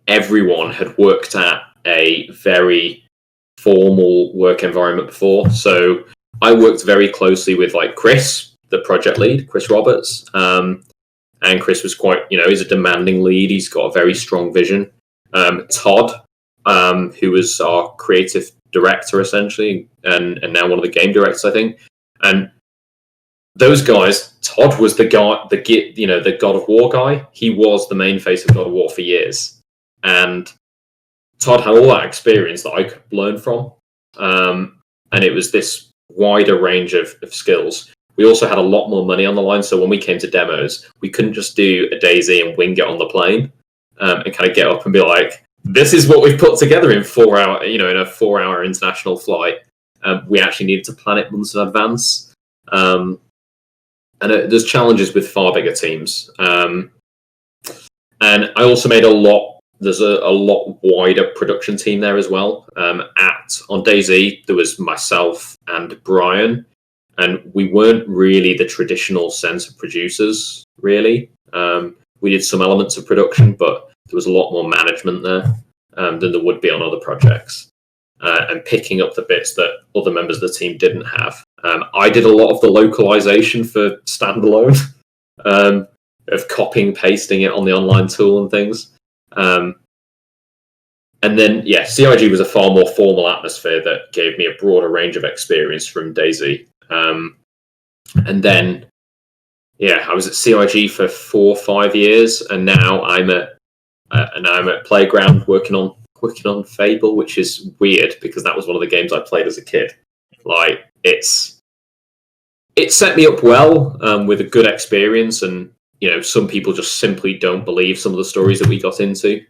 Speaker 3: everyone had worked at a very formal work environment before. So I worked very closely with like Chris, the project lead, Chris Roberts. And Chris was quite, he's a demanding lead. He's got a very strong vision. Todd, who was our creative director essentially, and now one of the game directors, I think. And those guys, Todd was the guy, the God of War guy. He was the main face of God of War for years. And Todd had all that experience that I could learn from. And it was this wider range of skills. We also had a lot more money on the line, so when we came to demos, we couldn't just do a DayZ and wing it on the plane and kind of get up and be like, "This is what we've put together in 4 hour, in a 4-hour international flight." We actually needed to plan it months in advance, and there's challenges with far bigger teams. And I also made There's a lot wider production team there as well. On DayZ, there was myself and Brian. And we weren't really the traditional sense of producers, really. We did some elements of production, but there was a lot more management there than there would be on other projects. And picking up the bits that other members of the team didn't have. I did a lot of the localization for Standalone, of copying, pasting it on the online tool and things. And then, CIG was a far more formal atmosphere that gave me a broader range of experience from DayZ. And then, I was at CIG for 4 or 5 years, and now I'm at Playground working on Fable, which is weird because that was one of the games I played as a kid. Like it set me up well with a good experience, and some people just simply don't believe some of the stories that we got into.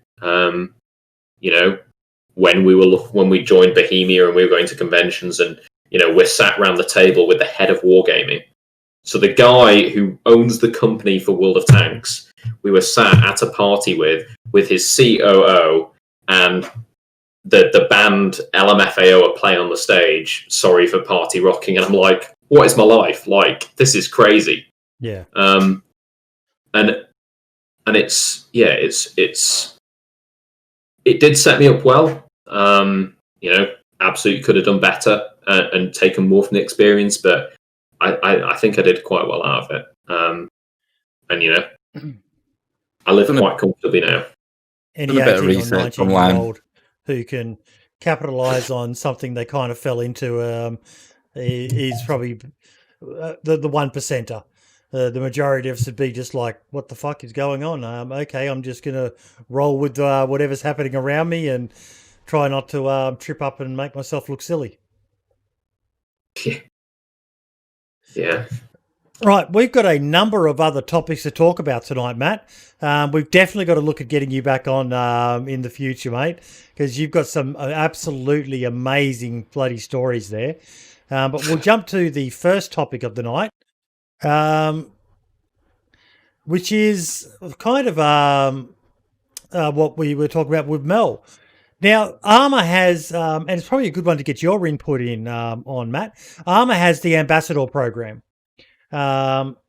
Speaker 3: When we joined Bohemia and we were going to conventions, and we're sat around the table with the head of wargaming. So the guy who owns the company for World of Tanks, we were sat at a party with his COO, and the band LMFAO are playing on the stage. Sorry for party rocking, and I'm like, what is my life like? This is crazy.
Speaker 5: Yeah.
Speaker 3: And it did set me up well. Absolutely could have done better and taken more from the experience, but I think I did quite well out of it. I live quite comfortably now.
Speaker 5: Any 18 or 19-year-old who can capitalize on something they kind of fell into is probably the 1%er. The majority of us would be just like, what the fuck is going on? Okay, I'm just going to roll with whatever's happening around me and try not to trip up and make myself look silly.
Speaker 3: Yeah.
Speaker 5: Right, we've got a number of other topics to talk about tonight, Matt. We've definitely got to look at getting you back on in the future, mate, because you've got some absolutely amazing bloody stories there. But we'll jump to the first topic of the night, which is kind of what we were talking about with Mel. Now, Armour has, and it's probably a good one to get your input in on, Matt. Armour has the Ambassador program,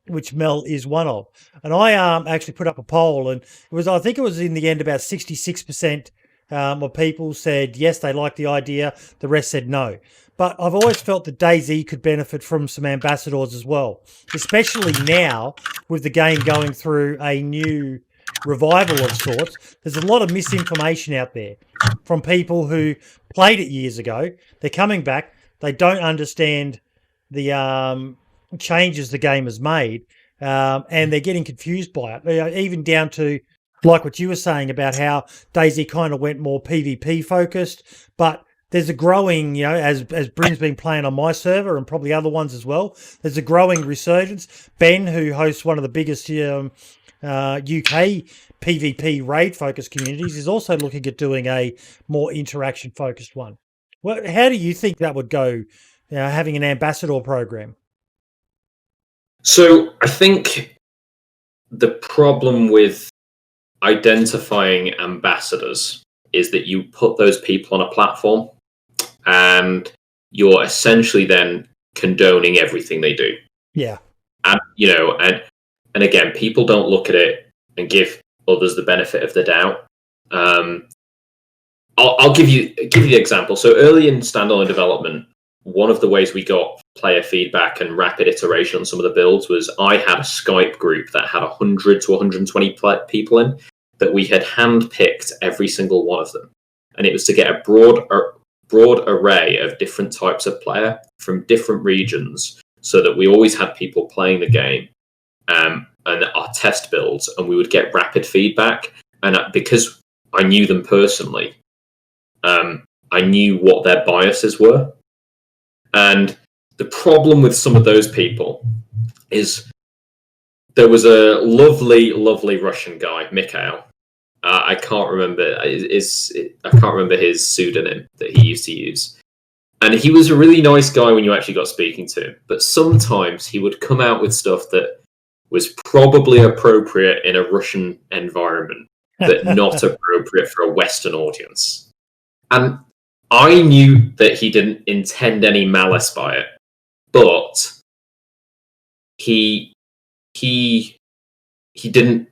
Speaker 5: which Mel is one of. And I actually put up a poll, and I think it was in the end about 66% of people said yes, they liked the idea. The rest said no. But I've always felt that DayZ could benefit from some ambassadors as well, especially now with the game going through a new revival of sorts. There's a lot of misinformation out there from people who played it years ago. They're coming back. They don't understand the changes the game has made, and they're getting confused by it. Even down to like what you were saying about how DayZ kind of went more PvP focused, but there's a growing, as Brim's been playing on my server and probably other ones as well, there's a growing resurgence. Ben, who hosts one of the biggest UK PvP raid-focused communities, is also looking at doing a more interaction-focused one. Well, how do you think that would go, having an ambassador program?
Speaker 3: So I think the problem with identifying ambassadors is that you put those people on a platform and you're essentially then condoning everything they do.
Speaker 5: Yeah.
Speaker 3: And, and again, people don't look at it and give others the benefit of the doubt. I'll give you the example. So early in standalone development, one of the ways we got player feedback and rapid iteration on some of the builds was I had a Skype group that had 100 to 120 people in that we had handpicked every single one of them. And it was to get a broad array of different types of player from different regions so that we always had people playing the game and our test builds, and we would get rapid feedback. And because I knew them personally, I knew what their biases were. And the problem with some of those people is there was a lovely, lovely Russian guy, Mikhail. I can't remember his pseudonym that he used to use. And he was a really nice guy when you actually got speaking to him. But sometimes he would come out with stuff that was probably appropriate in a Russian environment, but not appropriate for a Western audience. And I knew that he didn't intend any malice by it, but he didn't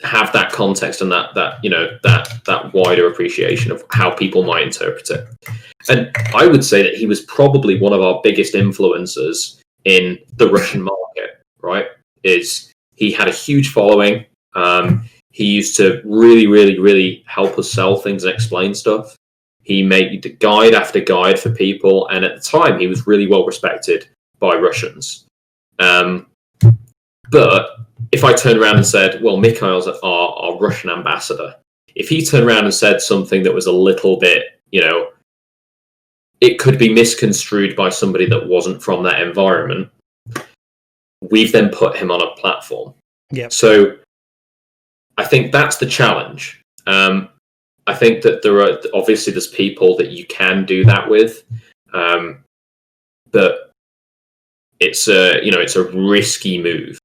Speaker 3: have that context and that wider appreciation of how people might interpret it. And I would say that he was probably one of our biggest influencers in the Russian market, right? Is he had a huge following. He used to really, really, really help us sell things and explain stuff. He made guide after guide for people, and at the time, he was really well respected by Russians. But if I turned around and said, well, Mikhail's our Russian ambassador, if he turned around and said something that was a little bit, it could be misconstrued by somebody that wasn't from that environment, we've then put him on a platform.
Speaker 5: Yeah. So
Speaker 3: I think that's the challenge. I think that there's people that you can do that with, but it's a risky move.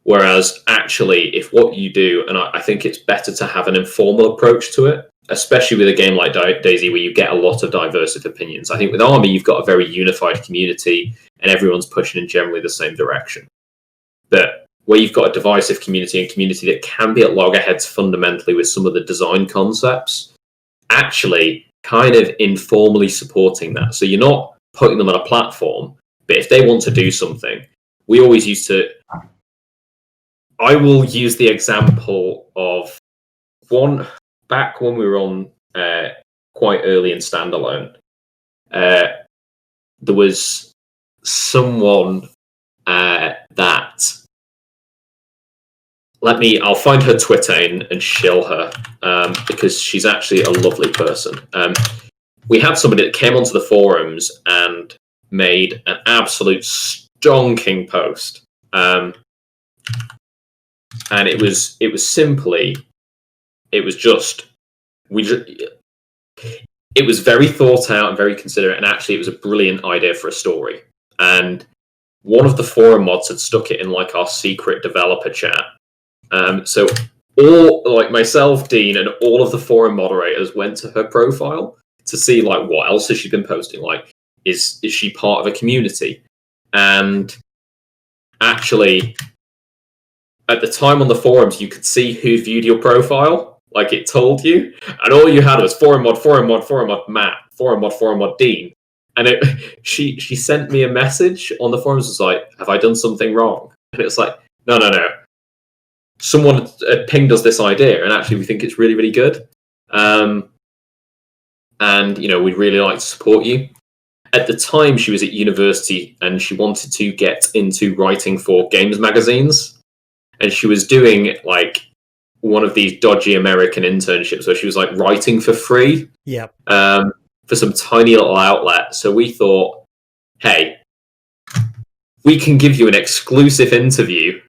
Speaker 3: Whereas actually, if what you do, and I think it's better to have an informal approach to it, especially with a game like DayZ where you get a lot of diverse opinions. I think with Army, you've got a very unified community and everyone's pushing in generally the same direction. But where you've got a divisive community and community that can be at loggerheads fundamentally with some of the design concepts, actually kind of informally supporting that. So you're not putting them on a platform, but if they want to do something, we always used to... I will use the example of back when we were on quite early in Standalone. There was someone that... I'll find her Twitter and shill her because she's actually a lovely person. We had somebody that came onto the forums and made an absolute stonking post. And it was very thought out and very considerate, and actually it was a brilliant idea for a story. And one of the forum mods had stuck it in like our secret developer chat. So all myself, Dean, and all of the forum moderators went to her profile to see like what else has she been posting. Like, is she part of a community? And actually, at the time on the forums, you could see who viewed your profile, like it told you, and all you had was forum mod, Matt, forum mod, Dean. And she sent me a message on the forums. It's like, have I done something wrong? And it's like, no. Someone pinged us this idea, and actually we think it's really, really good. And we'd really like to support you. At the time, she was at university, and she wanted to get into writing for games magazines. And she was doing like one of these dodgy American internships where she was like writing for free.
Speaker 5: Yeah.
Speaker 3: for some tiny little outlet. So we thought, hey, we can give you an exclusive interview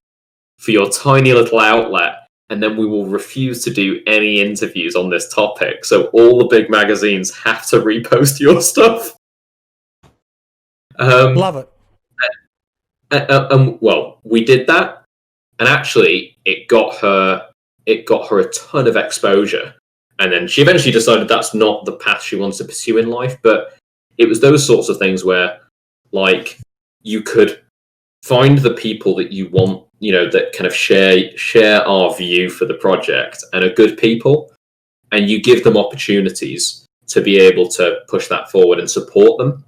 Speaker 3: for your tiny little outlet, and then we will refuse to do any interviews on this topic. So all the big magazines have to repost your stuff.
Speaker 5: Love it.
Speaker 3: Well, we did that, and actually, it got her a ton of exposure. And then she eventually decided that's not the path she wants to pursue in life. But it was those sorts of things where, like, you could find the people that you want, that kind of share our view for the project and are good people, and you give them opportunities to be able to push that forward and support them.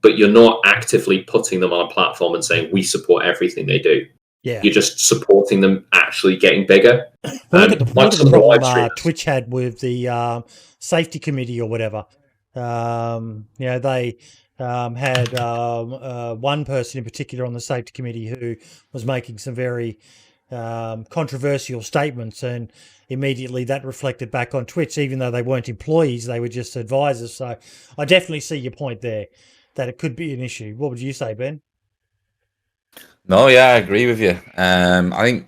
Speaker 3: But you're not actively putting them on a platform and saying, we support everything they do.
Speaker 5: Yeah.
Speaker 3: You're just supporting them actually getting bigger.
Speaker 5: Look at the problem Twitch had with the safety committee or whatever. They had one person in particular on the safety committee who was making some very controversial statements, and immediately that reflected back on Twitch. Even though they weren't employees, they were just advisors. So I definitely see your point there, that it could be an issue. What would you say, Ben?
Speaker 4: No, yeah, I agree with you. I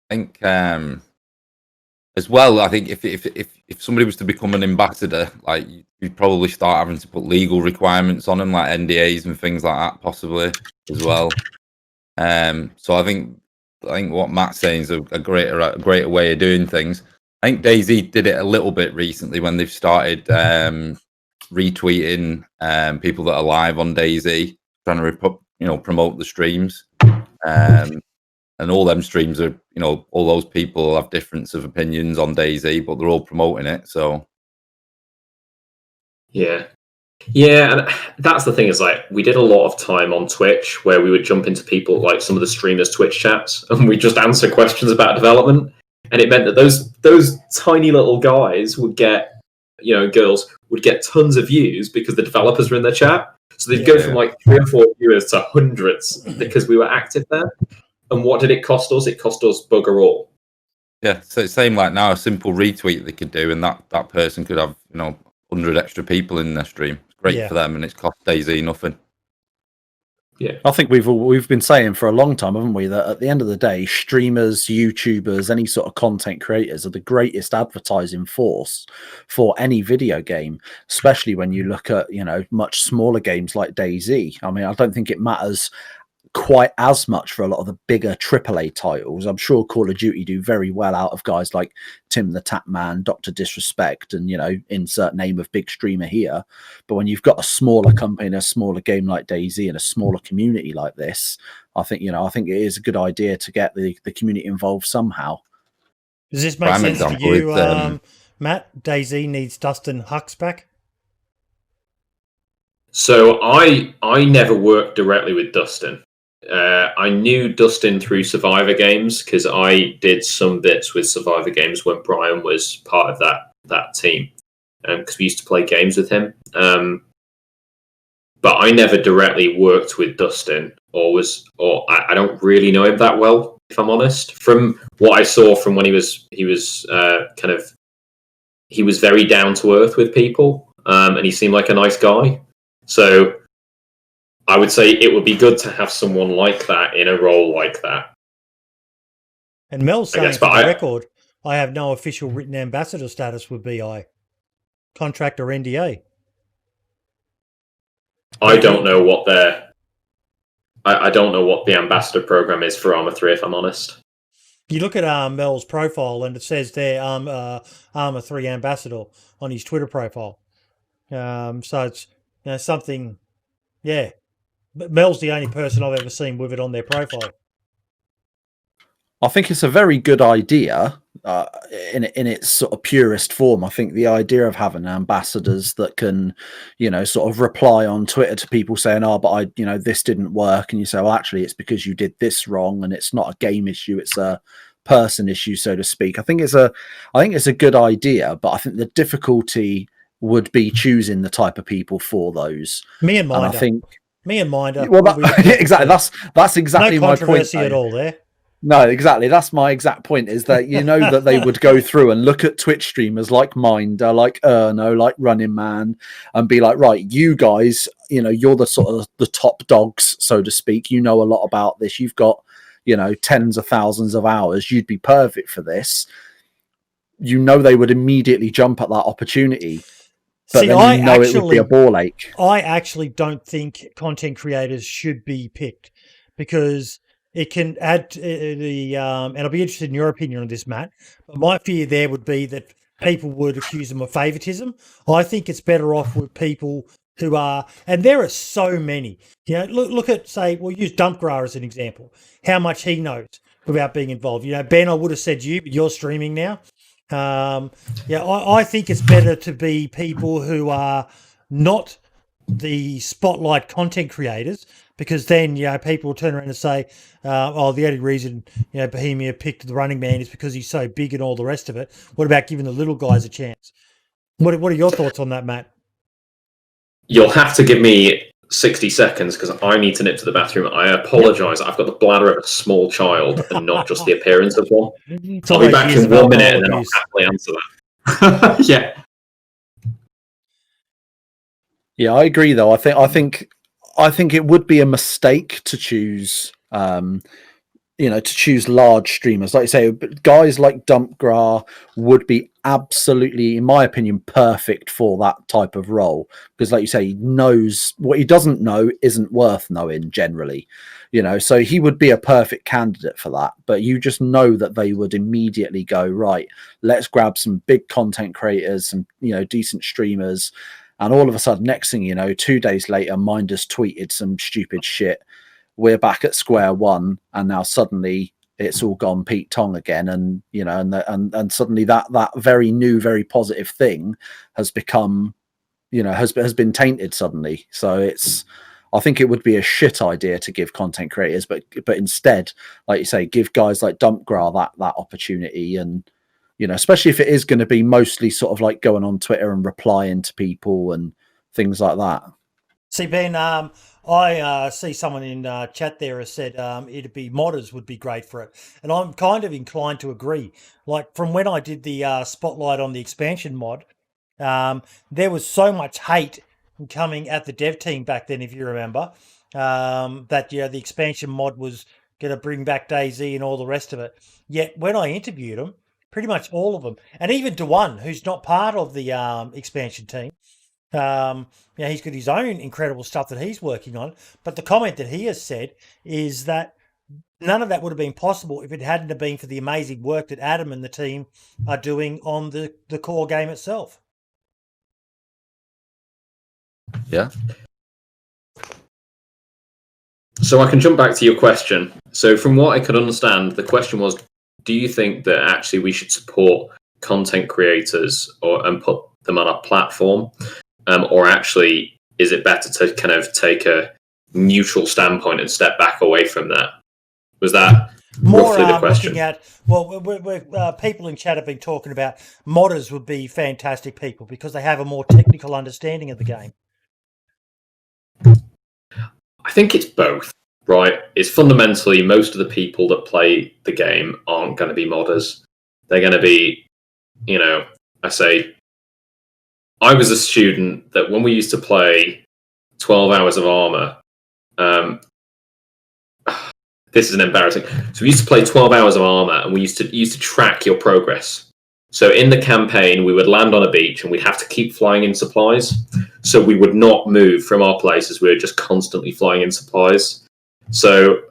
Speaker 4: think as well, I think if somebody was to become an ambassador, like, you'd probably start having to put legal requirements on them, like NDAs and things like that, possibly as well. So I think what Matt's saying is a greater way of doing things. I think DayZ did it a little bit recently when they've started retweeting people that are live on DayZ, trying to promote the streams. And all them streams are, all those people have difference of opinions on DayZ, but they're all promoting it. So
Speaker 3: yeah, and that's the thing, is like, we did a lot of time on Twitch where we would jump into people, like some of the streamers' Twitch chats, and we just answer questions about development, and it meant that those tiny little guys would get, girls would get tons of views because the developers were in the chat. So they'd go from like 3 or 4 viewers to hundreds because we were active there. And what did it cost us? It cost us bugger all.
Speaker 4: Yeah, so it's same like now, a simple retweet they could do, and that person could have 100 extra people in their stream. It's great for them, and it's cost DayZ nothing.
Speaker 3: Yeah,
Speaker 2: I think we've been saying for a long time, haven't we, that at the end of the day, streamers, YouTubers, any sort of content creators are the greatest advertising force for any video game, especially when you look at much smaller games like DayZ. I mean, I don't think it matters quite as much for a lot of the bigger AAA titles. I'm sure Call of Duty do very well out of guys like Tim the Tapman, Dr. Disrespect, and insert name of big streamer here. But when you've got a smaller company and a smaller game like DayZ and a smaller community like this, I think it is a good idea to get the community involved somehow.
Speaker 5: Does this make sense to you, Matt? DayZ needs Dustin Hux back.
Speaker 3: So I never worked directly with Dustin. I knew Dustin through Survivor Games because I did some bits with Survivor Games when Brian was part of that team, because we used to play games with him. But I never directly worked with Dustin, or I don't really know him that well, if I'm honest. From what I saw from when he was very down to earth with people, and he seemed like a nice guy. So I would say it would be good to have someone like that in a role like that.
Speaker 5: And Mel's saying, for the record, I have no official written ambassador status with BI. Contract or NDA.
Speaker 3: I don't know what I don't know what the ambassador program is for Arma 3, if I'm honest.
Speaker 5: You look at Mel's profile and it says there Arma 3 ambassador on his Twitter profile. So it's something, yeah. But Mel's the only person I've ever seen with it on their profile.
Speaker 2: I think it's a very good idea in its sort of purest form. I think the idea of having ambassadors that can, sort of reply on Twitter to people saying, "Oh, but this didn't work," and you say, "Well, actually, it's because you did this wrong, and it's not a game issue; it's a person issue, so to speak." I think it's a good idea, but I think the difficulty would be choosing the type of people for those.
Speaker 5: Me and Minder.
Speaker 2: And I think
Speaker 5: me and Minder.
Speaker 2: Well, exactly. That's exactly
Speaker 5: no
Speaker 2: my point.
Speaker 5: No controversy at all there.
Speaker 2: No, exactly. That's my exact point, is that you know that they would go through and look at Twitch streamers like Minder, like Erno, like Running Man, and be like, right, you guys, you know, you're the sort of the top dogs, so to speak. You know a lot about this. You've got, you know, tens of thousands of hours. You'd be perfect for this. You know, they would immediately jump at that opportunity. But then you know it would be a ball ache.
Speaker 5: I actually don't think content creators should be picked, because it can add to the, and I'll be interested in your opinion on this, Matt. But my fear there would be that people would accuse them of favoritism. I think it's better off with people who are, and there are so many. You know, look at, say, we'll use Dumpgra as an example. How much he knows without being involved. You know, Ben, I would have said you, but you're streaming now. I think it's better to be people who are not the spotlight content creators, because then, you know, people will turn around and say, the only reason, you know, Bohemia picked the Running Man is because he's so big and all the rest of it. What about giving the little guys a chance? What are your thoughts on that, Matt?
Speaker 3: You'll have to give me 60 seconds because I need to nip to the bathroom. I apologise. I've got the bladder of a small child and not just the appearance of one. I'll be back in 1 minute and then I'll happily answer that. Yeah.
Speaker 2: Yeah, I agree though. I think it would be a mistake to choose to choose large streamers. Like you say, but guys like Dumpgra would be absolutely, in my opinion, perfect for that type of role. Because like you say, he knows what he doesn't know isn't worth knowing generally. You know, so he would be a perfect candidate for that. But you just know that they would immediately go, right, let's grab some big content creators, some, you know, decent streamers. And all of a sudden, next thing you know, 2 days later, Minder's tweeted some stupid shit. We're back at square one, and now suddenly it's all gone Pete Tong again, and you know, and suddenly that very new, very positive thing has become, you know, has been tainted suddenly. So I think it would be a shit idea to give content creators, but instead, like you say, give guys like Dumpgra that opportunity, and you know, especially if it is going to be mostly sort of like going on Twitter and replying to people and things like that.
Speaker 5: See, Ben, I see someone in chat there has said it'd be modders would be great for it. And I'm kind of inclined to agree. Like from when I did the spotlight on the expansion mod, there was so much hate coming at the dev team back then, if you remember, that, you know, the expansion mod was going to bring back DayZ and all the rest of it. Yet when I interviewed them, pretty much all of them, and even Daone, who's not part of the expansion team, you know, he's got his own incredible stuff that he's working on. But the comment that he has said is that none of that would have been possible if it hadn't have been for the amazing work that Adam and the team are doing on the core game itself.
Speaker 4: Yeah.
Speaker 3: So I can jump back to your question. So from what I could understand, the question was, do you think that actually we should support content creators and put them on a platform? Or actually, is it better to kind of take a neutral standpoint and step back away from that? Was that roughly the question?
Speaker 5: Looking at, well, people in chat have been talking about modders would be fantastic people because they have a more technical understanding of the game.
Speaker 3: I think it's both, right? It's fundamentally most of the people that play the game aren't going to be modders. They're going to be, you know, I was a student that when we used to play 12 Hours of Armour, this is embarrassing. So we used to play 12 Hours of Armour, and we used to track your progress. So in the campaign, we would land on a beach, and we'd have to keep flying in supplies. So we would not move from our places. We were just constantly flying in supplies. So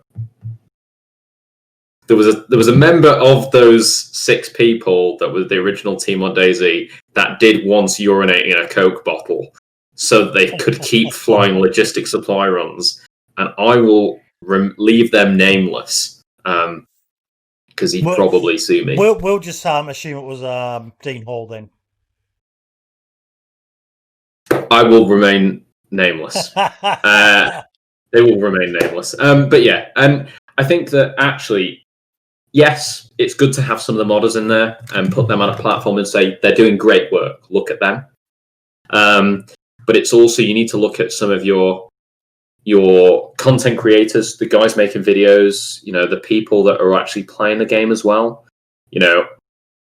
Speaker 3: there was a member of those 6 people that was the original team on DayZ that did once urinate in a Coke bottle so that they could keep flying logistic supply runs. And I will leave them nameless because he'd probably sue me.
Speaker 5: We'll just assume it was Dean Hall then.
Speaker 3: I will remain nameless. They will remain nameless. But yeah, and I think that actually, yes, it's good to have some of the modders in there and put them on a platform and say they're doing great work. Look at them. But it's also, you need to look at some of your your content creators, the guys making videos, the people that are actually playing the game as well,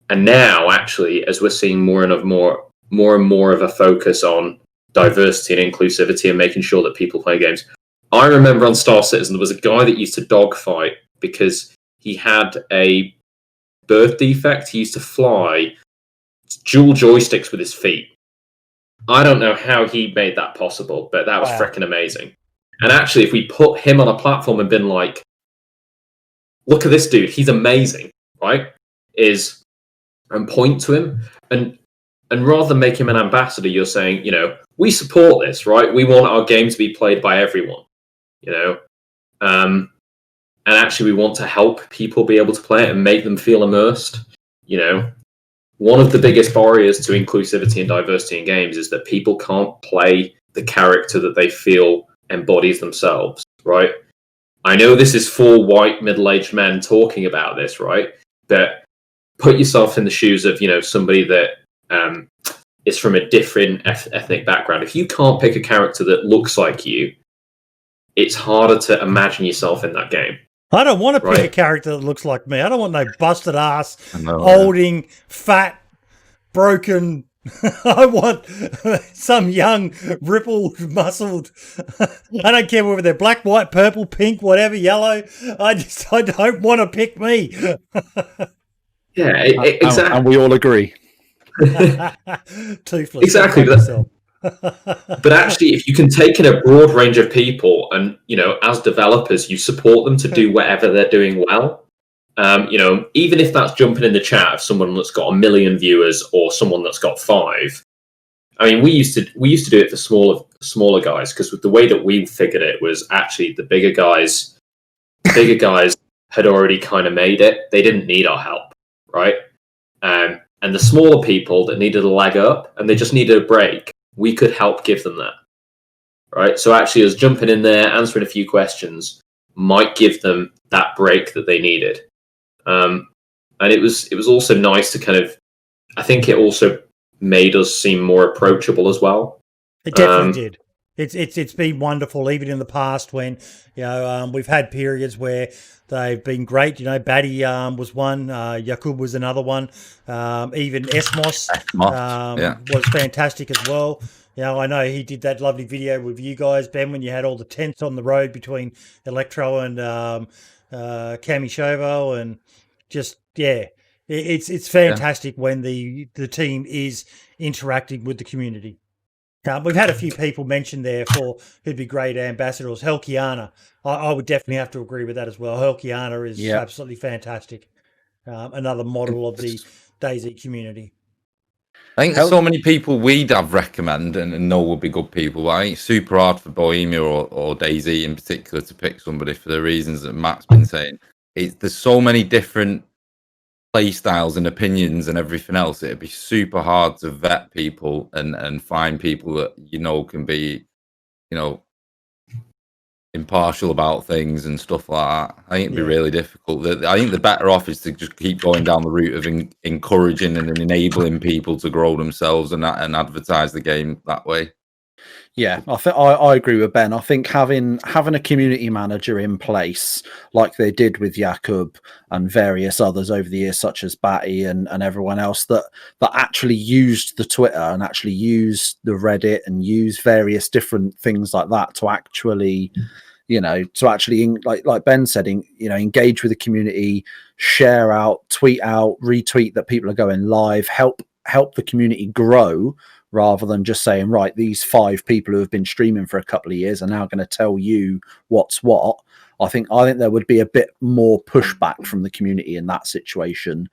Speaker 3: and now actually, as we're seeing more and more of a focus on diversity and inclusivity and making sure that people play games. I remember on Star Citizen, there was a guy that used to dogfight because he had a birth defect. He used to fly dual joysticks with his feet. I don't know how he made that possible, but that was freaking amazing. And actually, if we put him on a platform and been like, look at this dude, he's amazing, right? And point to him, and rather than make him an ambassador, you're saying, we support this, right? We want our game to be played by everyone, and actually we want to help people be able to play it and make them feel immersed. One of the biggest barriers to inclusivity and diversity in games is that people can't play the character that they feel embodies themselves, right? I know this is 4 white middle-aged men talking about this, right? But put yourself in the shoes of, somebody that is from a different ethnic background. If you can't pick a character that looks like you, it's harder to imagine yourself in that game.
Speaker 5: I don't want to pick a character that looks like me. I don't want no busted ass, holding, fat, broken. I want some young, rippled, muscled. I don't care whether they're black, white, purple, pink, whatever, yellow. I don't want to pick me.
Speaker 3: Yeah, exactly.
Speaker 2: And we all agree.
Speaker 5: Toothless.
Speaker 3: Exactly. But actually, if you can take in a broad range of people and, as developers, you support them to do whatever they're doing well, even if that's jumping in the chat of someone that's got 1 million viewers or someone that's got 5. I mean, we used to do it for smaller guys, because with the way that we figured it was actually the bigger guys had already kind of made it. They didn't need our help, right? And the smaller people that needed a leg up and they just needed a break, we could help give them that, right? So actually, us jumping in there, answering a few questions, might give them that break that they needed. And it was also nice to kind of, I think it also made us seem more approachable as well.
Speaker 5: It definitely did. It's been wonderful, even in the past when we've had periods where they've been great. Batty was one, Yakub was another one, even Esmos was fantastic as well. I know he did that lovely video with you guys, Ben, when you had all the tents on the road between Electro and Kamishovo, and just it's fantastic when the team is interacting with the community. We've had a few people mentioned there who'd be great ambassadors. Helkiana, I would definitely have to agree with that as well. Helkiana is absolutely fantastic. Another model of the DayZ community.
Speaker 4: I think so many people we'd have recommend and know would be good people. But I think it's super hard for Bohemia or DayZ in particular to pick somebody for the reasons that Matt's been saying. There's so many different play styles and opinions and everything else. It'd be super hard to vet people and find people that can be impartial about things and stuff like that. I think it'd be really difficult. I think the better off is to just keep going down the route of encouraging and enabling people to grow themselves and advertise the game that way.
Speaker 2: Yeah, I agree with Ben. I think having a community manager in place, like they did with Jakub and various others over the years, such as Batty and everyone else, that actually used the Twitter and actually used the Reddit and used various different things like that to actually, like Ben said, engage with the community, share out, tweet out, retweet that people are going live, help the community grow, rather than just saying, right, these 5 people who have been streaming for a couple of years are now going to tell you what's what. I think there would be a bit more pushback from the community in that situation,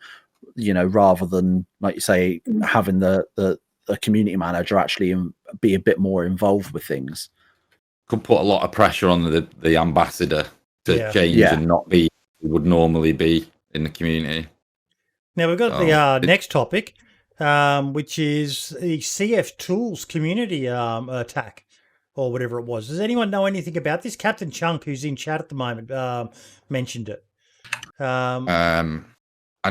Speaker 2: rather than, like you say, having the community manager actually be a bit more involved with things.
Speaker 4: Could put a lot of pressure on the ambassador to change and not be who would normally be in the community.
Speaker 5: Now we've got the next topic, which is the CF Tools community attack, or whatever it was. Does anyone know anything about this? Captain Chunk, who's in chat at the moment, mentioned it.
Speaker 4: I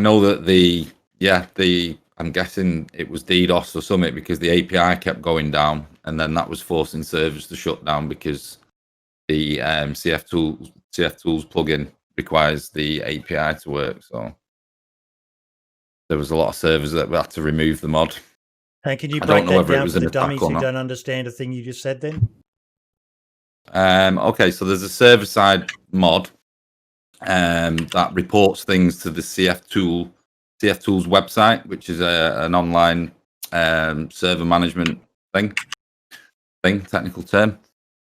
Speaker 4: know that I'm guessing it was DDoS or something, because the API kept going down, and then that was forcing servers to shut down because the CF Tools plugin requires the API to work. So there was a lot of servers that had to remove the mod.
Speaker 5: And can you
Speaker 4: I
Speaker 5: break
Speaker 4: don't know
Speaker 5: that
Speaker 4: whether it
Speaker 5: down
Speaker 4: was
Speaker 5: for
Speaker 4: an
Speaker 5: the
Speaker 4: attack
Speaker 5: dummies
Speaker 4: or
Speaker 5: who
Speaker 4: not.
Speaker 5: don't understand a thing you just said then?
Speaker 4: Okay, so there's a server-side mod that reports things to the CF Tools website, which is an online server management technical term.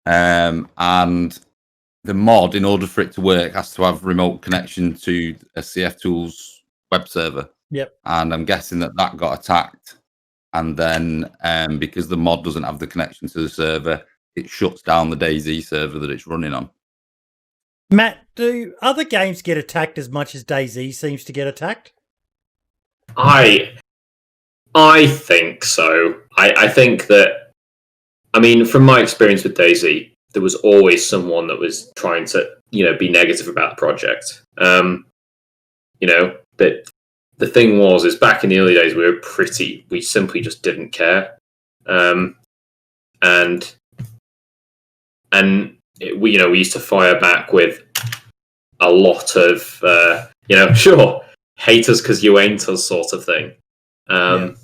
Speaker 4: And the mod, in order for it to work, has to have remote connection to a CF Tools web server.
Speaker 5: Yep.
Speaker 4: And I'm guessing that got attacked. And then because the mod doesn't have the connection to the server, it shuts down the DayZ server that it's running on.
Speaker 5: Matt, do other games get attacked as much as DayZ seems to get attacked?
Speaker 3: I think so. I think that, I mean, from my experience with DayZ, there was always someone that was trying to, be negative about the project. But the thing is back in the early days, we simply just didn't care. We used to fire back with a lot of, sure, hate us because you ain't us sort of thing. And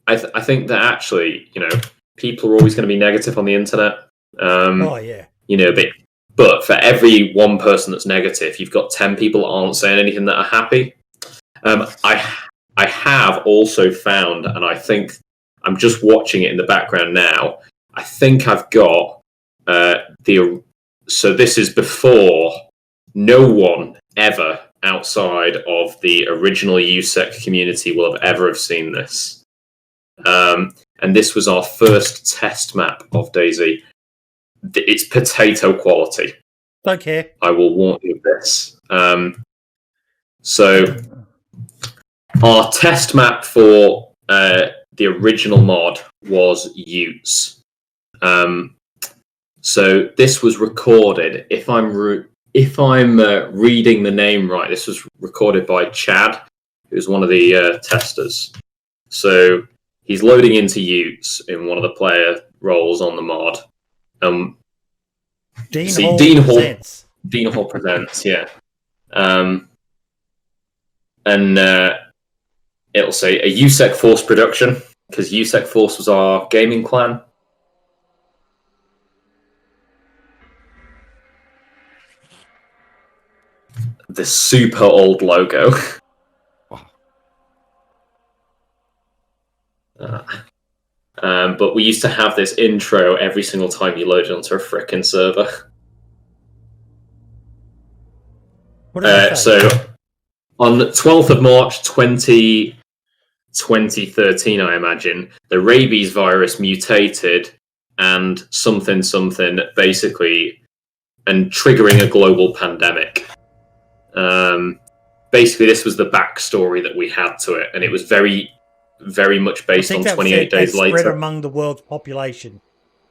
Speaker 3: I think that actually, people are always going to be negative on the internet. But for every one person that's negative, you've got 10 people that aren't saying anything that are happy. I have also found, and I think I'm just watching it in the background now, I think I've got so this is before no one ever outside of the original USEC community will have ever have seen this. And this was our first test map of DayZ. It's potato quality.
Speaker 5: Don't care.
Speaker 3: I will warn you of this. So our test map for the original mod was Utes. So this was recorded. If I'm reading the name right, this was recorded by Chad, who's one of the testers. So he's loading into Utes in one of the player roles on the mod. Dean Hall presents, yeah. And it'll say a USEC Force production, because USEC Force was our gaming clan. The super old logo. But we used to have this intro every single time you loaded onto a frickin' server. So on 12th of March 2013, I imagine, the rabies virus mutated and something basically, and triggering a global pandemic. Basically, this was the backstory that we had to it, and it was very, very much based on 28 days later.
Speaker 5: Spread among the world's population,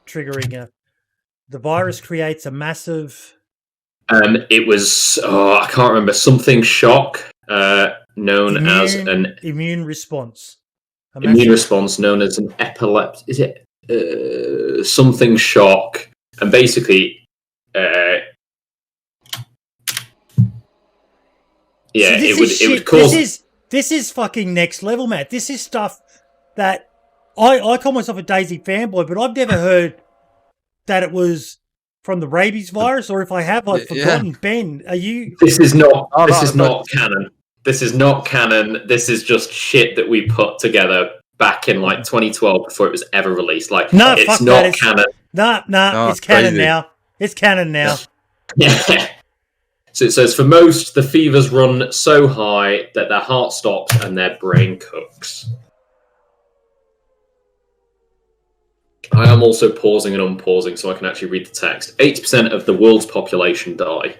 Speaker 5: triggering the virus creates a massive.
Speaker 3: It was I can't remember, something shock known as an
Speaker 5: immune response.
Speaker 3: Immune response known as an epilepsy. Is it something shock? And basically, it would cause.
Speaker 5: This is fucking next level, Matt. This is stuff that I call myself a DayZ fanboy, but I've never heard that it was from the rabies virus, or if I have, I've forgotten. Yeah. Ben, are you?
Speaker 3: This is not. This is not canon. This is not canon. This is just shit that we put together back in like 2012 before it was ever released. Like,
Speaker 5: no,
Speaker 3: it's not canon.
Speaker 5: No, it's canon now. It's canon now.
Speaker 3: Yeah. So it says, for most, the fevers run so high that their heart stops and their brain cooks. I am also pausing and unpausing so I can actually read the text. 80% of the world's population die.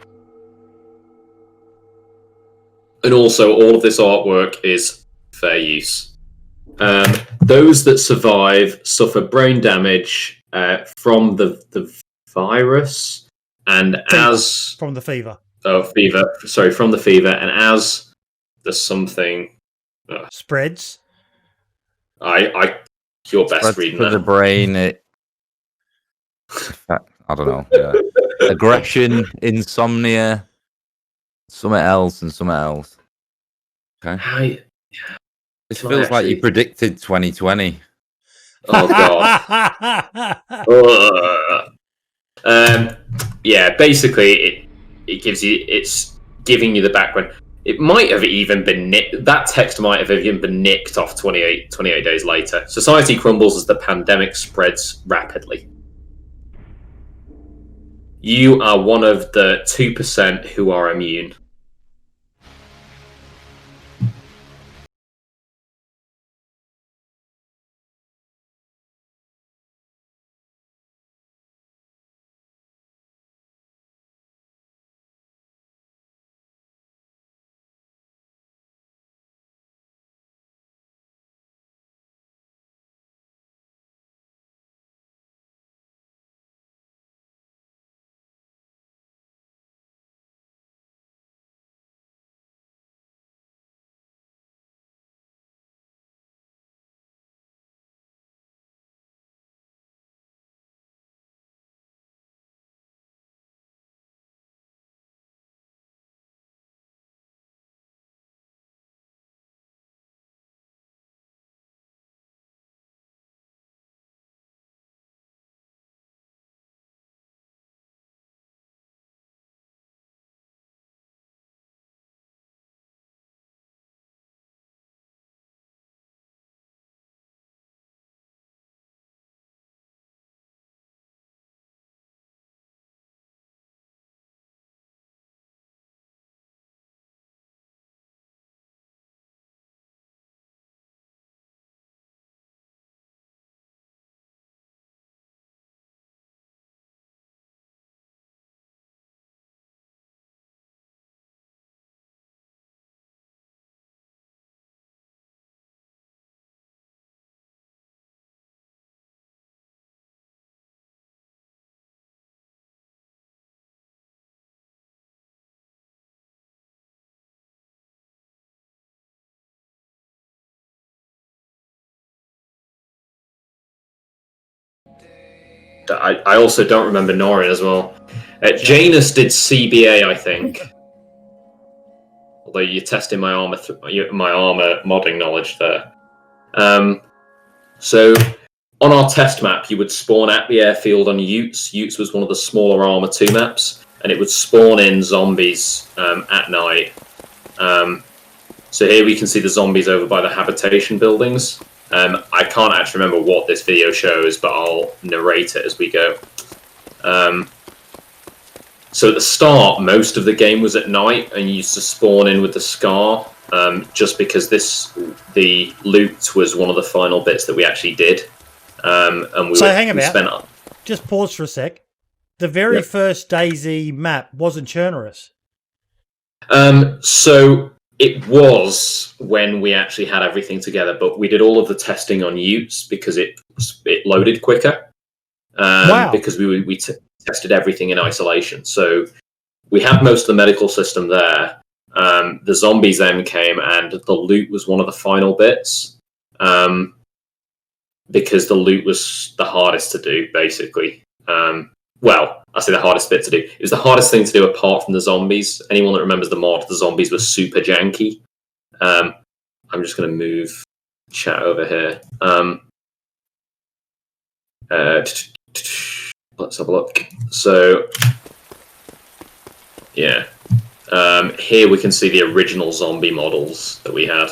Speaker 3: And also, all of this artwork is fair use. Those that survive suffer brain damage from the virus, and
Speaker 5: from the fever.
Speaker 3: Oh, fever. Sorry, from the fever, and as the something
Speaker 5: spreads.
Speaker 3: You're best reading
Speaker 4: that. The brain, I don't know. Yeah. Aggression, insomnia, something else, and something else. Okay. This feels like you predicted 2020.
Speaker 3: Oh god. Yeah, basically it's giving you the background. It might have even been that text might have even been nicked off 28 days later. Society crumbles as the pandemic spreads rapidly. You are one of the 2% who are immune. I also don't remember Norin as well. Janus did CBA, I think. Although you're testing my armor modding knowledge there. So on our test map, you would spawn at the airfield on Utes. Utes was one of the smaller Arma 2 maps, and it would spawn in zombies at night. So here we can see the zombies over by the habitation buildings. I can't actually remember what this video shows, but I'll narrate it as we go. So at the start, most of the game was at night, and you used to spawn in with the Scar, just because the loot was one of the final bits that we actually did.
Speaker 5: Just pause for a sec. The very first DayZ map wasn't Chernarus.
Speaker 3: So it was when we actually had everything together, but we did all of the testing on Utes because it loaded quicker.
Speaker 5: Wow.
Speaker 3: Because we tested everything in isolation. So we had most of the medical system there. The zombies then came, and the loot was one of the final bits. Because the loot was the hardest to do, basically. Well, I say the hardest bit to do. It was the hardest thing to do apart from the zombies. Anyone that remembers the mod, the zombies were super janky. I'm just going to move chat over here. Let's have a look. So, yeah. Here we can see the original zombie models that we had.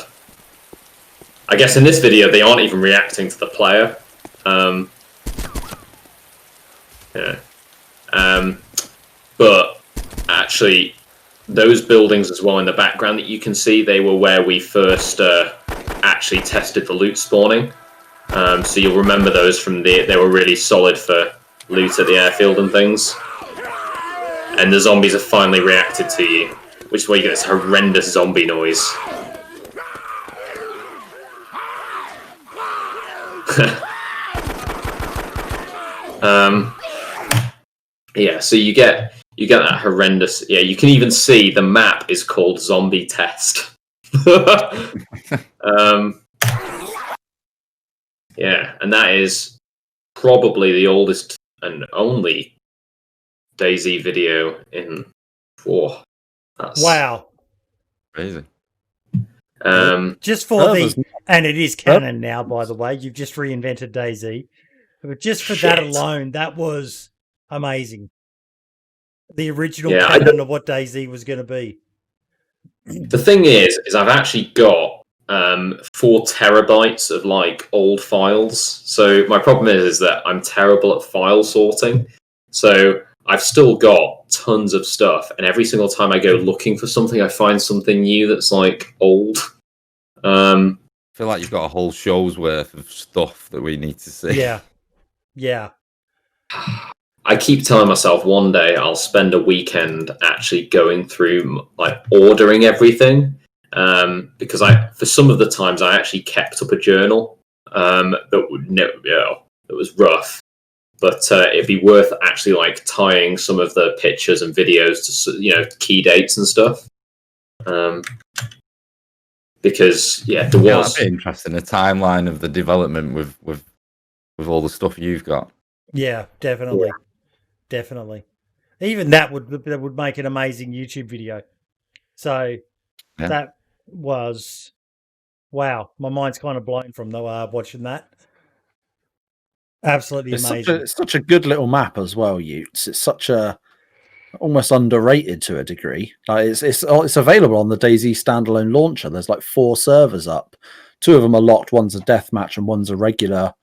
Speaker 3: I guess in this video, they aren't even reacting to the player. Yeah. But actually, those buildings as well in the background that you can see, they were where we first actually tested the loot spawning. So you'll remember those from they were really solid for loot at the airfield and things. And the zombies have finally reacted to you, which is why you get this horrendous zombie noise. Yeah, so you get that horrendous. Yeah, you can even see the map is called Zombie Test. Yeah, and that is probably the oldest and only DayZ video in 4.
Speaker 5: Wow.
Speaker 4: Crazy.
Speaker 5: Just for and it is canon now, by the way. You've just reinvented DayZ. But just for that alone, that was amazing. The original canon of what DayZ was going to be.
Speaker 3: The thing is I've actually got 4 terabytes of like old files. So my problem is that I'm terrible at file sorting. So I've still got tons of stuff, and every single time I go looking for something, I find something new that's like old.
Speaker 4: I feel like you've got a whole show's worth of stuff that we need to see.
Speaker 5: Yeah.
Speaker 3: I keep telling myself one day I'll spend a weekend actually going through, like, ordering everything. Because for some of the times I actually kept up a journal that was rough. But it'd be worth actually like tying some of the pictures and videos to key dates and stuff. Because there was
Speaker 4: that'd be interesting, a timeline of the development with all the stuff you've got.
Speaker 5: Yeah, definitely. Definitely. Even that would make an amazing YouTube video. So that was wow. My mind's kind of blown from watching that. Absolutely amazing.
Speaker 2: It's such a good little map as well, Utes. It's such a almost underrated to a degree. Like it's available on the DayZ standalone launcher. There's like 4 servers up. 2 of them are locked. One's a deathmatch and one's a regular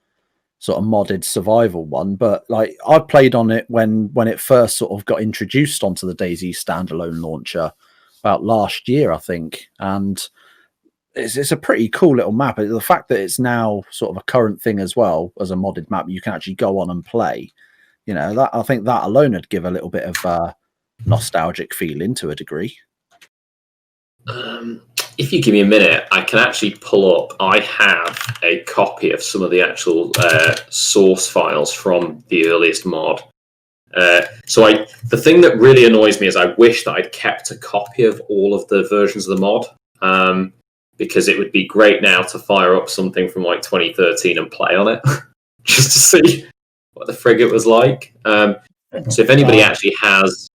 Speaker 2: sort of modded survival one. But like I played on it when it first sort of got introduced onto the DayZ standalone launcher about last year, I think, and it's a pretty cool little map. The fact that it's now sort of a current thing as well as a modded map, you can actually go on and play. That I think that alone would give a little bit of nostalgic feeling to a degree.
Speaker 3: If you give me a minute, I can actually pull up. I have a copy of some of the actual source files from the earliest mod. The thing that really annoys me is I wish that I'd kept a copy of all of the versions of the mod. Because it would be great now to fire up something from like 2013 and play on it, just to see what the frig it was like. So if anybody actually has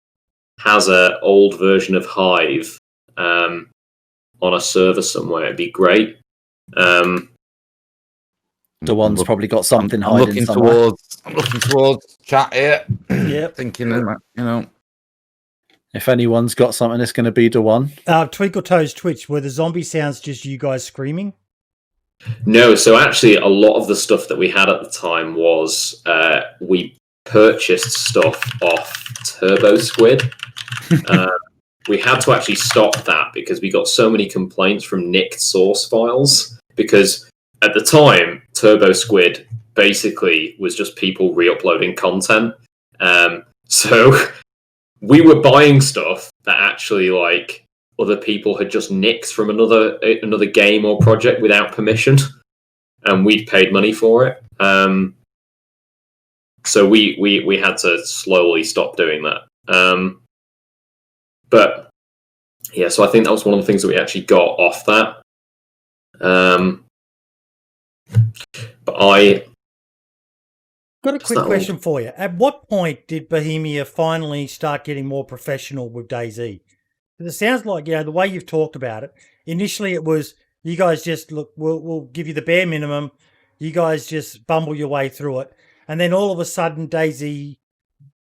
Speaker 3: an old version of Hive on a server somewhere, it'd be great.
Speaker 2: Daone's probably got something
Speaker 4: I'm
Speaker 2: hiding somewhere.
Speaker 4: I'm looking towards chat here.
Speaker 5: Yep.
Speaker 4: Thinking,
Speaker 2: If anyone's got something, it's going to be Daone.
Speaker 5: Twinkle Toes Twitch, were the zombie sounds just you guys screaming?
Speaker 3: No, so actually a lot of the stuff that we had at the time was we purchased stuff off Turbo Squid. We had to actually stop that because we got so many complaints from nicked source files, because at the time Turbo Squid basically was just people re-uploading content. So we were buying stuff that actually like other people had just nicked from another game or project without permission, and we'd paid money for it. So we had to slowly stop doing that. But yeah, so I think that was one of the things that we actually got off that. But I
Speaker 5: got a quick question for you. At what point did Bohemia finally start getting more professional with DayZ? Because it sounds like, the way you've talked about it, initially it was you guys just, look, we'll give you the bare minimum. You guys just bumble your way through it. And then all of a sudden DayZ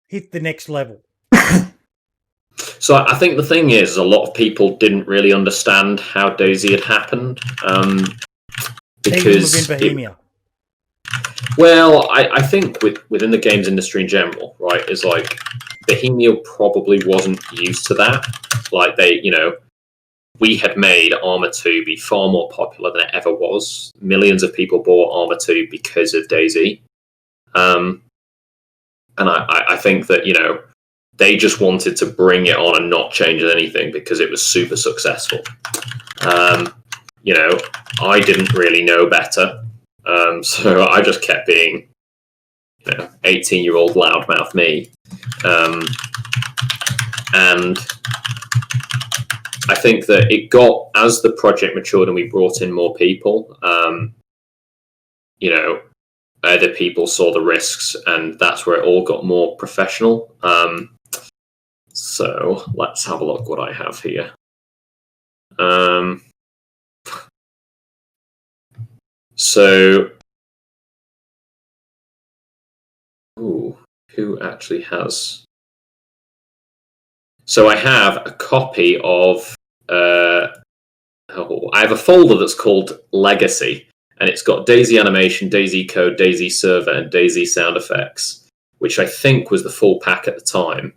Speaker 5: hit the next level.
Speaker 3: So I think the thing is a lot of people didn't really understand how DayZ had happened. Because
Speaker 5: even within Bohemia.
Speaker 3: I think within the games industry in general, right, is like Bohemia probably wasn't used to that. Like we had made Arma 2 be far more popular than it ever was. Millions of people bought Arma 2 because of DayZ. And I think that, they just wanted to bring it on and not change anything because it was super successful. I didn't really know better. So I just kept being 18-year-old loudmouth me. And I think that it got, as the project matured and we brought in more people, other people saw the risks, and that's where it all got more professional. So let's have a look what I have here. So, who actually has? So I have a copy of. I have a folder that's called Legacy, and it's got DayZ animation, DayZ code, DayZ server, and DayZ sound effects, which I think was the full pack at the time.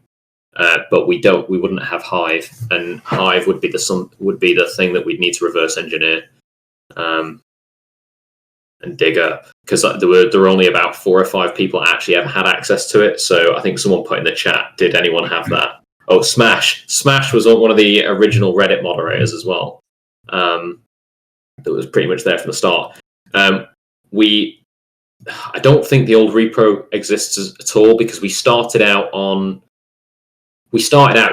Speaker 3: But we wouldn't have Hive, and Hive would be the thing that we'd need to reverse engineer and dig up, because there were only about 4 or 5 people actually ever had access to it. So I think someone put in the chat, did anyone have that? Oh, Smash was one of the original Reddit moderators as well. That was pretty much there from the start. I don't think the old repro exists at all, because we started out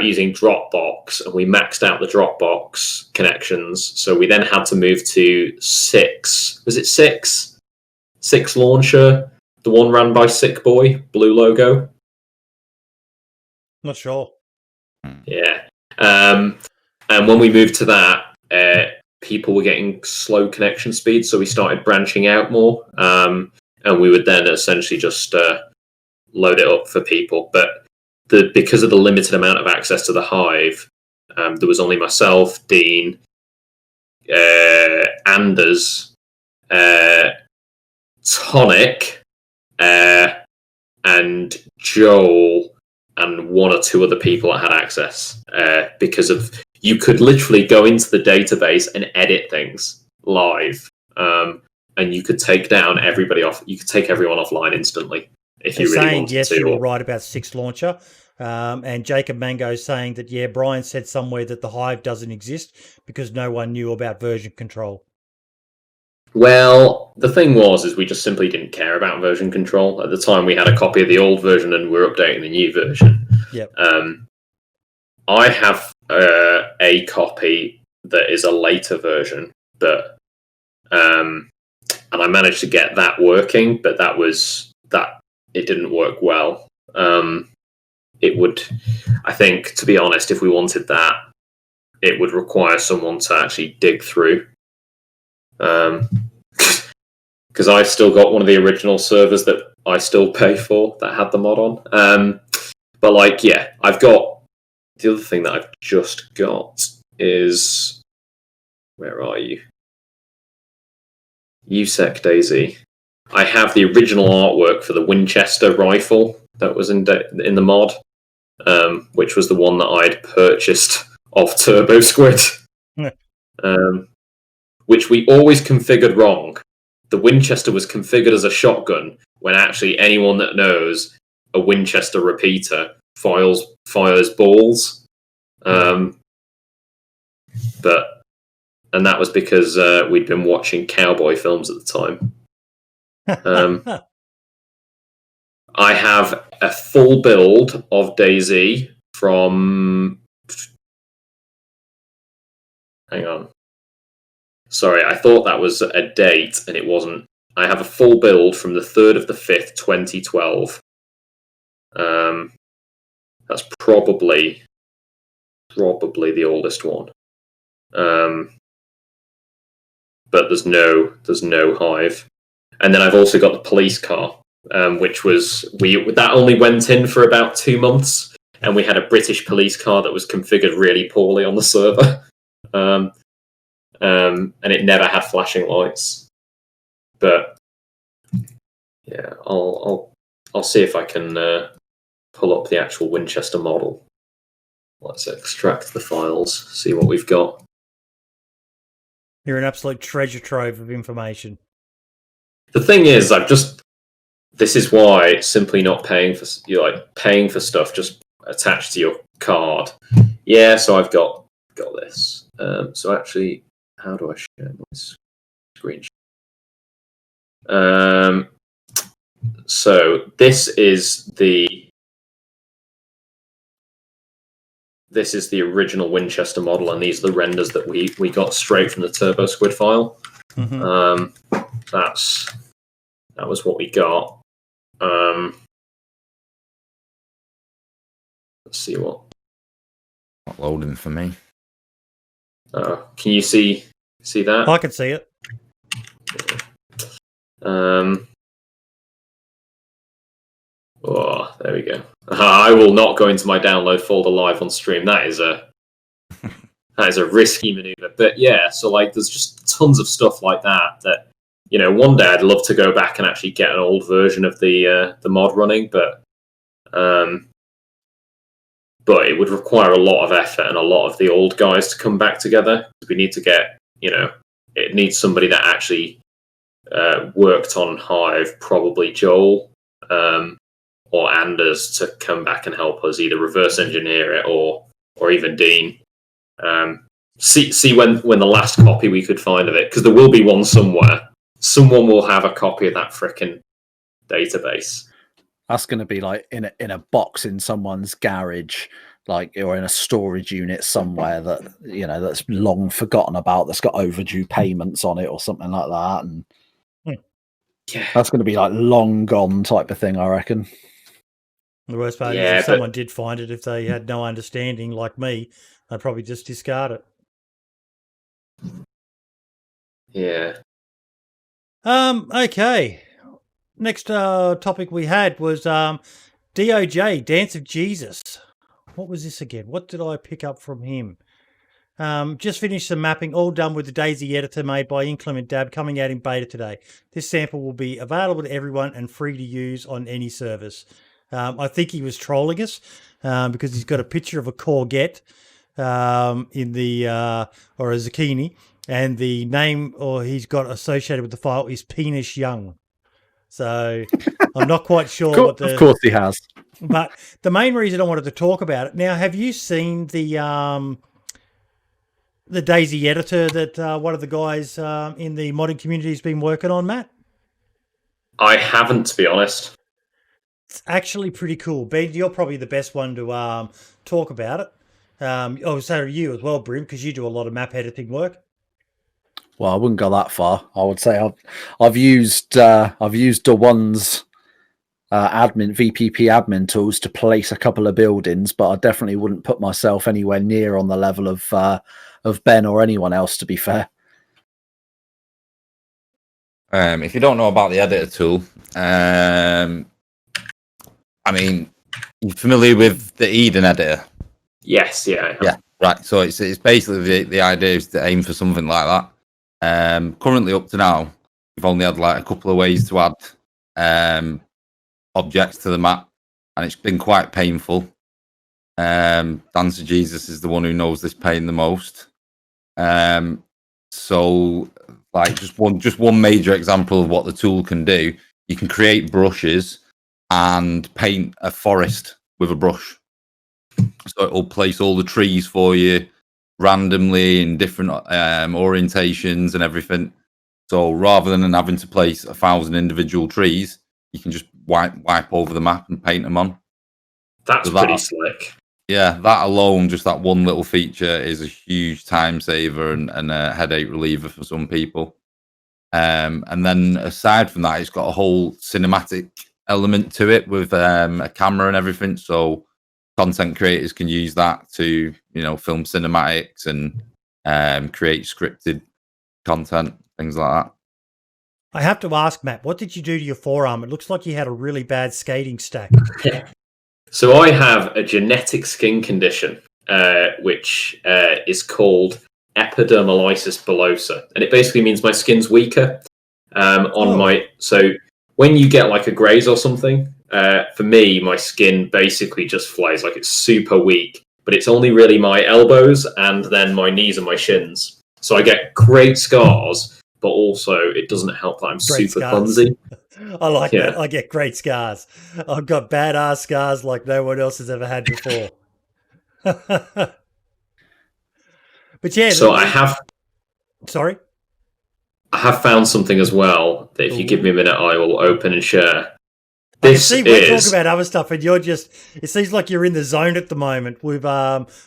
Speaker 3: using Dropbox, and we maxed out the Dropbox connections. So we then had to move to 6. Was it 6? 6 launcher, the one ran by Sick Boy, blue logo.
Speaker 5: Not sure.
Speaker 3: Yeah. And when we moved to that, people were getting slow connection speed, so we started branching out more. And we would then essentially just load it up for people. But because of the limited amount of access to the Hive, there was only myself, Dean, Anders, Tonic, and Joel, and 1 or 2 other people that had access. Because you could literally go into the database and edit things live, and you could take down everybody off. You could take everyone offline instantly if you really wanted to.
Speaker 5: Yes, you're right about 6 launcher. And Jacob Mango saying that, yeah, Brian said somewhere that the Hive doesn't exist because no one knew about version control.
Speaker 3: Well, the thing is we just simply didn't care about version control. At the time, we had a copy of the old version and we were updating the new version.
Speaker 5: Yep.
Speaker 3: I have a copy that is a later version, but and I managed to get that working, but it didn't work well. It would, I think, to be honest, if we wanted that, it would require someone to actually dig through. Because I've still got one of the original servers that I still pay for that had the mod on. But I've got the other thing that I've just got is, where are you? USEC DayZ. I have the original artwork for the Winchester rifle that was in the mod, which was the one that I'd purchased off Turbo Squid, which we always configured wrong. The Winchester was configured as a shotgun, when actually anyone that knows a Winchester repeater fires balls. And that was because we'd been watching cowboy films at the time. I have a full build of DayZ from... Hang on. Sorry, I thought that was a date, and it wasn't. I have a full build from the 3rd of the 5th, 2012. That's probably the oldest one. But there's no Hive. And then I've also got the police car, which was that only went in for about 2 months, and we had a British police car that was configured really poorly on the server. And it never had flashing lights. But yeah, I'll see if I can pull up the actual Winchester model. Let's extract the files, see what we've got.
Speaker 5: You're an absolute treasure trove of information.
Speaker 3: The thing is, this is why simply not paying for stuff just attached to your card. Yeah, so I've got this. So actually, how do I share my screen? So this is the original Winchester model, and these are the renders that we got straight from the Turbo Squid file.
Speaker 5: Mm-hmm.
Speaker 3: That's That was what we got. Let's see what.
Speaker 4: Not loading for me.
Speaker 3: Can you see that?
Speaker 5: I can see it.
Speaker 3: Oh, there we go. I will not go into my download folder live on stream. That is a risky maneuver. But yeah, so like there's just tons of stuff like that one day I'd love to go back and actually get an old version of the mod running, but it would require a lot of effort and a lot of the old guys to come back together. We need to get, it needs somebody that actually worked on Hive, probably Joel or Anders, to come back and help us either reverse engineer it or even Dean. See when the last copy we could find of it, because there will be one somewhere. Someone will have a copy of that frickin' database.
Speaker 2: That's going to be like in a box in someone's garage, like, or in a storage unit somewhere that that's long forgotten about. That's got overdue payments on it or something like that, and that's going to be like long gone type of thing, I reckon.
Speaker 5: The worst part is if someone did find it, if they had no understanding like me, they'd probably just discard it.
Speaker 3: Yeah.
Speaker 5: Okay. Next topic we had was DOJ, Dance of Jesus. What was this again? What did I pick up from him? Just finished some mapping, all done with the DayZ editor made by Inclement Dab, coming out in beta today. This sample will be available to everyone and free to use on any service. I think he was trolling us because he's got a picture of a Corvette in the or a zucchini, and the name he's got associated with the file is Penis Young. So I'm not quite sure what
Speaker 2: Of course he has.
Speaker 5: But the main reason I wanted to talk about it now, have you seen the DayZ editor that one of the guys in the modding community has been working on, Matt?
Speaker 3: I haven't, to be honest.
Speaker 5: It's actually pretty cool. Ben, you're probably the best one to talk about it. So are you as well, Brim, because you do a lot of map editing work.
Speaker 2: Well, I wouldn't go that far. I would say I've used Daone's VPP admin tools to place a couple of buildings, but I definitely wouldn't put myself anywhere near on the level of Ben or anyone else, to be fair.
Speaker 4: If you don't know about the editor tool, I mean, you familiar with the Eden editor?
Speaker 3: Yes, yeah.
Speaker 4: Yeah, right. So it's basically the idea is to aim for something like that. Currently up to now, we've only had like a couple of ways to add objects to the map, and it's been quite painful. Dance of Jesus is the one who knows this pain the most. So like just one major example of what the tool can do, you can create brushes and paint a forest with a brush. So it'll place all the trees for you randomly in different orientations and everything. So rather than having to place 1,000 individual trees, you can just wipe over the map and paint them on.
Speaker 3: That's pretty slick.
Speaker 4: Yeah, that alone, just that one little feature, is a huge time saver and a headache reliever for some people. And then aside from that, it's got a whole cinematic element to it with a camera and everything. So content creators can use that to, film cinematics and create scripted content, things like that.
Speaker 5: I have to ask, Matt, what did you do to your forearm? It looks like you had a really bad skating stack.
Speaker 3: So I have a genetic skin condition, which is called epidermolysis bullosa, and it basically means my skin's weaker. So when you get like a graze or something, for me, my skin basically just flays, like it's super weak, but it's only really my elbows and then my knees and my shins. So I get great scars, but also it doesn't help that I'm super clumsy.
Speaker 5: I like that. I get great scars. I've got badass scars like no one else has ever had before. But yeah.
Speaker 3: So I have found something as well that if you give me a minute, I will open and share.
Speaker 5: We're talking about other stuff, and it seems like you're in the zone at the moment with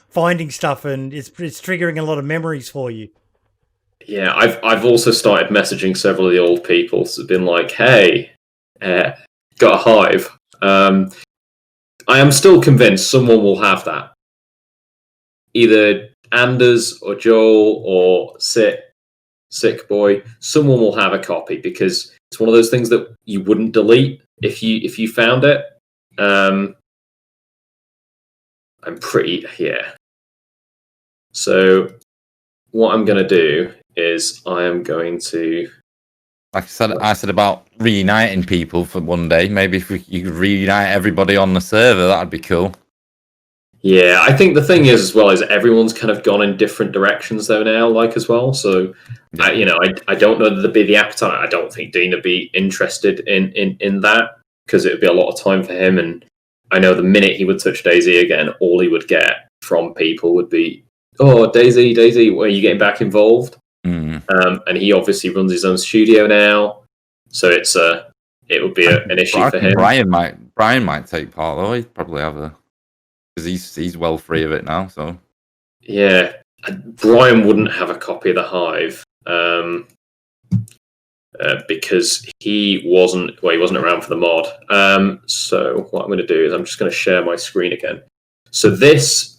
Speaker 5: finding stuff, and it's triggering a lot of memories for you.
Speaker 3: Yeah, I've also started messaging several of the old people. So it's been like, hey, got a hive. I am still convinced someone will have that. Either Anders or Joel or Sick Boy. Someone will have a copy because it's one of those things that you wouldn't delete if you found it. I'm pretty So what I'm going to do is I am going to.
Speaker 4: Like I said about reuniting people for one day. Maybe if you could reunite everybody on the server, that'd be cool.
Speaker 3: Yeah, I think the thing is as well is everyone's kind of gone in different directions though now, like as well. So, I don't know that there'd be the appetite. I don't think Dean would be interested in that because it would be a lot of time for him. And I know the minute he would touch DayZ again, all he would get from people would be, "Oh, DayZ, where are you getting back involved?"
Speaker 4: Mm.
Speaker 3: And he obviously runs his own studio now, so it would be an issue for him.
Speaker 4: Brian might take part though. He'd probably have because he's well free of it now. So
Speaker 3: yeah, Brian wouldn't have a copy of the Hive because he wasn't around for the mod. So what I'm going to do is I'm just going to share my screen again. So this.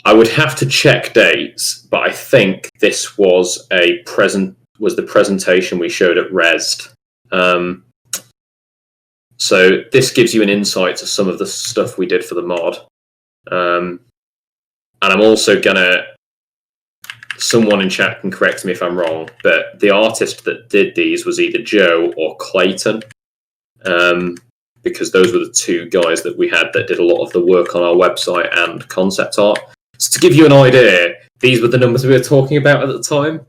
Speaker 3: I would have to check dates, but I think this was the presentation we showed at REST. So this gives you an insight to some of the stuff we did for the mod. And I'm also someone in chat can correct me if I'm wrong, but the artist that did these was either Joe or Clayton. Because those were the two guys that we had that did a lot of the work on our website and concept art. So to give you an idea, these were the numbers we were talking about at the time.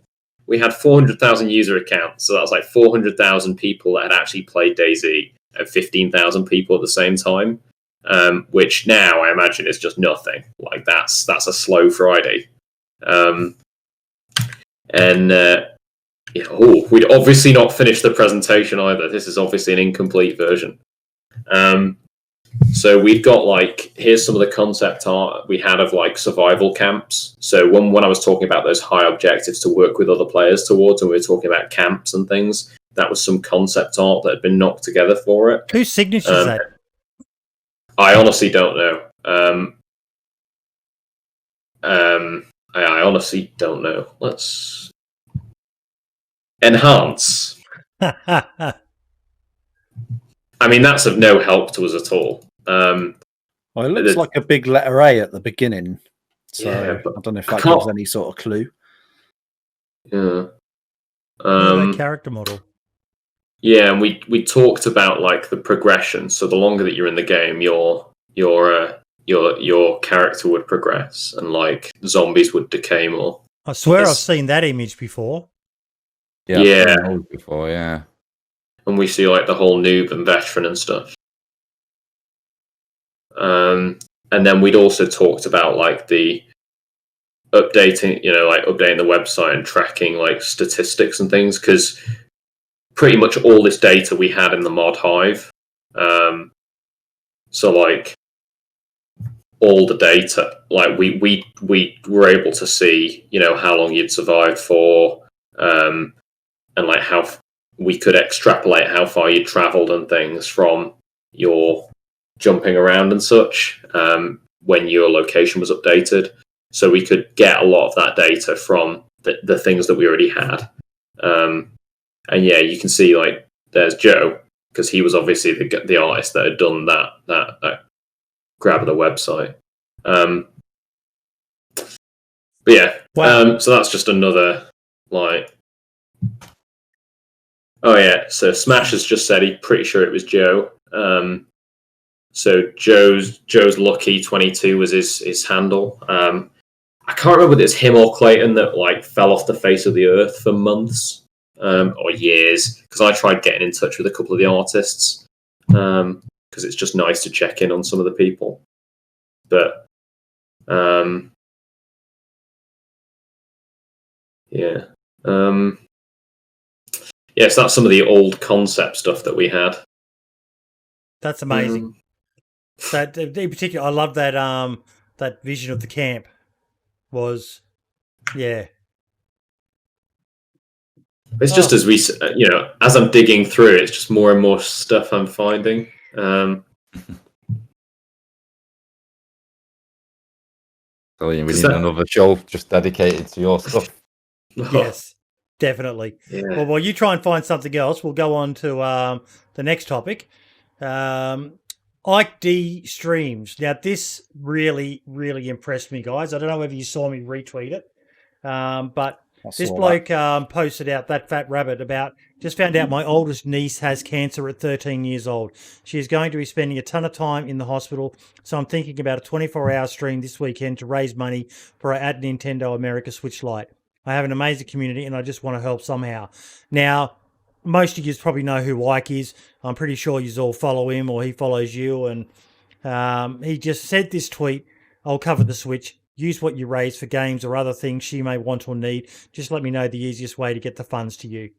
Speaker 3: We had 400,000 user accounts, so that was like 400,000 people that had actually played DayZ and 15,000 people at the same time, which now I imagine is just nothing. Like that's a slow Friday. We'd obviously not finished the presentation either. This is obviously an incomplete version. So we've got here's some of the concept art we had of survival camps. So when I was talking about those high objectives to work with other players towards, and we were talking about camps and things, that was some concept art that had been knocked together for it.
Speaker 5: Whose signature is that?
Speaker 3: I honestly don't know. I honestly don't know. Let's enhance. I mean, that's of no help to us at all.
Speaker 2: Well, it looks like a big letter A at the beginning. So
Speaker 3: yeah,
Speaker 2: I don't know if that gives any sort of clue.
Speaker 3: Yeah.
Speaker 5: Character model.
Speaker 3: Yeah, and we talked about the progression. So the longer that you're in the game, your character would progress, and zombies would decay more.
Speaker 5: I swear I've seen that image before.
Speaker 3: Yeah.
Speaker 4: Before, yeah.
Speaker 3: And we see the whole noob and veteran and stuff. And then we'd also talked about the updating, updating the website and tracking statistics and things, because pretty much all this data we had in the mod hive. So all the data, we were able to see, how long you'd survived for, and how we could extrapolate how far you travelled and things from your jumping around and such when your location was updated. So we could get a lot of that data from the things that we already had. And yeah, you can see there's Joe, because he was obviously the artist that had done that grab of the website. But yeah, wow. So that's just another Oh yeah, so Smash has just said he's pretty sure it was Joe. So Joe's Lucky 22 was his handle. I can't remember whether it's him or Clayton that fell off the face of the earth for months or years, because I tried getting in touch with a couple of the artists because it's just nice to check in on some of the people. But yeah. Yes, that's some of the old concept stuff that we had.
Speaker 5: That's amazing. That in particular, I love that that vision of the camp was, yeah.
Speaker 3: It's just as we, as I'm digging through, it's just more and more stuff I'm finding.
Speaker 4: So we need another show just dedicated to your stuff.
Speaker 5: Yes, definitely.
Speaker 3: Yeah.
Speaker 5: Well, while you try and find something else, we'll go on to the next topic. Ike D streams. Now, this really, really impressed me, guys. I don't know whether you saw me retweet it, but this bloke posted out that fat rabbit about, just found out my oldest niece has cancer at 13 years old. She is going to be spending a ton of time in the hospital, so I'm thinking about a 24-hour stream this weekend to raise money for our at Nintendo America Switch Lite. I have an amazing community and I just want to help somehow. Now, most of you probably know who Ike is. I'm pretty sure you all follow him or he follows you. And he just said this tweet, I'll cover the Switch. Use what you raise for games or other things she may want or need. Just let me know the easiest way to get the funds to you.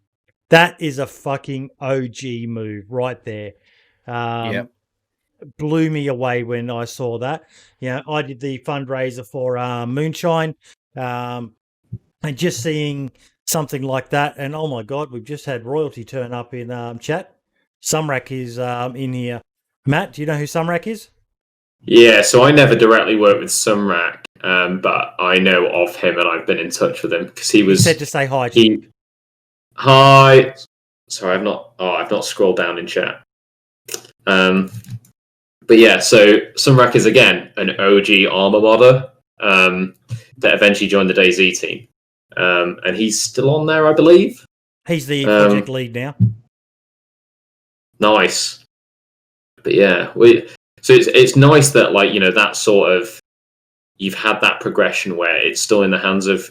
Speaker 5: That is a fucking OG move right there. Blew me away when I saw that. I did the fundraiser for Moonshine. And just seeing something like that, and oh my God, we've just had royalty turn up in chat. Sumrak is in here. Matt, do you know who Sumrak is?
Speaker 3: Yeah, so I never directly worked with Sumrak, but I know of him and I've been in touch with him because he
Speaker 5: said to say hi.
Speaker 3: Hi. Sorry, I've not scrolled down in chat. But yeah, so Sumrak is again an OG armor modder that eventually joined the DayZ team. And he's still on there, I believe.
Speaker 5: He's the project lead now.
Speaker 3: Nice. But yeah, so it's nice that that sort of, you've had that progression where it's still in the hands of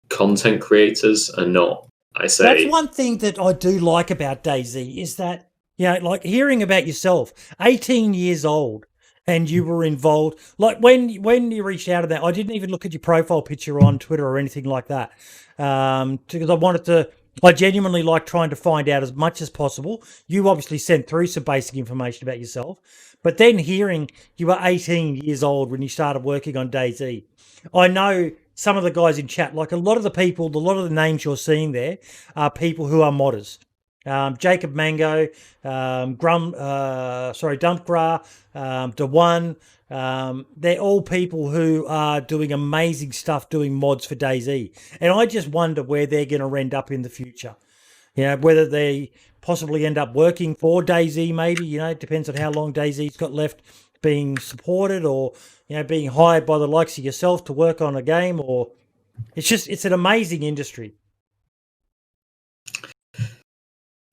Speaker 3: content creators and not, I say.
Speaker 5: That's one thing that I do like about DayZ is that, like hearing about yourself, 18 years old, and you were involved. Like when you reached out of that, I didn't even look at your profile picture on Twitter or anything like that, because I genuinely like trying to find out as much as possible. You obviously sent through some basic information about yourself, but then hearing you were 18 years old when you started working on DayZ. I know some of the guys in chat, like a lot of the names you're seeing there are people who are modders. Jacob Mango, Dumpgra, Daone, they're all people who are doing amazing stuff doing mods for DayZ. And I just wonder where they're going to end up in the future. Whether they possibly end up working for DayZ maybe, it depends on how long DayZ's got left being supported, or, being hired by the likes of yourself to work on a game, or it's an amazing industry.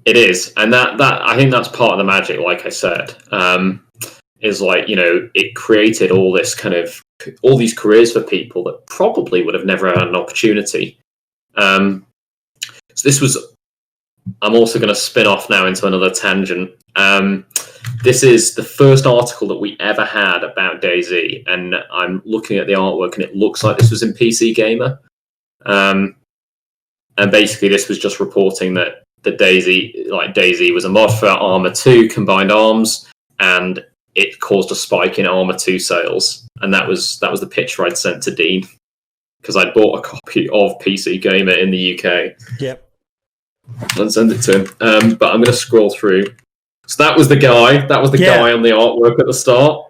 Speaker 3: It is, and that I think that's part of the magic. Like I said, is it created all these careers for people that probably would have never had an opportunity. So this was. I'm also going to spin off now into another tangent. This is the first article that we ever had about DayZ, and I'm looking at the artwork, and it looks like this was in PC Gamer. And basically, this was just reporting that DayZ was a mod for Arma 2 combined arms, and it caused a spike in Arma 2 sales. And that was the picture I'd sent to Dean because I'd bought a copy of PC Gamer in the UK.
Speaker 5: Yep.
Speaker 3: And send it to him. But I'm going to scroll through. So that was the guy. That was the guy on the artwork at the start.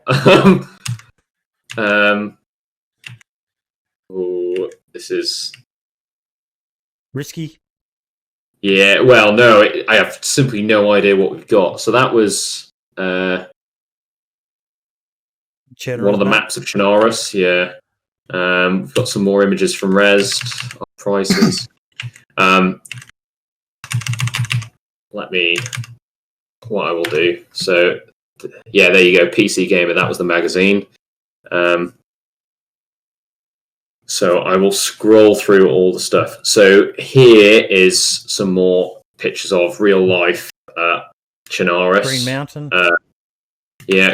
Speaker 3: This is
Speaker 5: risky.
Speaker 3: Yeah, well, no, I have simply no idea what we've got. So that was one of the maps of Chernarus, yeah. We've got some more images from Rest, prices. What I will do. So, yeah, there you go, PC Gamer, that was the magazine. So I will scroll through all the stuff. So here is some more pictures of real life Chernarus.
Speaker 5: Green Mountain.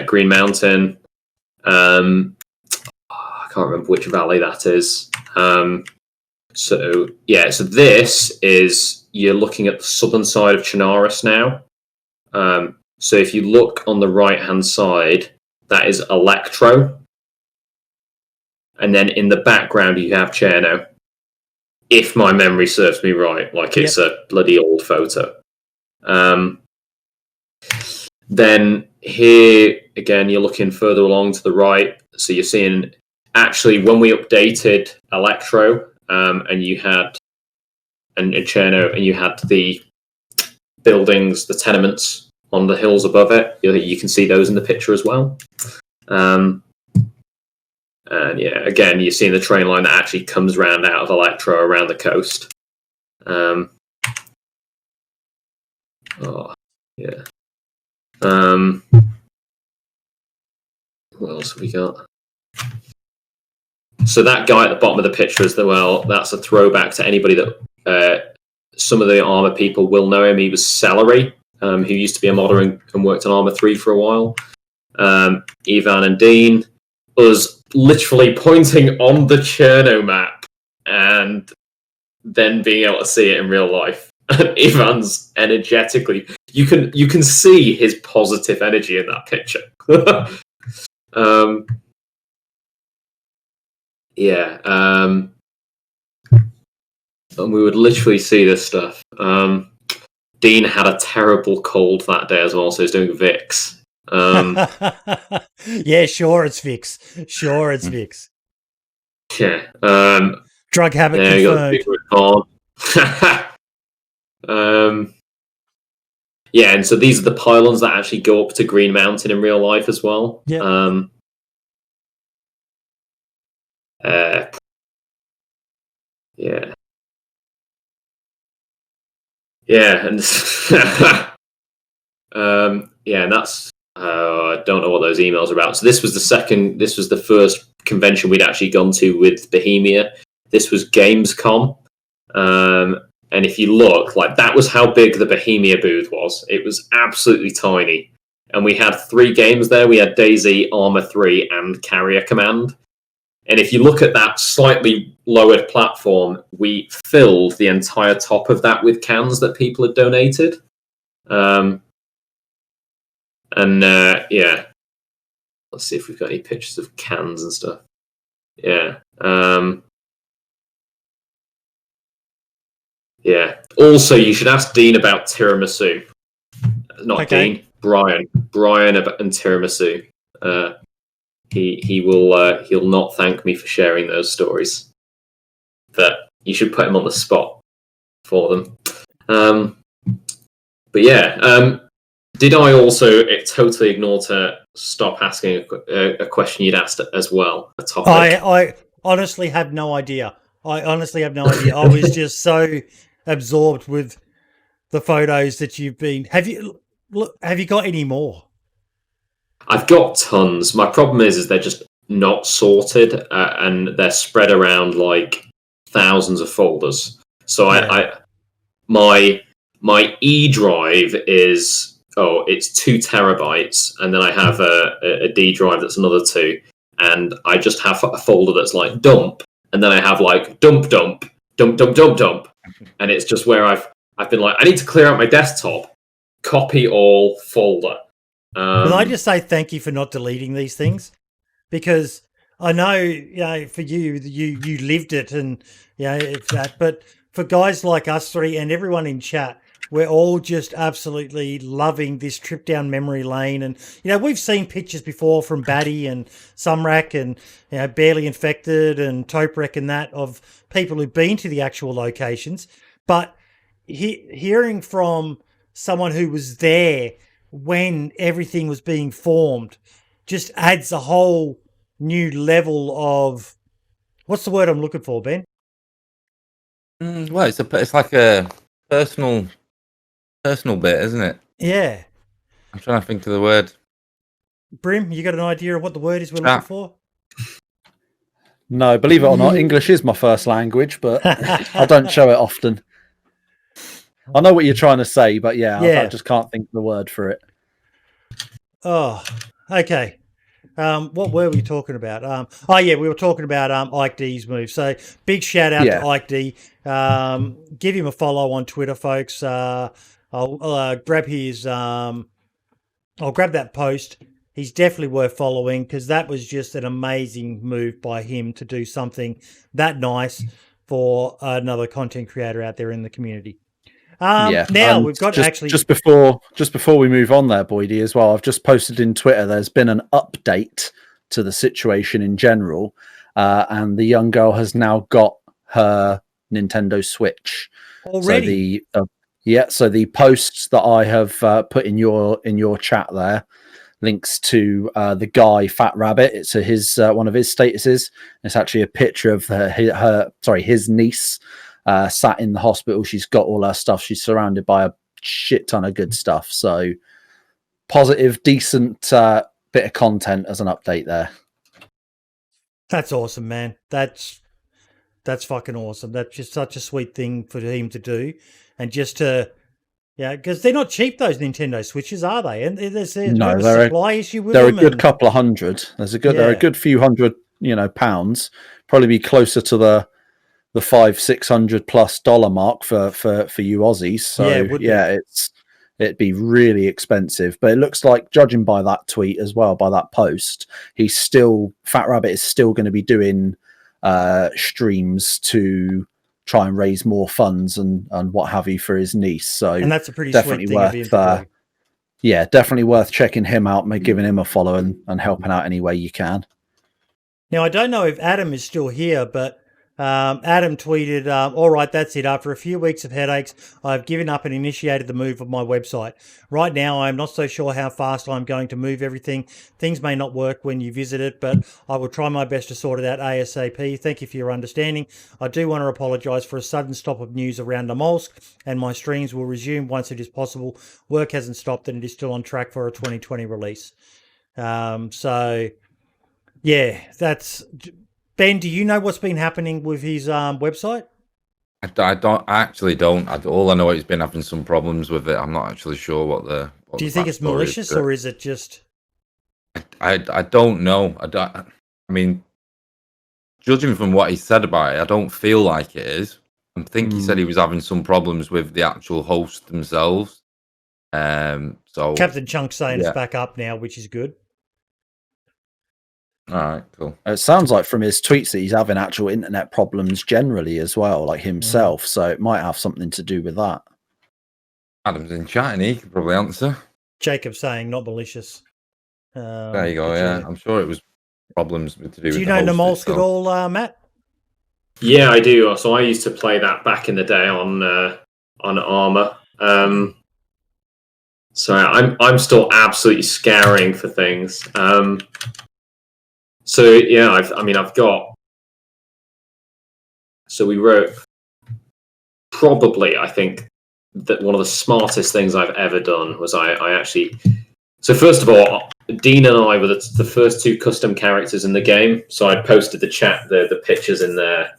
Speaker 3: Green Mountain. I can't remember which valley that is. So this is, you're looking at the southern side of Chernarus now. So if you look on the right-hand side, that is Electro. And then in the background, you have Cherno. if my memory serves me right, like it's a bloody old photo. Then here again, you're looking further along to the right, so you're seeing actually when we updated Electro, and you had and Cherno, and you had the buildings, the tenements on the hills above it. You can see those in the picture as well. And yeah, again, you're seeing the train line that actually comes round out of Electro around the coast. Oh, yeah. What else have we got? So that guy at the bottom of the picture as well, that's a throwback to anybody that some of the Armour people will know him. He was Celery, who used to be a modder and worked on Armour 3 for a while. Ivan and Dean, us literally pointing on the Cherno map and then being able to see it in real life. And Ivan's energetically, you can see his positive energy in that picture. And we would literally see this stuff. Dean had a terrible cold that day as well, so he's doing Vicks.
Speaker 5: Yeah, sure, it's Vicks. Sure, it's Vicks.
Speaker 3: Yeah.
Speaker 5: Drug habit confirmed.
Speaker 3: Yeah, and so these are the pylons that actually go up to Green Mountain in real life as well.
Speaker 5: Yeah.
Speaker 3: Yeah. Yeah, and and that's I don't know what those emails are about. So this was the first convention we'd actually gone to with Bohemia. This was Gamescom. And if you look, like, that was how big the Bohemia booth was. It was absolutely tiny. And we had 3 games there. We had DayZ, Armour 3, and Carrier Command. And if you look at that slightly lowered platform, we filled the entire top of that with cans that people had donated. Yeah. Let's see if we've got any pictures of cans and stuff. Yeah. Yeah. Also, you should ask Dean about tiramisu. Not
Speaker 5: okay.
Speaker 3: Dean, Brian. Brian and tiramisu. He'll not thank me for sharing those stories. But you should put him on the spot for them. But yeah, did I also totally ignore to stop asking a question you'd asked as well? A topic.
Speaker 5: I honestly have no idea. I was just so absorbed with the photos that you've been. Have you got any more?
Speaker 3: I've got tons. My problem is they're just not sorted, and they're spread around like thousands of folders. So yeah. My E drive is it's 2 terabytes, and then I have a D drive that's another 2, and I just have a folder that's like dump, and then I have like dump, and it's just where I've been like, I need to clear out my desktop, copy all folder.
Speaker 5: Can I just say thank you for not deleting these things? Because I know, for you lived it, and it's that. But for guys like us 3 and everyone in chat, we're all just absolutely loving this trip down memory lane. And we've seen pictures before from Batty and Sumrak and Barely Infected and Toprek and that of people who've been to the actual locations. But hearing from someone who was there when everything was being formed just adds a whole new level of, what's the word I'm looking for, Ben?
Speaker 4: Well, it's like a personal bit, isn't it?
Speaker 5: Yeah.
Speaker 4: I'm trying to think of the word.
Speaker 5: Brim, you got an idea of what the word is we're looking for?
Speaker 2: No, believe it or not, English is my first language, but I don't show it often. I know what you're trying to say, but I just can't think of the word for it.
Speaker 5: Oh, okay. What were we talking about? We were talking about Ike D's move. So big shout out to Ike D. Give him a follow on Twitter, folks. I'll grab his. I'll grab that post. He's definitely worth following because that was just an amazing move by him to do something that nice for another content creator out there in the community.
Speaker 2: Yeah.
Speaker 5: Now we've got
Speaker 2: just before we move on there, Boydie, as well. I've just posted in Twitter. There's been an update to the situation in general, and the young girl has now got her Nintendo Switch
Speaker 5: already.
Speaker 2: So the posts that I have put in your chat there links to the guy Fat Rabbit. It's his one of his statuses. It's actually a picture of his niece. Sat in the hospital. She's got all her stuff. She's surrounded by a shit ton of good stuff. So positive, decent bit of content as an update there.
Speaker 5: That's awesome, man. That's fucking awesome. That's just such a sweet thing for him to do. And just to, because they're not cheap, those Nintendo Switches, are they? And there's a supply issue with them.
Speaker 2: They're a good couple of hundred. They're a good few hundred, pounds. Probably be closer to the $500-600+ mark for you Aussies. So it'd be really expensive. But it looks like, judging by that tweet as well, by that post, Fat Rabbit is still going to be doing streams to try and raise more funds and what have you for his niece. So, and
Speaker 5: that's a pretty definitely sweet thing of him to do.
Speaker 2: Definitely worth checking him out, giving him a follow and helping out any way you can.
Speaker 5: Now, I don't know if Adam is still here, but Adam tweeted, all right, that's it. After a few weeks of headaches, I've given up and initiated the move of my website. Right now, I'm not so sure how fast I'm going to move everything. Things may not work when you visit it, but I will try my best to sort it out ASAP. Thank you for your understanding. I do want to apologise for a sudden stop of news around Amolsk, and my streams will resume once it is possible. Work hasn't stopped, and it is still on track for a 2020 release. That's... Ben, do you know what's been happening with his website?
Speaker 4: I actually don't. All I know is he's been having some problems with it. I'm not actually sure what the.
Speaker 5: Do you think it's malicious, or is it just?
Speaker 4: I don't know. I mean, judging from what he said about it, I don't feel like it is. I think he said he was having some problems with the actual host themselves. So
Speaker 5: Captain Chunk saying it's back up now, which is good.
Speaker 4: All right, cool.
Speaker 2: It sounds like from his tweets that he's having actual internet problems generally as well, like himself. So it might have something to do with that.
Speaker 4: Adam's in chat and he could probably answer.
Speaker 5: Jacob saying not malicious.
Speaker 4: There you go. Yeah, I'm sure it was problems to do with.
Speaker 5: Do you know Namolsk at all, Matt?
Speaker 3: Yeah, I do. So I used to play that back in the day on Armour. So I'm still absolutely scouring for things. So yeah, I've got. So we wrote. Probably, I think that one of the smartest things I've ever done was I actually. So first of all, Dean and I were the first two custom characters in the game. So I posted the pictures in there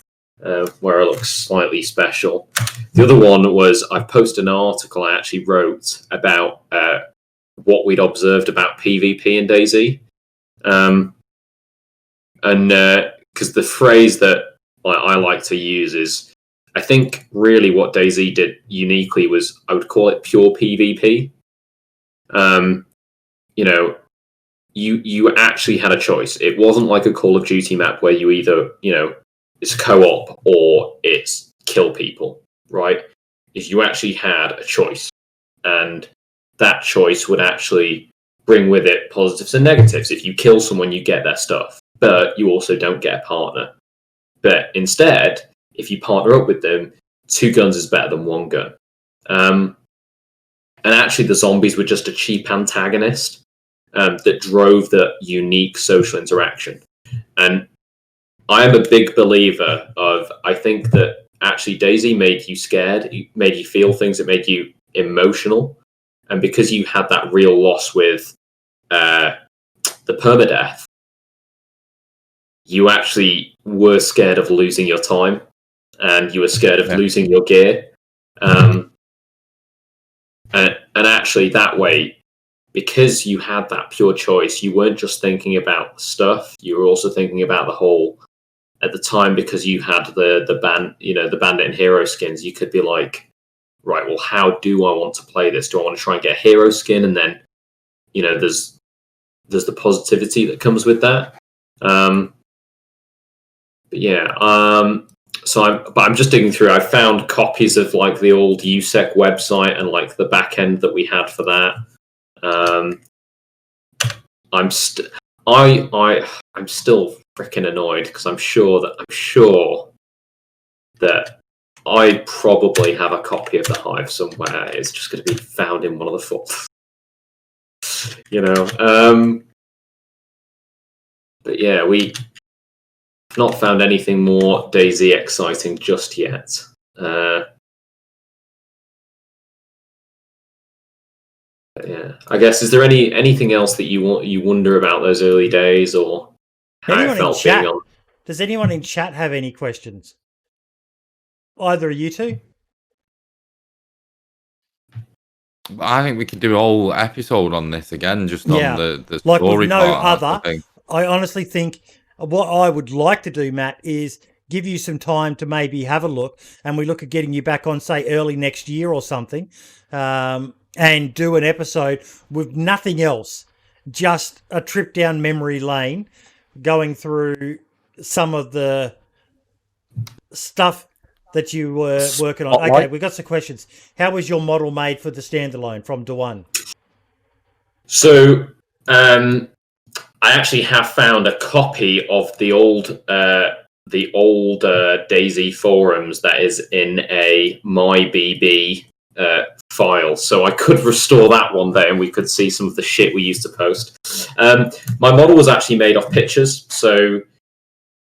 Speaker 3: where I look slightly special. The other one was I posted an article I actually wrote about what we'd observed about PvP in DayZ. And because the phrase that I like to use is, I think really what DayZ did uniquely was, I would call it pure PvP. You actually had a choice. It wasn't like a Call of Duty map where you either, it's co-op or it's kill people, right? If you actually had a choice, and that choice would actually bring with it positives and negatives. If you kill someone, you get their stuff, but you also don't get a partner. But instead, if you partner up with them, 2 guns is better than 1 gun. And actually, the zombies were just a cheap antagonist that drove the unique social interaction. And I am a big believer of, I think that actually DayZ made you scared, it made you feel things, it made you emotional. And because you had that real loss with the permadeath, you actually were scared of losing your time, and you were scared of losing your gear. And actually that way, because you had that pure choice, you weren't just thinking about stuff, you were also thinking about the whole. At the time, because you had the bandit and hero skins, you could be like, right, well, how do I want to play this? Do I want to try and get a hero skin? And then, there's the positivity that comes with that. I'm just digging through. I found copies of like the old USEC website and like the back end that we had for that. I'm still freaking annoyed because I'm sure that I probably have a copy of the Hive somewhere. It's just going to be found in one of the folders. But yeah, we've not found anything more DayZ exciting just yet. Yeah, I guess, is there anything else that you wonder about those early days, or how it felt being on?
Speaker 5: Does anyone in chat have any questions? Either of you two?
Speaker 4: I think we could do a whole episode on this again, just on the
Speaker 5: like
Speaker 4: story
Speaker 5: with no
Speaker 4: part,
Speaker 5: other. I honestly think what I would like to do, Matt, is give you some time to maybe have a look, and we look at getting you back on, say, early next year or something, and do an episode with nothing else, just a trip down memory lane, going through some of the stuff that you were working on. Okay, we've got some questions. How was your model made for the standalone from Daone?
Speaker 3: So, I actually have found a copy of the old DayZ forums that is in a MyBB file, so I could restore that one day and we could see some of the shit we used to post. My model was actually made off pictures, so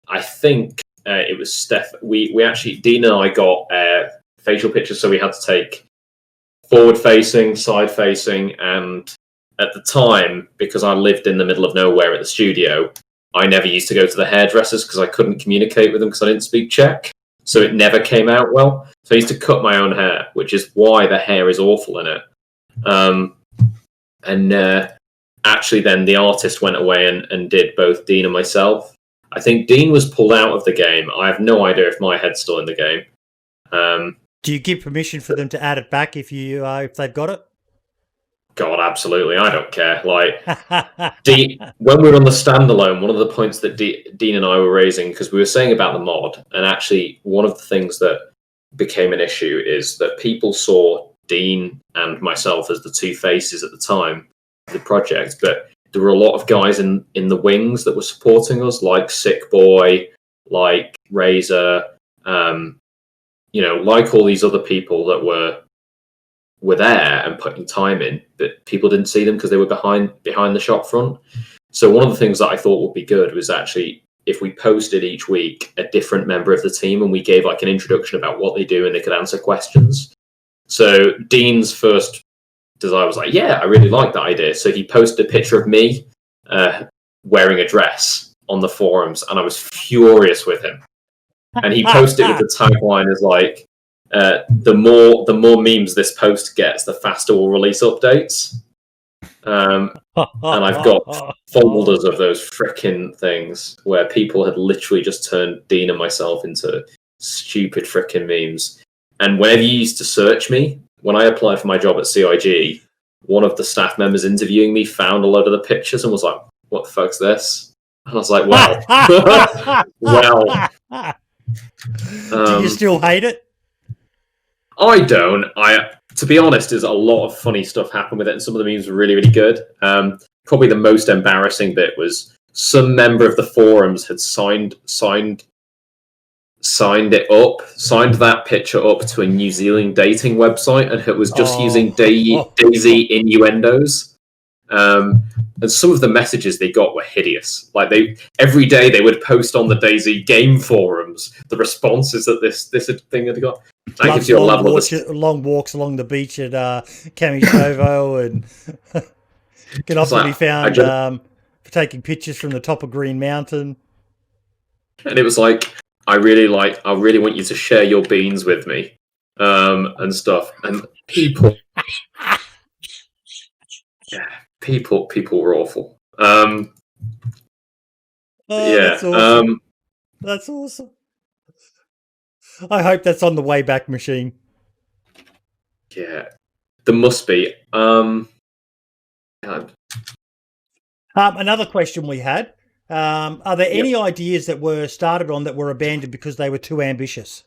Speaker 3: I think it was Steph. We actually, Dean and I got facial pictures, so we had to take forward facing, side facing, and at the time, because I lived in the middle of nowhere at the studio, I never used to go to the hairdressers because I couldn't communicate with them because I didn't speak Czech. So it never came out well. So I used to cut my own hair, which is why the hair is awful in it. Actually then the artist went away and did both Dean and myself. I think Dean was pulled out of the game. I have no idea if my head's still in the game.
Speaker 5: Do you give permission for them to add it back if they've got it?
Speaker 3: God, absolutely. I don't care. Like, when we were on the standalone, one of the points that Dean and I were raising, because we were saying about the mod, and actually one of the things that became an issue is that people saw Dean and myself as the two faces at the time of the project, but there were a lot of guys in the wings that were supporting us, like Sick Boy, like Razor, like all these other people that were there and putting time in, but people didn't see them because they were behind the shop front. So one of the things that I thought would be good was actually if we posted each week a different member of the team and we gave like an introduction about what they do and they could answer questions. So Dean's first desire was like, yeah, I really like that idea. So he posted a picture of me wearing a dress on the forums, and I was furious with him. And he posted with the tagline as like, the more memes this post gets, the faster we'll release updates. And I've got folders of those frickin' things where people had literally just turned Dean and myself into stupid frickin' memes. And whenever you used to search me, when I applied for my job at CIG, one of the staff members interviewing me found a load of the pictures and was like, what the fuck's this? And I was like, well.
Speaker 5: Do you still hate it?
Speaker 3: I don't. To be honest, there's a lot of funny stuff happened with it, and some of the memes were really, really good. Probably the most embarrassing bit was some member of the forums had signed that picture up to a New Zealand dating website, and it was just using DayZ innuendos. And some of the messages they got were hideous. Like every day they would post on the DayZ game forums the responses that this thing had got. That gives you a level of
Speaker 5: long walks along the beach at Kamishovo, and can often be found for taking pictures from the top of Green Mountain.
Speaker 3: And it was like, I really want you to share your beans with me, and stuff. And people were awful.
Speaker 5: That's awesome. That's awesome. I hope that's on the way back machine.
Speaker 3: Yeah, there must be.
Speaker 5: Another question we had, Are there any ideas that were started on that were abandoned because they were too ambitious?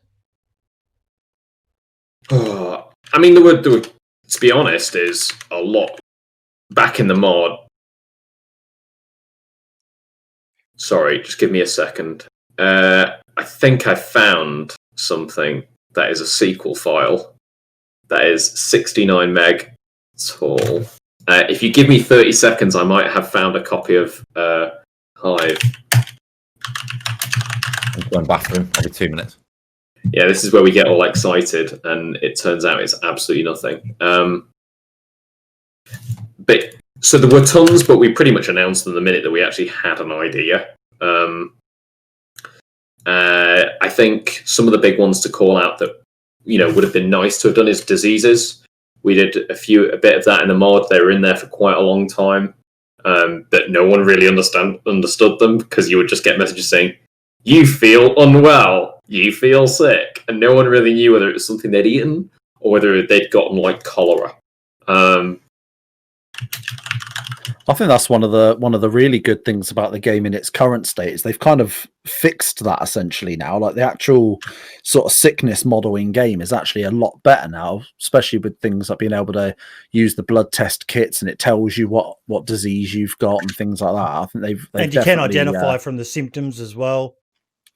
Speaker 3: I mean, there were, to be honest, is a lot back in the mod. Sorry, just give me a second. I think I found something that is a SQL file that is 69 meg tall. If you give me 30 seconds, I might have found a copy of Hive.
Speaker 4: I'm going bathroom every 2 minutes.
Speaker 3: Yeah, this is where we get all excited, and it turns out it's absolutely nothing. But so there were tons, but we pretty much announced them the minute that we actually had an idea. I think some of the big ones to call out that would have been nice to have done is diseases. We did a bit of that in the mod. They were in there for quite a long time, but no one really understood them because you would just get messages saying, "You feel unwell, you feel sick," and no one really knew whether it was something they'd eaten or whether they'd gotten like cholera.
Speaker 2: I think that's one of the really good things about the game in its current state is they've kind of fixed that essentially now. Like the actual sort of sickness model in game is actually a lot better now, especially with things like being able to use the blood test kits and it tells you what disease you've got and things like that. I think they've
Speaker 5: and you can identify from the symptoms as well.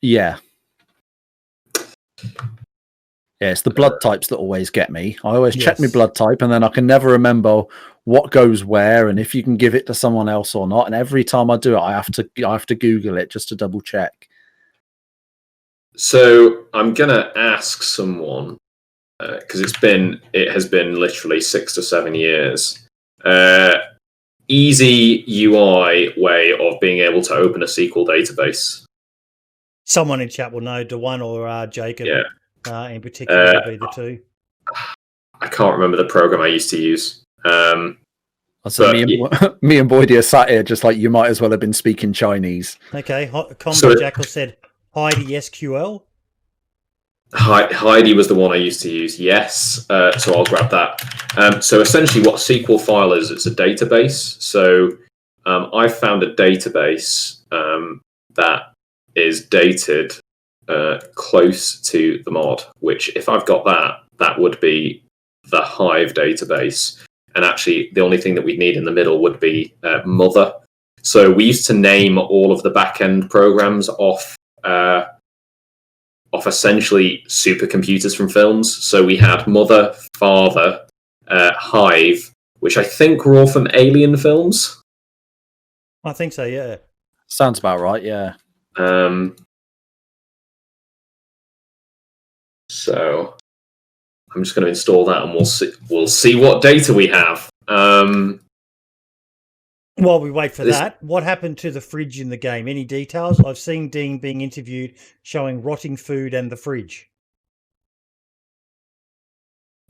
Speaker 2: Yeah. Yeah, it's the blood types that always get me. I always check my blood type and then I can never remember what goes where and if you can give it to someone else or not. And every time I do it, I have to Google it just to double check.
Speaker 3: So I'm gonna ask someone because it has been literally 6 to 7 years. Easy UI way of being able to open a SQL database.
Speaker 5: Someone in chat will know, Daone or Jacob.
Speaker 3: Yeah.
Speaker 5: In particular would be the two.
Speaker 3: I can't remember the program I used to use.
Speaker 2: So me and Boydie are sat here just like you might as well have been speaking Chinese.
Speaker 5: Okay, Combo Jackal said Heidi SQL.
Speaker 3: Heidi was the one I used to use, yes. So I'll grab that. So essentially what a SQL file is, it's a database. So I found a database that is dated close to the mod, which if I've got that would be the Hive database. And actually the only thing that we'd need in the middle would be mother. So we used to name all of the back-end programs off essentially supercomputers from films. So we had mother, father, Hive, which I think were all from Alien films.
Speaker 5: I think so, yeah.
Speaker 2: Sounds about right, yeah.
Speaker 3: So I'm just going to install that, and we'll see what data we have.
Speaker 5: While we wait for that, what happened to the fridge in the game? Any details? I've seen Dean being interviewed showing rotting food and the fridge.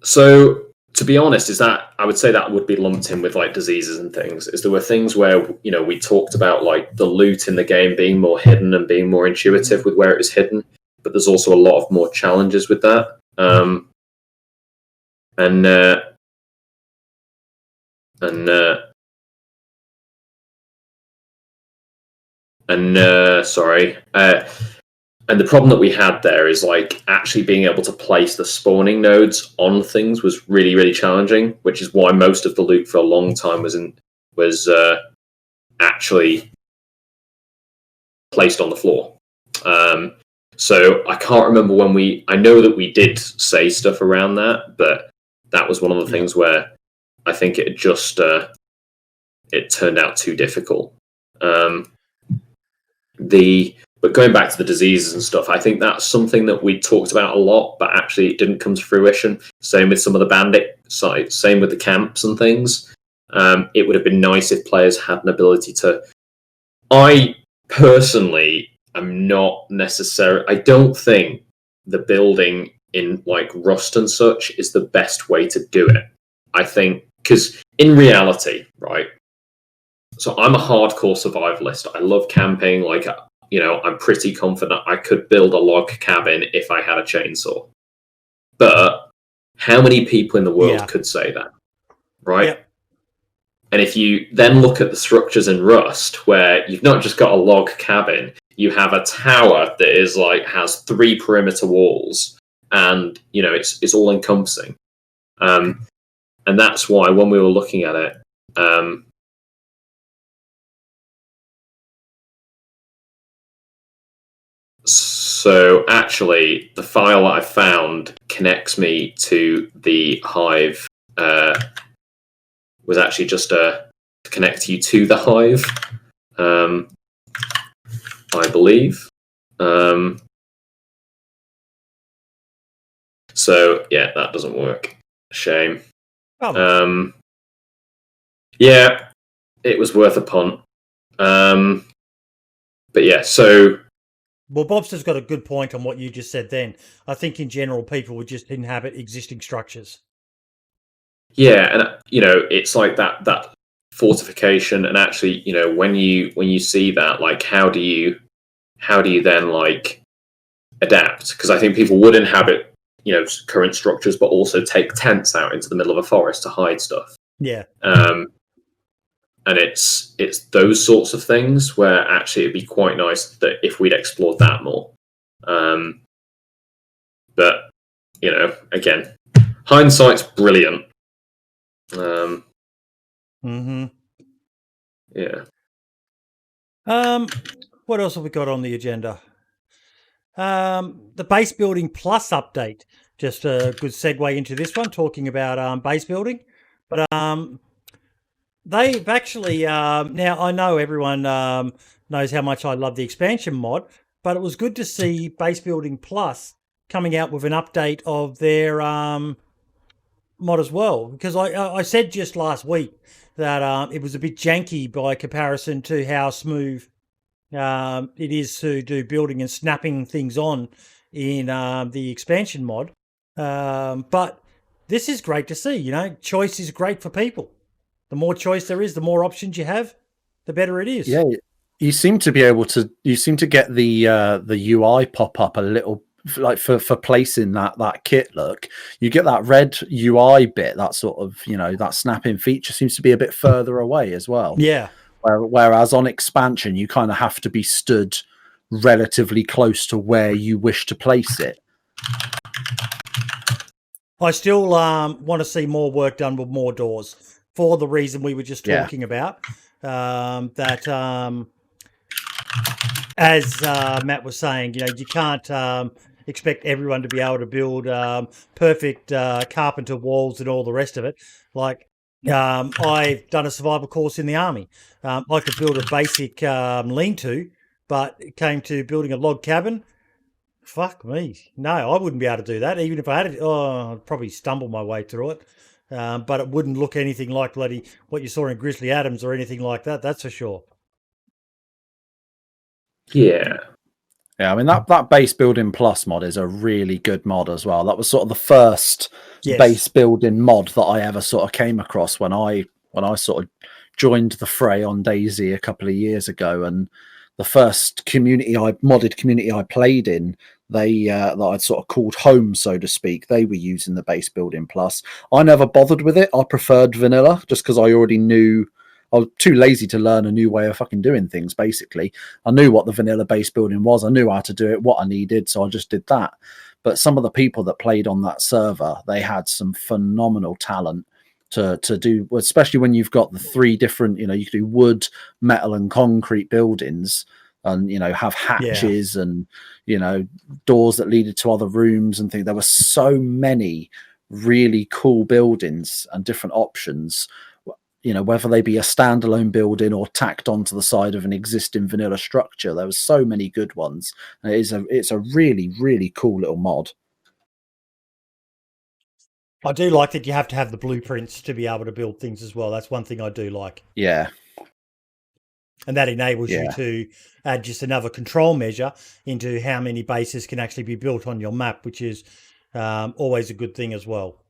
Speaker 3: So to be honest, I would say that would be lumped in with like diseases and things. Is there were things where we talked about like the loot in the game being more hidden and being more intuitive with where it was hidden, but there's also a lot of more challenges with that. And the problem that we had there is like actually being able to place the spawning nodes on things was really, really challenging, which is why most of the loot for a long time was actually placed on the floor. So I can't remember I know that we did say stuff around that, but that was one of the things where I think it just it turned out too difficult. But going back to the diseases and stuff, I think that's something that we talked about a lot, but actually it didn't come to fruition. Same with some of the bandit sites, same with the camps and things. It would have been nice if players had an ability to... I personally am not necessarily... I don't think the building in like Rust and such is the best way to do it. I think, because in reality, right, so I'm a hardcore survivalist. I love camping. Like, I'm pretty confident I could build a log cabin if I had a chainsaw. But how many people in the world could say that, right? And if you then look at the structures in Rust, where you've not just got a log cabin, you have a tower that is like has 3 perimeter walls, and it's all encompassing. And that's why when we were looking at it, so actually the file that I found connects me to the Hive. Was actually just to connect you to the Hive, I believe. So yeah, that doesn't work. Shame. Yeah, it was worth a punt. But yeah, so.
Speaker 5: Well, Bobster's got a good point on what you just said then. I think in general, people would just inhabit existing structures.
Speaker 3: Yeah, and it's like that fortification, and actually, when you see that, like, how do you then like adapt? Because I think people would inhabit current structures, but also take tents out into the middle of a forest to hide stuff.
Speaker 5: Yeah.
Speaker 3: And it's those sorts of things where actually it'd be quite nice that if we'd explored that more. But again, hindsight's brilliant. Yeah.
Speaker 5: What else have we got on the agenda? The base building plus update. Just a good segue into this one, talking about base building. But they've actually now I know everyone knows how much I love the expansion mod, but it was good to see Base Building Plus coming out with an update of their mod as well, because I said just last week that it was a bit janky by comparison to how smooth it is to do building and snapping things on in the expansion mod. But this is great to see. Choice is great for people. The more choice there is, the more options you have, the better it is.
Speaker 2: Yeah, you seem to be able to. You seem to get the UI pop up a little, like for placing that kit look. You get that red UI bit, that sort of that snapping feature seems to be a bit further away as well.
Speaker 5: Yeah.
Speaker 2: Whereas on expansion, you kind of have to be stood relatively close to where you wish to place it.
Speaker 5: I still want to see more work done with more doors for the reason we were just talking about. That as Matt was saying, you can't expect everyone to be able to build perfect carpenter walls and all the rest of it. Like I've done a survival course in the army. I could build a basic lean-to, but it came to building a log cabin. Fuck me. No, I wouldn't be able to do that. Even if I had it, I'd probably stumble my way through it. But it wouldn't look anything like bloody what you saw in Grizzly Adams or anything like that. That's for sure.
Speaker 3: Yeah.
Speaker 2: Yeah, I mean that base building plus mod is a really good mod as well. That was sort of the first base building mod that I ever sort of came across when I sort of joined the fray on DayZ a couple of years ago, and the first modded community I played in, they that I'd sort of called home, so to speak, they were using the base building plus. I never bothered with it. I preferred vanilla just because I already knew. I was too lazy to learn a new way of fucking doing things, basically. I knew what the vanilla base building was. I knew how to do it, what I needed, so I just did that. But some of the people that played on that server, they had some phenomenal talent to do, especially when you've got the 3 different, you can do wood, metal, and concrete buildings, and have hatches and doors that leaded to other rooms and things. There were so many really cool buildings and different options, whether they be a standalone building or tacked onto the side of an existing vanilla structure. There were so many good ones. And it's a really, really cool little mod.
Speaker 5: I do like that you have to have the blueprints to be able to build things as well. That's one thing I do like.
Speaker 2: Yeah.
Speaker 5: And that enables you to add just another control measure into how many bases can actually be built on your map, which is always a good thing as well.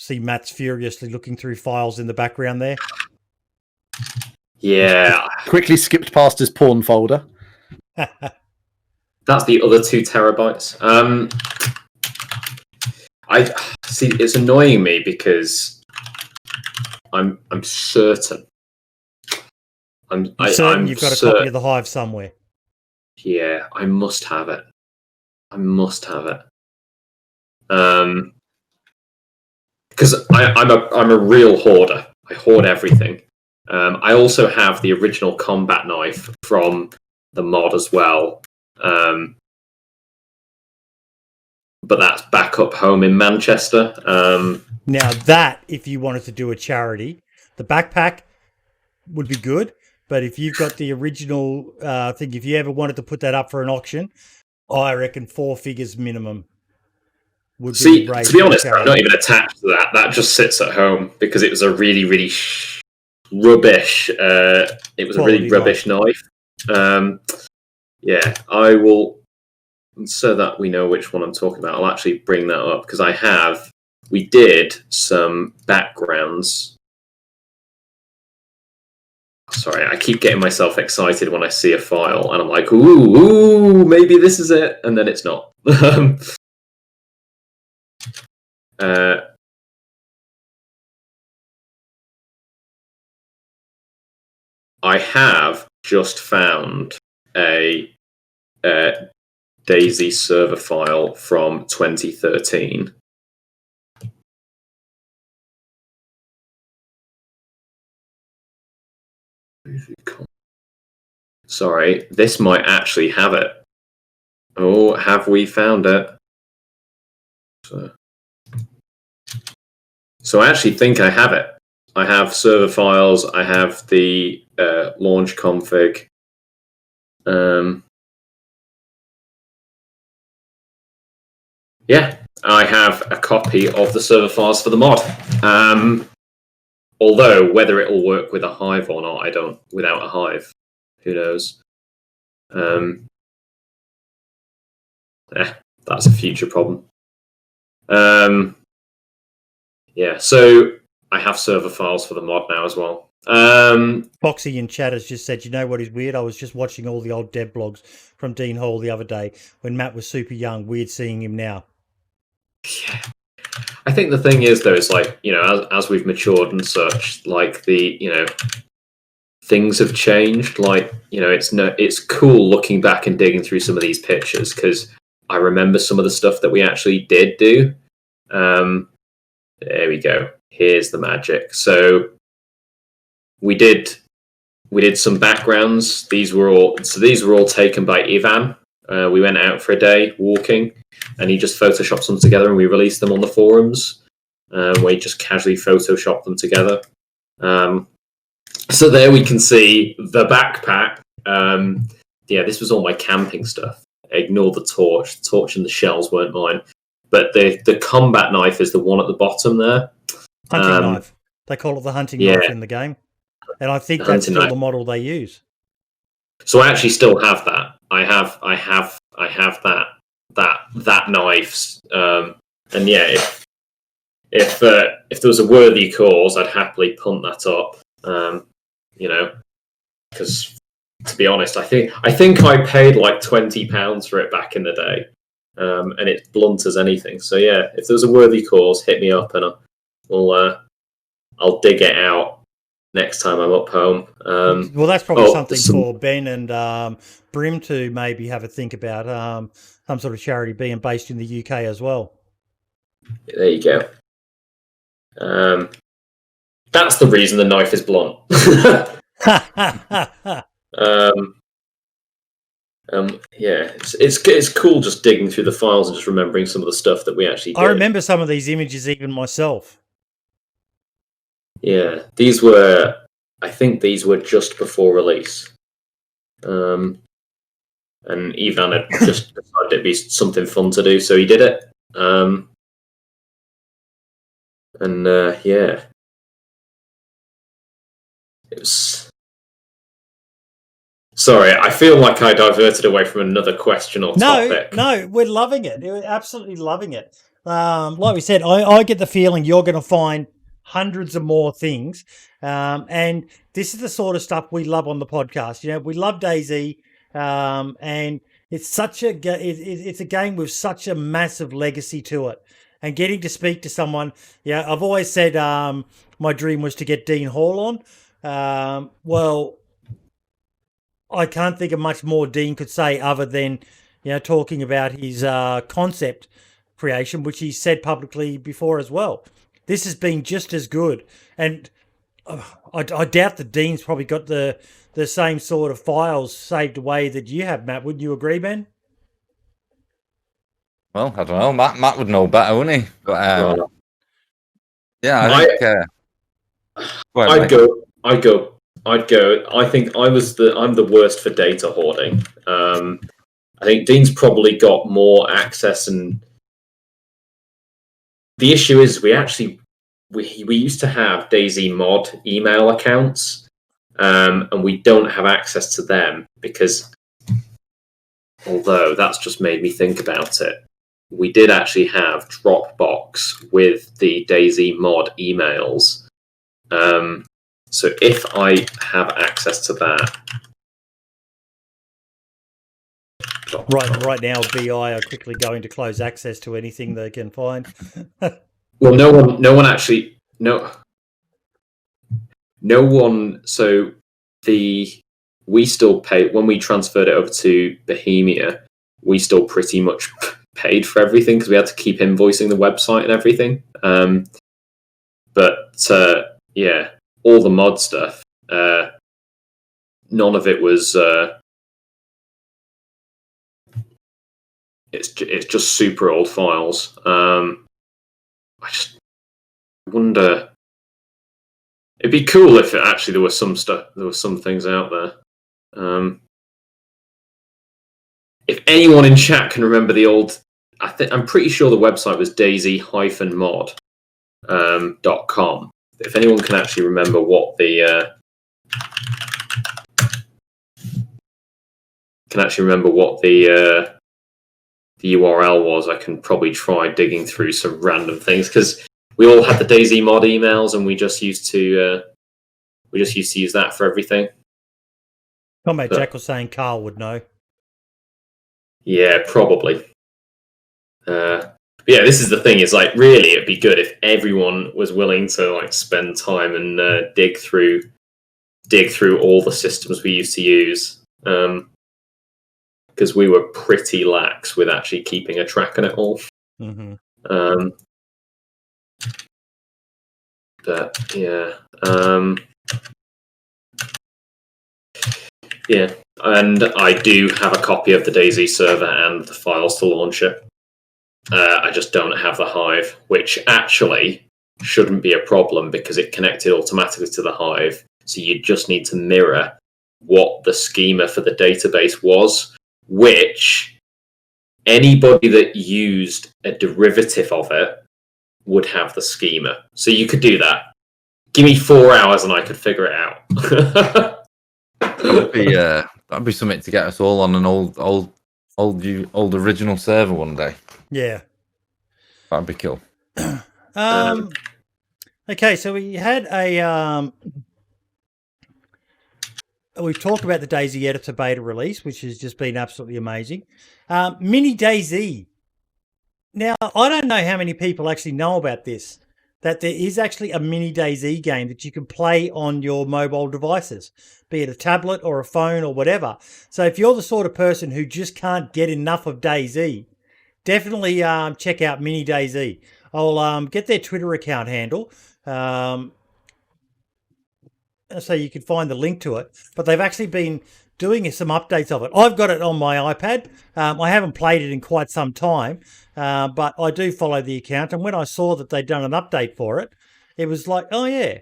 Speaker 5: See Matt's furiously looking through files in the background there.
Speaker 3: Yeah.
Speaker 2: Quickly skipped past his porn folder.
Speaker 3: That's the other 2 terabytes. I see. It's annoying me because I'm certain. I'm
Speaker 5: certain you've got a copy of the Hive somewhere.
Speaker 3: Yeah, I must have it. Because I'm a real hoarder. I hoard everything. I also have the original combat knife from the mod as well. But that's back up home in Manchester.
Speaker 5: Now that, if you wanted to do a charity, the backpack would be good. But if you've got the original thing, if you ever wanted to put that up for an auction, I reckon 4 figures minimum would be
Speaker 3: great. To be honest, I'm not even attached to that. That just sits at home because it was a really, really rubbish. It was quality a really rubbish knife. Yeah, I will. So that we know which one I'm talking about, I'll actually bring that up because we did some backgrounds. Sorry, I keep getting myself excited when I see a file and I'm like, ooh, maybe this is it. And then it's not. I have just found a DayZ server file from 2013. Sorry, this might actually have it. Oh, have we found it? So I actually think I have it. I have server files. I have the launch config. Yeah, I have a copy of the server files for the mod. Although whether it will work with a Hive or not, I don't. Without a Hive, who knows? That's a future problem. Yeah, so I have server files for the mod now as well.
Speaker 5: Foxy in chat has just said, you know what is weird? I was just watching all the old dev blogs from Dean Hall the other day when Matt was super young. Weird seeing him now.
Speaker 3: Yeah. I think the thing is, though, is like, as we've matured and such, like things have changed. Like, it's cool looking back and digging through some of these pictures because I remember some of the stuff that we actually did do. There we go. Here's the magic. So we did some backgrounds. These were all taken by Ivan. We went out for a day walking, and he just photoshopped them together, and we released them on the forums. We just casually photoshopped them together. So there we can see the backpack. Yeah, this was all my camping stuff. Ignore the torch. The torch and the shells weren't mine. But the combat knife is the one at the bottom there.
Speaker 5: Hunting knife. They call it the hunting knife in the game. And I think that's still the model they use.
Speaker 3: So I actually still have that. I have that knife. And yeah, if there was a worthy cause, I'd happily punt that up. Because to be honest, I think I paid like £20 for it back in the day, and it's blunt as anything. So yeah, if there's a worthy cause, hit me up, and I'll dig it out next time I'm up home.
Speaker 5: Well, that's probably something for Ben and Brim to maybe have a think about. Some sort of charity being based in the UK as well.
Speaker 3: There you go. That's the reason the knife is blunt. Yeah, it's cool just digging through the files and just remembering some of the stuff that we actually did.
Speaker 5: I remember some of these images even myself.
Speaker 3: Yeah, I think these were just before release. And Ivan had just decided it'd be something fun to do, so he did it. Yeah. It was... Sorry, I feel like I diverted away from another question or topic.
Speaker 5: No, we're loving it. We're absolutely loving it. Like we said, I get the feeling you're going to find hundreds of more things. And this is the sort of stuff we love on the podcast. We love DayZ, and it's it's a game with such a massive legacy to it. and getting to speak to someone. Yeah, I've always said my dream was to get Dean Hall on. Well, I can't think of much more Dean could say other than, talking about his concept creation, which he said publicly before as well. This has been just as good. And I doubt that Dean's probably got the same sort of files saved away that you have, Matt. Wouldn't you agree, Ben?
Speaker 4: Well, I don't know. Matt would know better, wouldn't he? But yeah, I think.
Speaker 3: I'd go. I think I'm the worst for data hoarding. I think Dean's probably got more access, and the issue is we used to have DayZ mod email accounts, and we don't have access to them because, although that's just made me think about it, we did actually have Dropbox with the DayZ mod emails. So if I have access to that,
Speaker 5: right now, BI are quickly going to close access to anything they can find.
Speaker 3: Well, no one actually, no one. So we still pay when we transferred it over to Bohemia. We still pretty much paid for everything because we had to keep invoicing the website and everything. But yeah, all the mod stuff, none of it was. It's just super old files. I just wonder. It'd be cool if there was some stuff. There was some things out there. If anyone in chat can remember the old, I'm pretty sure the website was DayZ-mod.com. If anyone can actually remember what the URL was, I can probably try digging through some random things because we all had the DayZ mod emails and we just used to use that for everything.
Speaker 5: Combat Jack was saying Carl would know.
Speaker 3: Yeah, probably. Yeah, this is the thing. Is like really, it'd be good if everyone was willing to like spend time and dig through all the systems we used to use. Because we were pretty lax with actually keeping a track on it all.
Speaker 5: Mm-hmm.
Speaker 3: But yeah, yeah, and I do have a copy of the DayZ server and the files to launch it. I just don't have the Hive, which actually shouldn't be a problem because it connected automatically to the Hive. So you just need to mirror what the schema for the database was, which anybody that used a derivative of it would have the schema. So you could do that. Give me 4 hours and I could figure it out.
Speaker 4: That'd be something to get us all on an old original server one day.
Speaker 5: Yeah,
Speaker 4: that'd be cool.
Speaker 5: Okay, so we had we've talked about the DayZ editor beta release, which has just been absolutely amazing. Mini DayZ. Now, I don't know how many people actually know about this, that there is actually a mini DayZ game that you can play on your mobile devices, be it a tablet or a phone or whatever. So if you're the sort of person who just can't get enough of DayZ, definitely check out Mini DayZ. I'll get their Twitter account handle so you can find the link to it. But they've actually been doing some updates of it. I've got it on my iPad. I haven't played it in quite some time, but I do follow the account. And when I saw that they'd done an update for it, it was like, oh, yeah.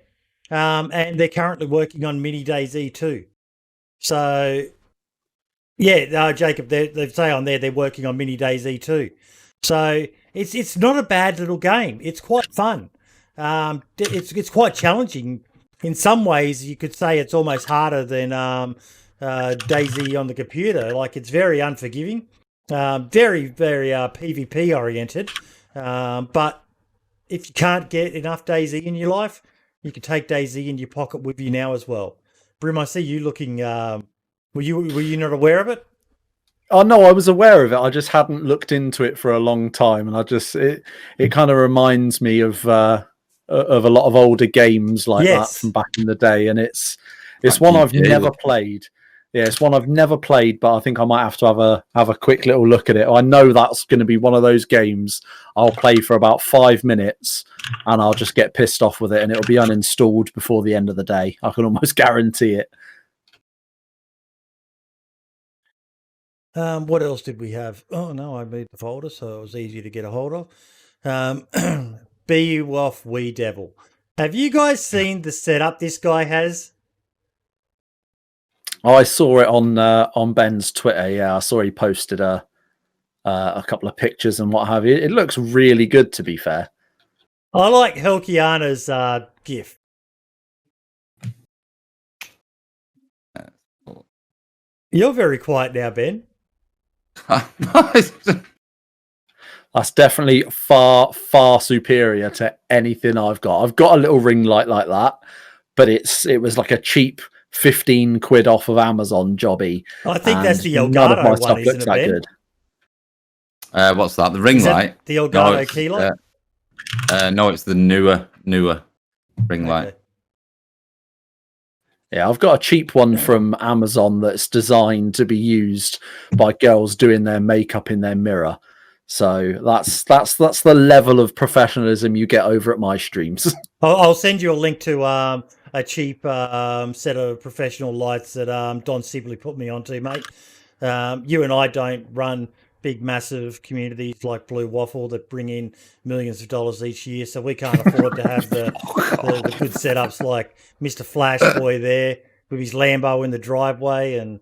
Speaker 5: And they're currently working on Mini DayZ too. So, yeah, Jacob, they say on there they're working on Mini DayZ too. So it's not a bad little game. It's quite fun. It's quite challenging. In some ways, you could say it's almost harder than DayZ on the computer. Like, it's very unforgiving, very, very PvP oriented. But if you can't get enough DayZ in your life, you can take DayZ in your pocket with you now as well. Brim, I see you looking. Were you not aware of it?
Speaker 2: Oh no, I was aware of it. I just hadn't looked into it for a long time, and it kind of reminds me of a lot of older games like that from back in the day, and it's one I've never played. Yeah, it's one I've never played, but I think I might have to have a quick little look at it. I know that's going to be one of those games I'll play for about 5 minutes, and I'll just get pissed off with it, and it'll be uninstalled before the end of the day. I can almost guarantee it.
Speaker 5: What else did we have? Oh no, I moved the folder, so it was easy to get a hold of. BWAF Wiidevil. Have you guys seen the setup this guy has?
Speaker 2: Oh, I saw it on Ben's Twitter. Yeah, I saw he posted a couple of pictures and what have you. It looks really good, to be fair.
Speaker 5: I like Helkiana's GIF. You're very quiet now, Ben.
Speaker 2: That's definitely far, far superior to anything I've got. I've got a little ring light like that, but it was like a cheap 15 quid off of Amazon jobby.
Speaker 5: I think that's the Elgato one, isn't it, Ben?
Speaker 2: Good.
Speaker 4: What's that? The ring light?
Speaker 5: The Elgato key light?
Speaker 4: No, it's the newer ring light.
Speaker 2: Yeah, I've got a cheap one from Amazon that's designed to be used by girls doing their makeup in their mirror. So that's the level of professionalism you get over at my streams.
Speaker 5: I'll send you a link to a cheap set of professional lights that Don Sibley put me onto, mate. You and I don't run big, massive communities like Blue Waffle that bring in millions of dollars each year, so we can't afford to have the good setups like Mr. Flash Boy there with his Lambo in the driveway and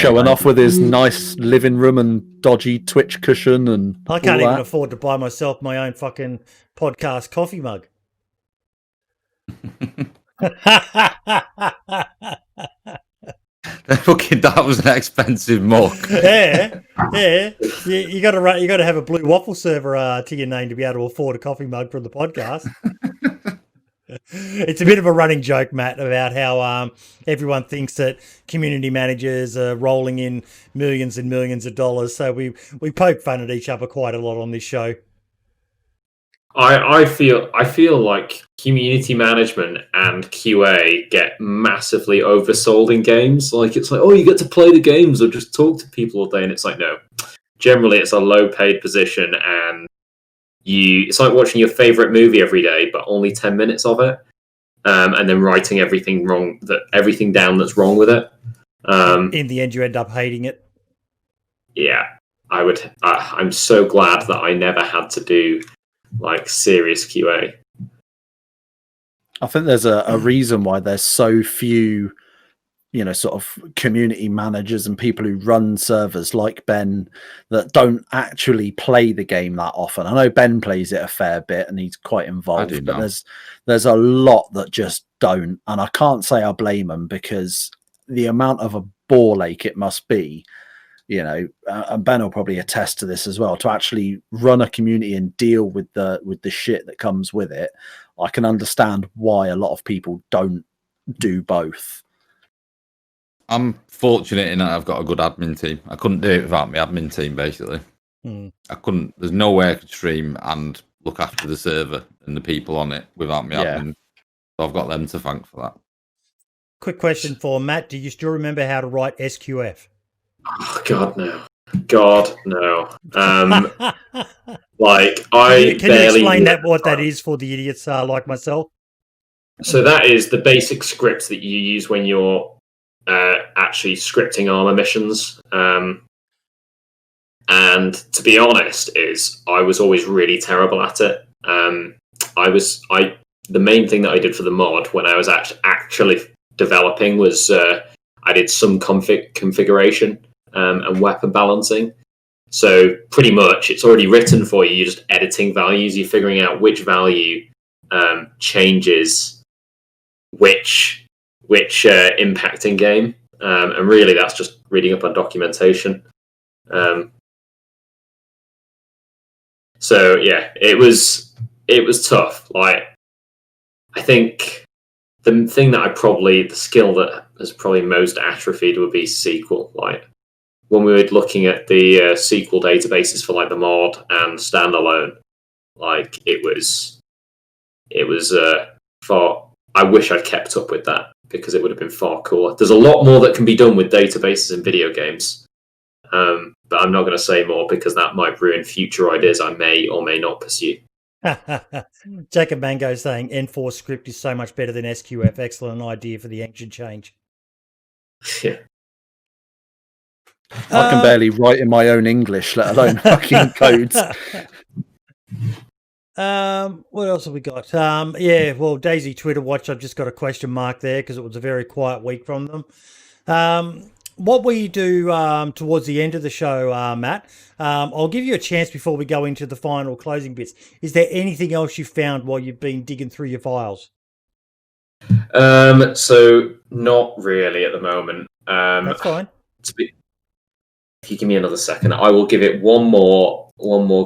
Speaker 2: showing off with his nice living room and dodgy Twitch cushion. And
Speaker 5: I can't even afford to buy myself my own fucking podcast coffee mug.
Speaker 4: That was an expensive mug.
Speaker 5: Yeah. You got to have a Blue Waffle server to your name to be able to afford a coffee mug from the podcast. It's a bit of a running joke, Matt, about how everyone thinks that community managers are rolling in millions and millions of dollars. So we poke fun at each other quite a lot on this show.
Speaker 3: I feel like community management and QA get massively oversold in games. Like, it's like, oh, you get to play the games or just talk to people all day, and it's like, no. Generally, it's a low-paid position, and it's like watching your favorite movie every day, but only 10 minutes of it, and then writing everything down that's wrong with it.
Speaker 5: In the end, you end up hating it.
Speaker 3: Yeah, I would. I'm so glad that I never had to do like serious QA.
Speaker 2: I think there's a reason why there's so few, sort of community managers and people who run servers like Ben that don't actually play the game that often. I know Ben plays it a fair bit and he's quite involved, but there's a lot that just don't. And I can't say I blame them, because the amount of a ball ache it must be, and Ben will probably attest to this as well, to actually run a community and deal with the shit that comes with it. I can understand why a lot of people don't do both.
Speaker 4: I'm fortunate in that I've got a good admin team. I couldn't do it without my admin team, basically. I couldn't. There's no way I could stream and look after the server and the people on it without my admin. So I've got them to thank for that.
Speaker 5: Quick question for Matt. Do you still remember how to write SQF?
Speaker 3: Oh, God, no. God, no. Like, I
Speaker 5: Can you explain what that is for the idiots like myself?
Speaker 3: So that is the basic script that you use when you're actually scripting armor missions. And to be honest, I was always really terrible at it. The main thing that I did for the mod when I was actually developing was I did some configuration and weapon balancing. So pretty much it's already written for you. You're just editing values. You're figuring out which value changes which impact in game. And really that's just reading up on documentation. So yeah, it was tough. Like, I think the skill that has probably most atrophied would be SQL. Like, when we were looking at the SQL databases for like the mod and standalone, like it was far. I wish I'd kept up with that because it would have been far cooler. There's a lot more that can be done with databases in video games, but I'm not going to say more because that might ruin future ideas I may or may not pursue.
Speaker 5: Jacob Mango saying N4 script is so much better than SQF. Excellent idea for the ancient change.
Speaker 3: Yeah.
Speaker 2: I can barely write in my own English, let alone fucking codes.
Speaker 5: What else have we got? Yeah, well, DayZ Twitter Watch, I've just got a question mark there because it was a very quiet week from them. What we do towards the end of the show, Matt, I'll give you a chance before we go into the final closing bits. Is there anything else you found while you've been digging through your files?
Speaker 3: So not really at the moment.
Speaker 5: That's fine.
Speaker 3: If you give me another second, I will give it one more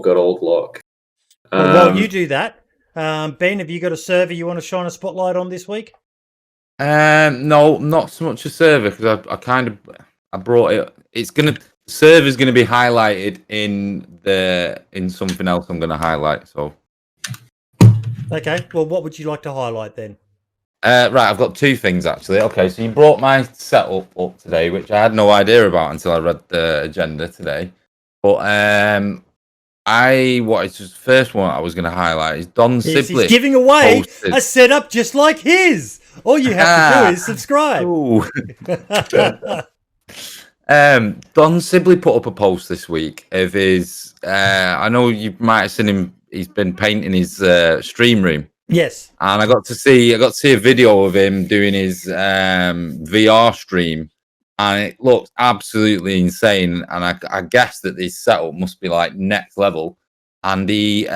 Speaker 3: good old look.
Speaker 5: Well, while you do that, Ben, have you got a server you want to shine a spotlight on this week?
Speaker 4: No, not so much a server because I brought it. Server's gonna be highlighted in something else I'm gonna highlight. So
Speaker 5: okay, well, what would you like to highlight then?
Speaker 4: Right, I've got two things actually. Okay, so you brought my setup up today, which I had no idea about until I read the agenda today. But the first one I was going to highlight is Don Sibley.
Speaker 5: He's giving away a setup just like his. All you have to do is subscribe.
Speaker 4: Don Sibley put up a post this week of his. I know you might have seen him. He's been painting his stream room.
Speaker 5: Yes,
Speaker 4: and I got to see a video of him doing his VR stream, and it looked absolutely insane. And I guess that this setup must be like next level. And he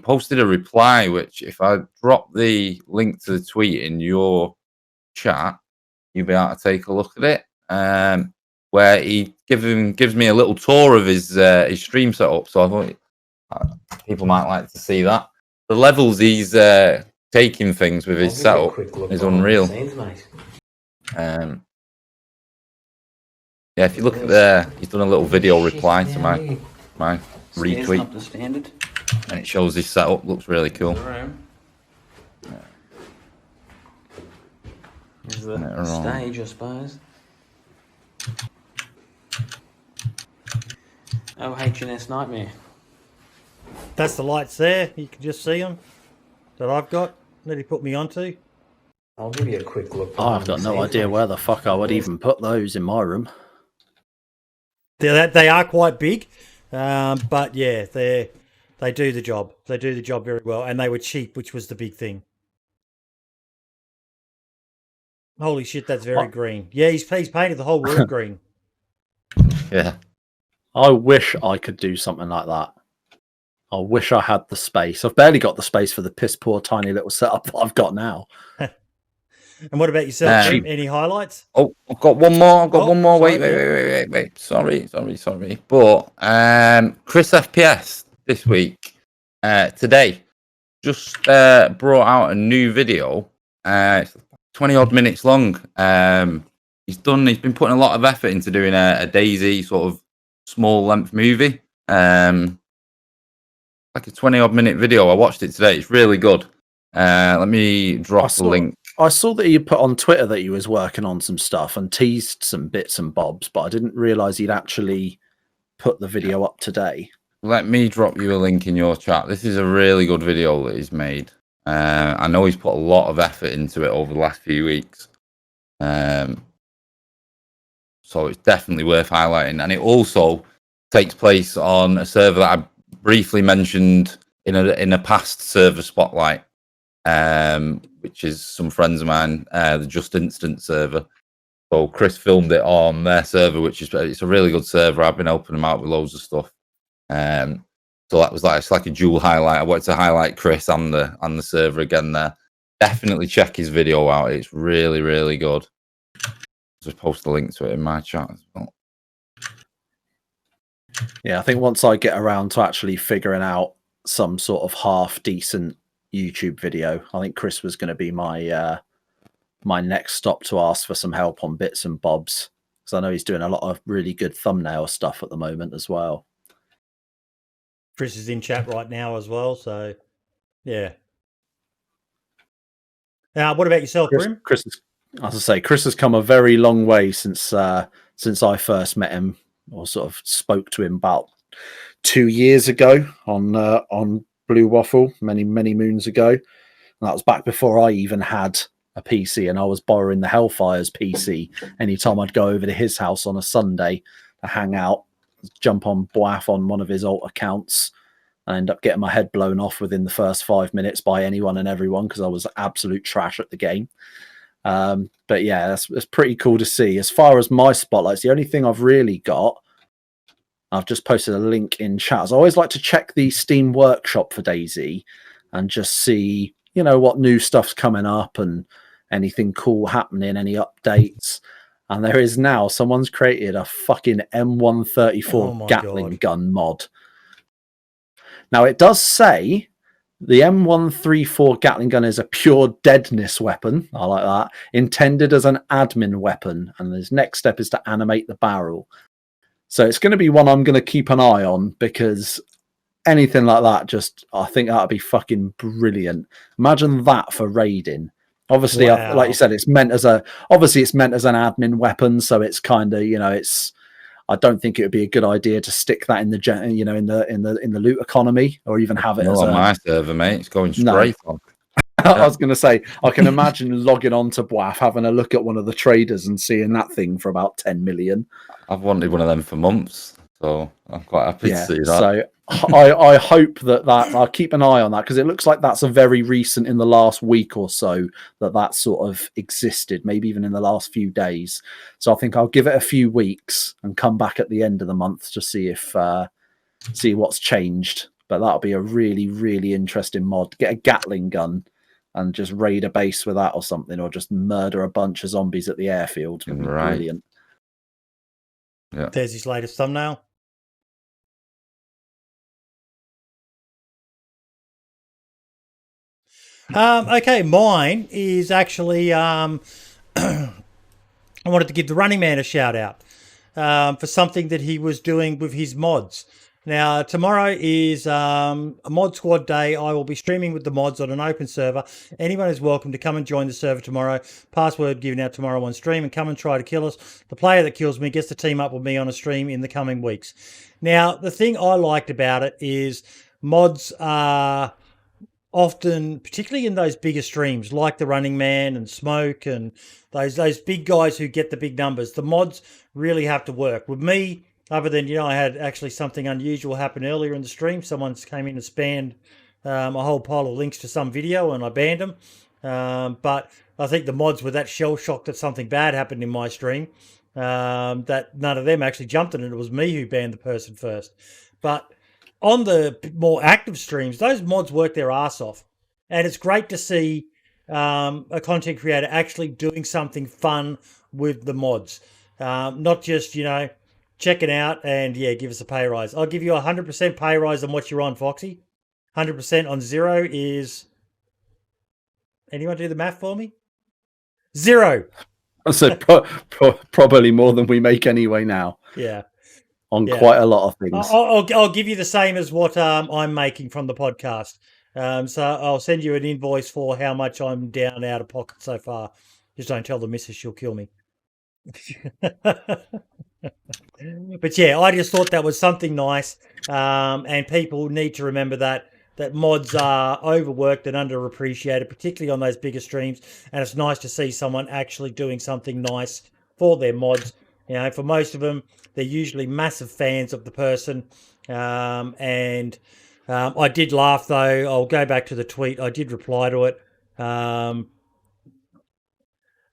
Speaker 4: posted a reply, which if I drop the link to the tweet in your chat, you'll be able to take a look at it. Where he gives me a little tour of his stream setup. So I thought people might like to see that. The levels he's taking things with his setup is unreal. Yeah, if you look at there, he's done a little video reply to my retweet, and it shows his setup. Looks really cool.
Speaker 6: There's the stage, I suppose. Oh, H&S Nightmare.
Speaker 5: That's the lights there. You can just see them that I've got that he put me onto.
Speaker 6: I'll give you a quick look.
Speaker 2: I've got no idea where the fuck I would even put those in my room.
Speaker 5: They are quite big, but yeah, they do the job. They do the job very well, and they were cheap, which was the big thing. Holy shit, that's very green. Yeah, he's painted the whole room green.
Speaker 4: Yeah.
Speaker 2: I wish I could do something like that. I wish I had the space. I've barely got the space for the piss poor tiny little setup that I've got now.
Speaker 5: And what about yourself, Jim? Any highlights?
Speaker 4: Oh, I've got one more. One more. Wait. Sorry. But Chris FPS this week, today, just brought out a new video. It's 20 odd minutes long. He's been putting a lot of effort into doing a DayZ sort of small length movie. Like a 20 odd minute video. I watched it today. It's really good. Let me drop the link.
Speaker 2: I saw that you put on Twitter that he was working on some stuff and teased some bits and bobs, but I didn't realize he'd actually put the video up today.
Speaker 4: Let me drop you a link in your chat. This is a really good video that he's made. I know he's put a lot of effort into it over the last few weeks. So it's definitely worth highlighting. And it also takes place on a server that I briefly mentioned in a past server spotlight, which is some friends of mine, the Just Instant server. So Chris filmed it on their server, it's a really good server. I've been helping them out with loads of stuff. So that was it's like a dual highlight. I wanted to highlight Chris and the server again there. Definitely check his video out. It's really, really good. Just post a link to it in my chat as well.
Speaker 2: Yeah, I think once I get around to actually figuring out some sort of half decent YouTube video, I think Chris was going to be my my next stop to ask for some help on bits and bobs. because I know he's doing a lot of really good thumbnail stuff at the moment as well.
Speaker 5: Chris is in chat right now as well, so yeah. Now, what about yourself, Brim?
Speaker 2: Chris has come a very long way since I first met him, or sort of spoke to him about 2 years ago on Blue Waffle, many moons ago. And that was back before I even had a PC, and I was borrowing the Hellfire's PC anytime I'd go over to his house on a Sunday to hang out, jump on BWAF on one of his alt accounts, and end up getting my head blown off within the first 5 minutes by anyone and everyone because I was absolute trash at the game. But yeah, that's pretty cool to see. As far as my spotlights, the only thing I've really got, I've just posted a link in chat. I always like to check the Steam Workshop for DayZ and just see, what new stuff's coming up and anything cool happening, any updates. And there is now, someone's created a fucking M134 Gatling gun mod. Now, it does say the M134 Gatling gun is a pure deadness weapon. I like that. Intended as an admin weapon. And his next step is to animate the barrel. So it's going to be one I'm going to keep an eye on, because anything like that, I think that would be fucking brilliant. Imagine that for raiding. Obviously,
Speaker 5: wow.
Speaker 2: Like you said, it's meant as an admin weapon. So it's kind of, I don't think it would be a good idea to stick that in the loot economy, or even have it as
Speaker 4: on my server, mate. It's going straight on.
Speaker 2: I was going to say, I can imagine logging on to BWAF, having a look at one of the traders and seeing that thing for about 10 million.
Speaker 4: I've wanted one of them for months, so I'm quite happy to see that.
Speaker 2: So I hope that I'll keep an eye on that, because it looks like that's a very recent, in the last week or so, that sort of existed, maybe even in the last few days. So I think I'll give it a few weeks and come back at the end of the month to see what's changed. But that'll be a really, really interesting mod. Get a Gatling gun and just raid a base with that or something, or just murder a bunch of zombies at the airfield.
Speaker 4: Right.
Speaker 2: Brilliant.
Speaker 5: Yeah. There's his latest thumbnail. Okay, mine is actually I wanted to give the Running Man a shout out for something that he was doing with his mods. Now, tomorrow is a mod squad day. I will be streaming with the mods on an open server. Anyone is welcome to come and join the server tomorrow. Password given out tomorrow on stream, and come and try to kill us. The player that kills me gets to team up with me on a stream in the coming weeks. Now, the thing I liked about it is mods are often, particularly in those bigger streams, like the Running Man and Smoke and those big guys who get the big numbers, the mods really have to work. With me, other than, I had actually something unusual happen earlier in the stream. Someone came in and spammed a whole pile of links to some video, and I banned them. But I think the mods were that shell-shocked that something bad happened in my stream, that none of them actually jumped in it. It was me who banned the person first. But on the more active streams, those mods work their ass off. And it's great to see a content creator actually doing something fun with the mods. Not just, check it out and, give us a pay rise. I'll give you 100% pay rise on what you're on, Foxy. 100% on 0 is... Anyone do the math for me? 0.
Speaker 2: I said probably more than we make anyway now.
Speaker 5: Yeah.
Speaker 2: On quite a lot of things.
Speaker 5: I'll give you the same as what I'm making from the podcast. So I'll send you an invoice for how much I'm down out of pocket so far. Just don't tell the missus, she'll kill me. But I just thought that was something nice. And people need to remember that mods are overworked and underappreciated, particularly on those bigger streams. And it's nice to see someone actually doing something nice for their mods. For most of them, they're usually massive fans of the person. And I did laugh, though. I'll go back to the tweet. I did reply to it.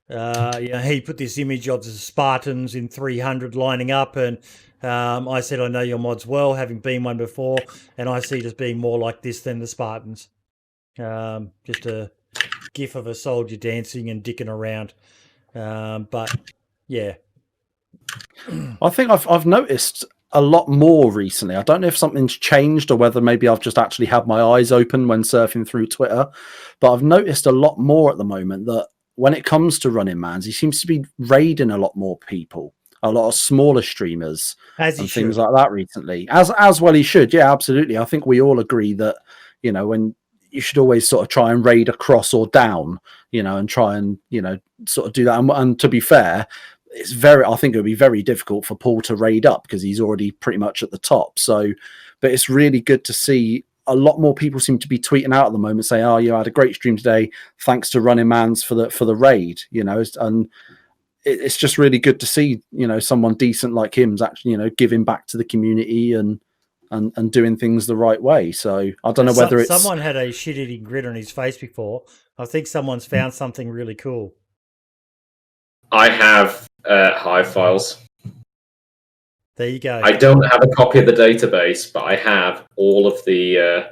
Speaker 5: He put this image of the Spartans in 300 lining up, and I said, I know your mods well, having been one before, and I see it as being more like this than the Spartans. Just a gif of a soldier dancing and dicking around. But, yeah.
Speaker 2: I think I've noticed a lot more recently. I don't know if something's changed or whether maybe I've just actually had my eyes open when surfing through Twitter, but I've noticed a lot more at the moment that when it comes to Running Mans, he seems to be raiding a lot more people. a lot of smaller streamers
Speaker 5: As
Speaker 2: and
Speaker 5: he
Speaker 2: things
Speaker 5: should.
Speaker 2: like that recently. As well he should. Yeah, absolutely. I think we all agree that, you know, when you should always sort of try and raid across or down, you know, and try and, you know, sort of do that. And to be fair, I think it would be very difficult for Paul to raid up because he's already pretty much at the top. So, but it's really good to see a lot more people seem to be tweeting out at the moment saying, oh, you had a great stream today. Thanks to Running Mans for the raid, you know, and it's just really good to see, you know, someone decent like him's actually, you know, giving back to the community and doing things the right way. So I don't know whether it's
Speaker 5: someone had a shit-eating grin on his face before. I think someone's found something really cool.
Speaker 3: I have Hive files.
Speaker 5: There you go.
Speaker 3: I don't have a copy of the database, but I have all of the.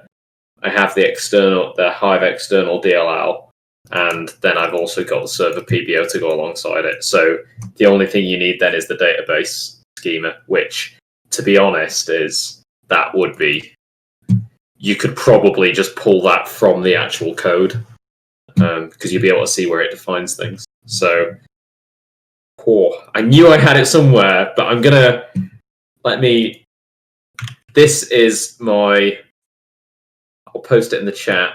Speaker 3: I have the Hive external DLL, and then I've also got the server PBO to go alongside it. So the only thing you need then is the database schema, which, to be honest, would be. You could probably just pull that from the actual code, because you'll be able to see where it defines things. So, I knew I had it somewhere, but I'm gonna. This is my. I'll post it in the chat.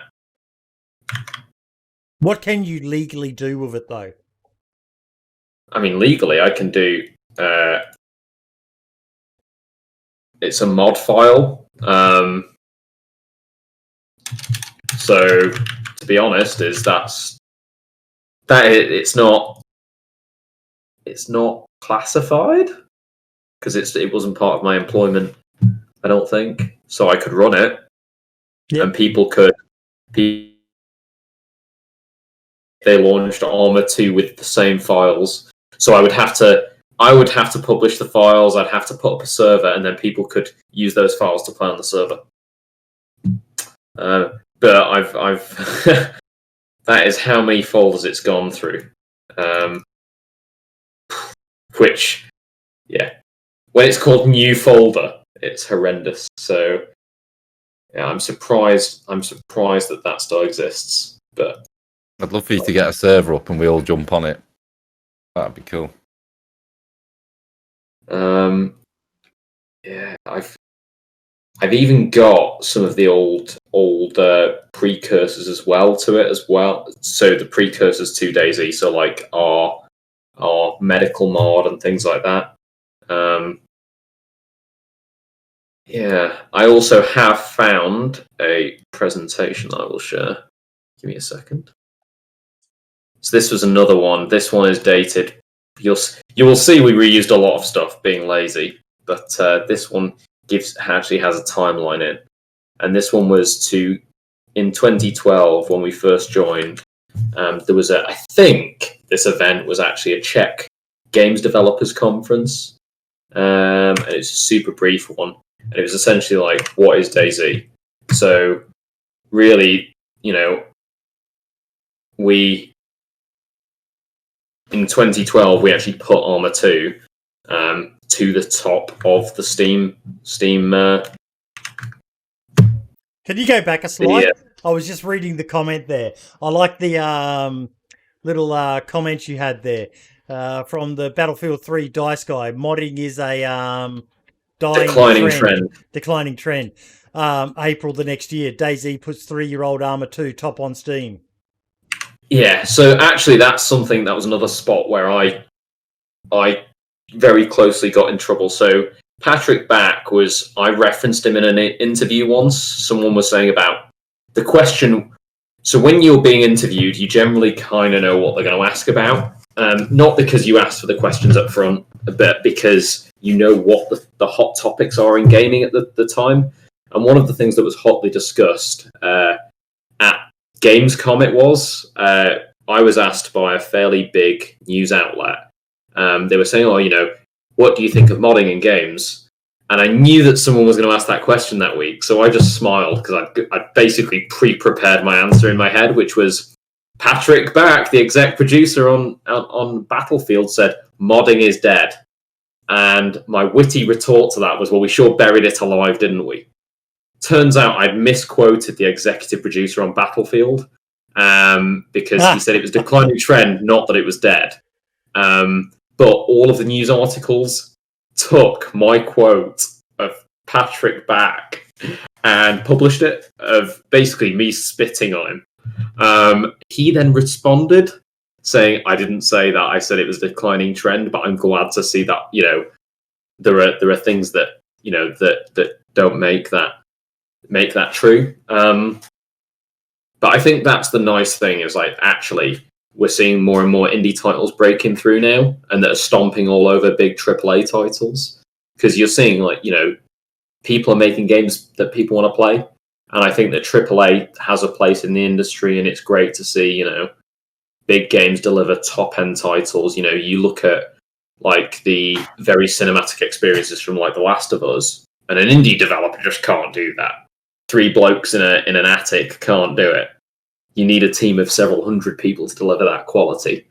Speaker 5: What can you legally do with it, though?
Speaker 3: I mean, legally, I can do. It's a mod file. So, to be honest, it's not classified because it wasn't part of my employment. I don't think so. I could run it, and people could. They launched Arma 2 with the same files, so I would have to publish the files. I'd have to put up a server, and then people could use those files to play on the server. But I've that is how many folders it's gone through. Which, yeah, when it's called new folder, it's horrendous. So, yeah, I'm surprised that still exists. But
Speaker 4: I'd love for you to get a server up and we all jump on it. That'd be cool.
Speaker 3: Yeah, I've even got some of the old precursors as well to it as well. So the precursors to DayZ, so like our medical mod and things like that. Yeah, I also have found a presentation I will share. Give me a second. So this was another one. This one is dated. You will see we reused a lot of stuff, being lazy, but this one actually has a timeline in, and this one was in 2012 when we first joined. There was I think this event was actually a Czech games developers conference, and it's a super brief one, and it was essentially like, what is DayZ? So really, you know, in 2012 we actually put Arma 2 to the top of the Steam.
Speaker 5: Can you go back a slide?
Speaker 3: Yeah.
Speaker 5: I was just reading the comment there. I like the little comments you had there from the Battlefield 3 Dice Guy. Modding is a declining trend. April the next year, DayZ puts 3-year-old Arma 2 top on Steam.
Speaker 3: Yeah, so actually that's something that was another spot where I very closely got in trouble. So Patrick Back I referenced him in an interview once. Someone was saying about the question. So when you're being interviewed, you generally kind of know what they're going to ask about. Not because you asked for the questions up front, but because you know what the hot topics are in gaming at the time. And one of the things that was hotly discussed at Gamescom I was asked by a fairly big news outlet. They were saying, what do you think of modding in games? And I knew that someone was going to ask that question that week, so I just smiled because I basically pre-prepared my answer in my head, which was Patrick Back, the exec producer on Battlefield, said modding is dead. And my witty retort to that was, well, we sure buried it alive, didn't we? Turns out I'd misquoted the executive producer on Battlefield because he said it was a declining trend, not that it was dead. but all of the news articles took my quote of Patrick back and published it, of basically me spitting on him. He then responded saying, I didn't say that, I said it was a declining trend, but I'm glad to see that, you know, there are things that, you know, that don't make that true. But I think that's the nice thing, is like, actually we're seeing more and more indie titles breaking through now, and that are stomping all over big AAA titles, because you're seeing, like, you know, people are making games that people want to play, and I think that AAA has a place in the industry, and it's great to see, you know, big games deliver top-end titles. You know, you look at, like, the very cinematic experiences from, like, The Last of Us, and an indie developer just can't do that. 3 blokes in an attic can't do it. You need a team of several hundred people to deliver that quality.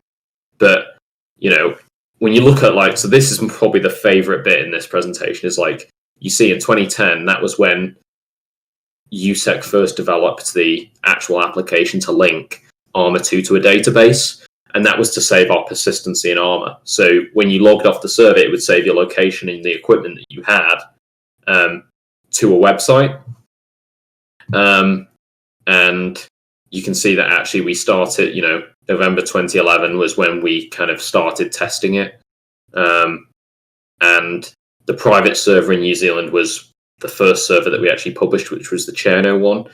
Speaker 3: But, you know, when you look at, like, so this is probably the favourite bit in this presentation, is, like, you see in 2010, that was when USEC first developed the actual application to link Arma 2 to a database, and that was to save our persistency in Arma. So when you logged off the server, it would save your location and the equipment that you had to a website. And you can see that actually we started, you know, November 2011 was when we kind of started testing it. And the private server in New Zealand was the first server that we actually published, which was the Cherno one,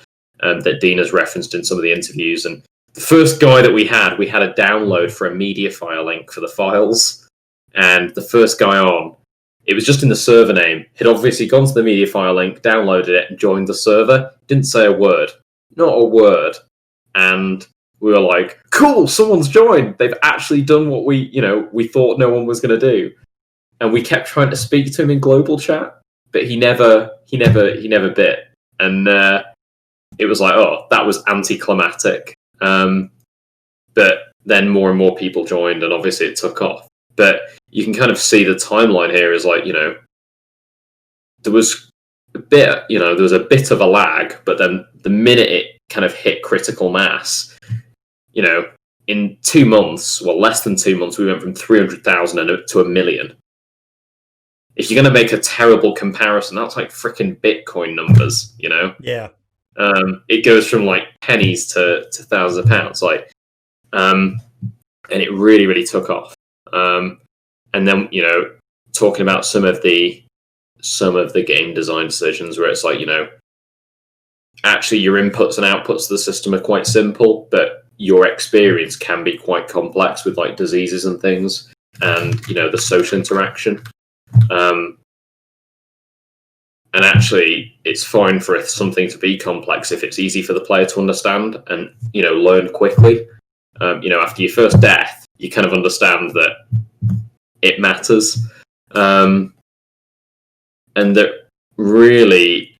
Speaker 3: that Dean has referenced in some of the interviews. And the first guy that we had a download for a media file link for the files. And the first guy on, it was just in the server name. He'd obviously gone to the media file link, downloaded it, and joined the server. Didn't say a word. Not a word. And we were like, cool, someone's joined. They've actually done what we thought no one was going to do. And we kept trying to speak to him in global chat, but he never bit. And it was like, oh, that was anticlimactic. But then more and more people joined, and obviously it took off. But you can kind of see the timeline here is like, you know, there was a bit of a lag, but then the minute it kind of hit critical mass, you know, in 2 months, well, less than 2 months, we went from 300,000 to 1 million. If you're going to make a terrible comparison, that's like freaking Bitcoin numbers, you know?
Speaker 5: Yeah.
Speaker 3: It goes from like pennies to thousands of pounds, like, and it really, really took off. And then, you know, talking about some of the game design decisions where it's like, you know, actually your inputs and outputs of the system are quite simple, but your experience can be quite complex with like diseases and things, and, you know, the social interaction. And actually, it's fine for something to be complex if it's easy for the player to understand and, you know, learn quickly. You know, after your first death, you kind of understand that it matters. And that really,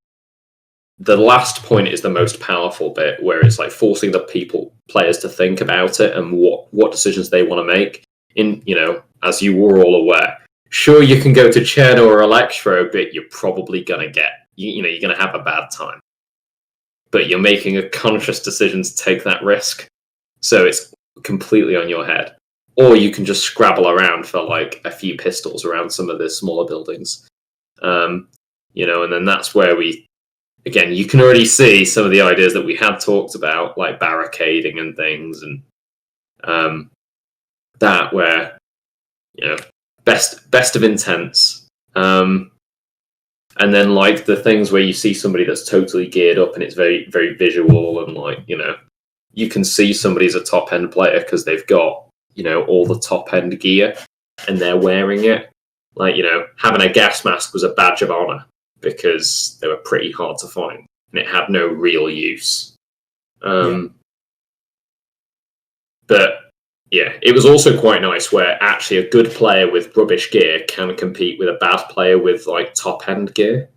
Speaker 3: the last point is the most powerful bit, where it's like forcing the players to think about it and what decisions they want to make. In, you know, as you were all aware, sure, you can go to Cherno or Electro, but you're probably going to you're going to have a bad time. But you're making a conscious decision to take that risk. So it's completely on your head. Or you can just scrabble around for like a few pistols around some of the smaller buildings. You know, and then that's where again, you can already see some of the ideas that we had talked about, like barricading and things, and that where, you know, best of intents. And then like the things where you see somebody that's totally geared up and it's very, very visual, and like, you know, you can see somebody's a top end player because they've got, you know, all the top end gear and they're wearing it. Like, you know, having a gas mask was a badge of honor because they were pretty hard to find and it had no real use. But yeah, it was also quite nice where actually a good player with rubbish gear can compete with a bad player with like top end gear.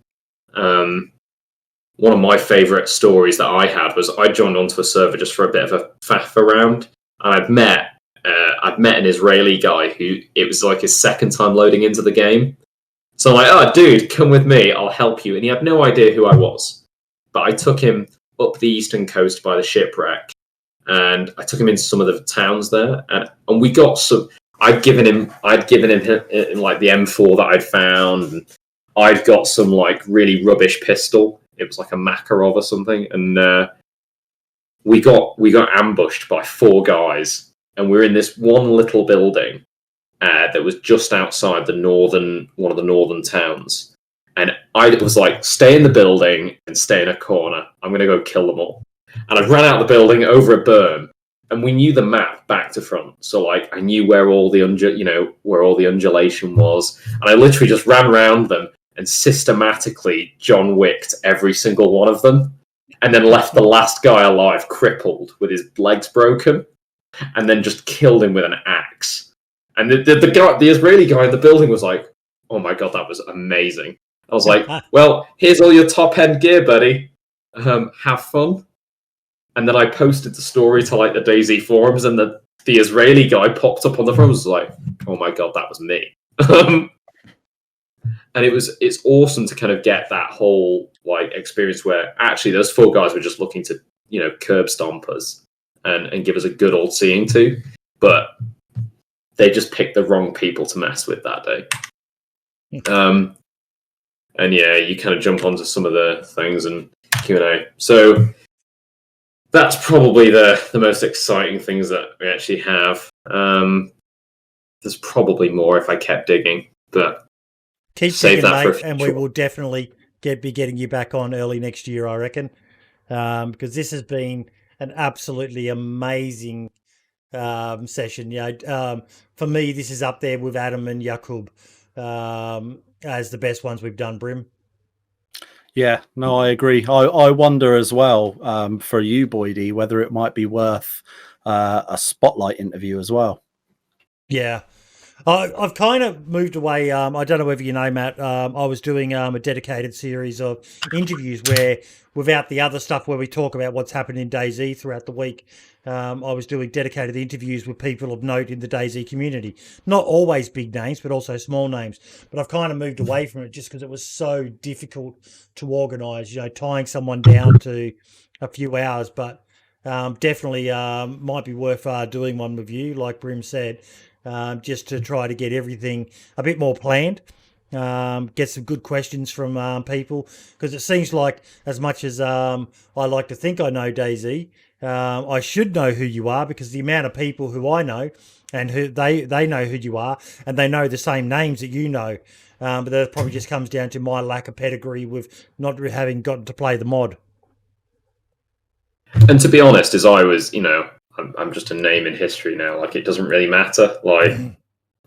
Speaker 3: One of my favourite stories that I had was I joined onto a server just for a bit of a faff around, and I'd met an Israeli guy who it was like his second time loading into the game. So I'm like, oh, dude, come with me, I'll help you. And he had no idea who I was. But I took him up the eastern coast by the shipwreck, and I took him into some of the towns there, and we got some. I'd given him like the M4 that I'd found. And I'd got some like really rubbish pistol. It was like a Makarov or something, and we got ambushed by 4 guys, and we were in this one little building that was just outside one of the northern towns. And I was like, stay in the building and stay in a corner. I'm going to go kill them all. And I ran out of the building over a berm, and we knew the map back to front. So like, I knew where all the undulation was, and I literally just ran around them and systematically John Wicked every single one of them, and then left the last guy alive crippled with his legs broken, and then just killed him with an axe. And the Israeli guy in the building was like, "Oh my god, that was amazing." I was like, "Well, here's all your top-end gear, buddy. Have fun." And then I posted the story to like the DayZ forums, and the Israeli guy popped up on the forums, was like, "Oh my god, that was me." And it's awesome to kind of get that whole like experience where actually those 4 guys were just looking to, curb stomp us and give us a good old seeing to, but they just picked the wrong people to mess with that day. And yeah, you kind of jump onto some of the things and Q&A. So that's probably the most exciting things that we actually have. There's probably more if I kept digging, but
Speaker 5: keep
Speaker 3: save
Speaker 5: digging,
Speaker 3: that
Speaker 5: mate,
Speaker 3: for
Speaker 5: and we will definitely be getting you back on early next year, I reckon, because this has been an absolutely amazing session. For me, this is up there with Adam and Yakub as the best ones we've done, Brim.
Speaker 2: Yeah, no, I agree. I wonder as well for you, Boydie, whether it might be worth a spotlight interview as well.
Speaker 5: Yeah. I've kind of moved away. I don't know whether you know, Matt. I was doing a dedicated series of interviews where, without the other stuff where we talk about what's happened in DayZ throughout the week, I was doing dedicated interviews with people of note in the DayZ community. Not always big names, but also small names. But I've kind of moved away from it just because it was so difficult to organise, tying someone down to a few hours. But definitely might be worth doing one with you, like Brim said. Just to try to get everything a bit more planned, get some good questions from people, because it seems like as much as I like to think I know DayZ, I should know who you are, because the amount of people who I know and who they know who you are, and they know the same names that you know, but that probably just comes down to my lack of pedigree with not having gotten to play the mod.
Speaker 3: And to be honest, as I was, I'm just a name in history now. Like, it doesn't really matter. Like,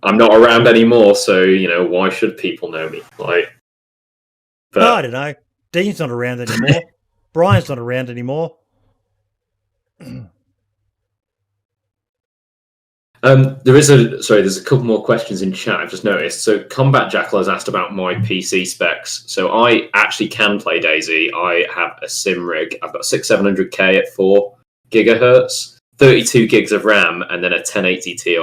Speaker 3: I'm not around anymore, so why should people know me? Like, but
Speaker 5: no, I don't know. Dean's not around anymore. Brian's not around anymore.
Speaker 3: There's a couple more questions in chat I've just noticed. So Combat Jackal has asked about my PC specs. So I actually can play DayZ. I have a sim rig. I've got 6700K at 4 gigahertz. 32 gigs of RAM, and then a 1080 Ti.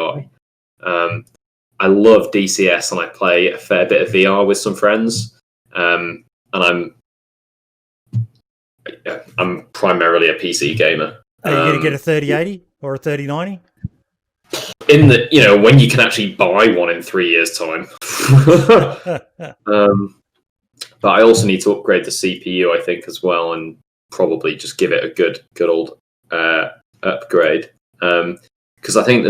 Speaker 3: I love DCS, and I play a fair bit of VR with some friends. And I'm primarily a PC gamer.
Speaker 5: Are you going to get a 3080 or a 3090?
Speaker 3: In the, when you can actually buy one in 3 years' time. But I also need to upgrade the CPU, I think, as well, and probably just give it a good old upgrade, because I think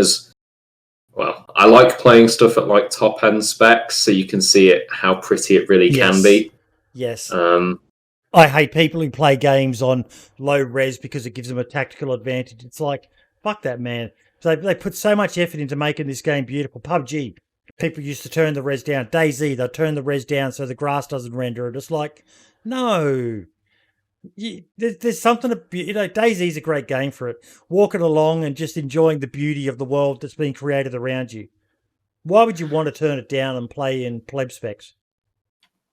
Speaker 3: I like playing stuff at like top end specs, so you can see it how pretty it really can be.
Speaker 5: Yes. I hate people who play games on low res because it gives them a tactical advantage. It's like, fuck that, man. They put so much effort into making this game beautiful. PUBG, people used to turn the res down. DayZ, they'll turn the res down so the grass doesn't render it. It's like, no. There's something, DayZ's a great game for it. Walking along and just enjoying the beauty of the world that's being created around you. Why would you want to turn it down and play in pleb specs?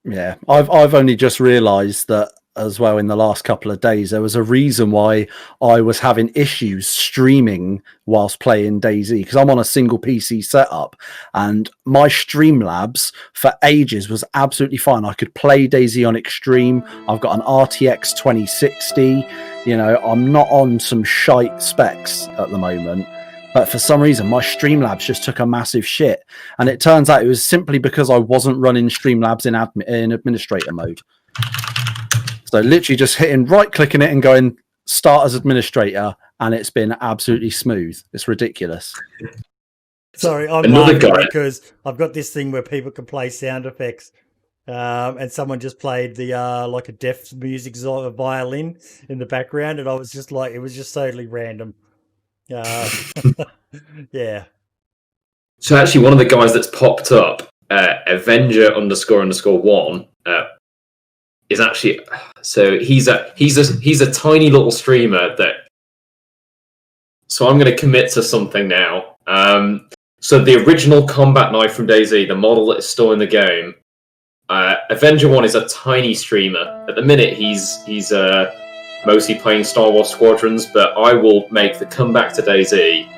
Speaker 2: Yeah, I've only just realised that as well in the last couple of days. There was a reason why I was having issues streaming whilst playing DayZ, because I'm on a single PC setup, and my Streamlabs for ages was absolutely fine. I could play DayZ on Extreme. I've got an RTX 2060. I'm not on some shite specs at the moment. But for some reason, my Streamlabs just took a massive shit. And it turns out it was simply because I wasn't running Streamlabs in administrator mode. So literally just hitting right-clicking it and going start as administrator, and it's been absolutely smooth. It's ridiculous.
Speaker 5: Sorry, I'm laughing because I've got this thing where people can play sound effects. And someone just played the like a deaf music violin in the background, and I was just like, it was just totally random. Yeah.
Speaker 3: So actually, one of the guys that's popped up, Avenger__1, is actually, so he's a tiny little streamer that. So I'm going to commit to something now. So the original combat knife from DayZ, the model that is still in the game. Avenger1 is a tiny streamer. At the minute, he's mostly playing Star Wars Squadrons, but I will make the comeback to DayZ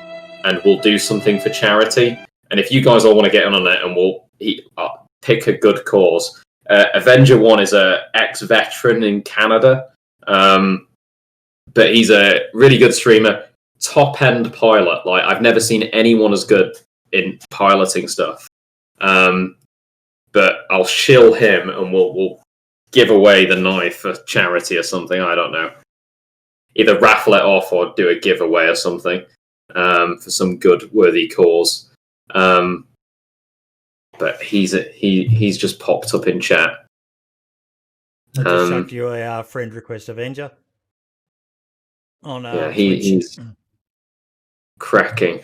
Speaker 3: and we'll do something for charity. And if you guys all want to get in on it, and we'll pick a good cause. Avenger1 is a ex-veteran in Canada, but he's a really good streamer, top-end pilot. Like, I've never seen anyone as good in piloting stuff. But I'll shill him and we'll give away the knife for charity or something. I don't know. Either raffle it off or do a giveaway or something for some good, worthy cause. But he's just popped up in chat.
Speaker 5: I just sent you a friend request, Avenger. On
Speaker 3: he's cracking.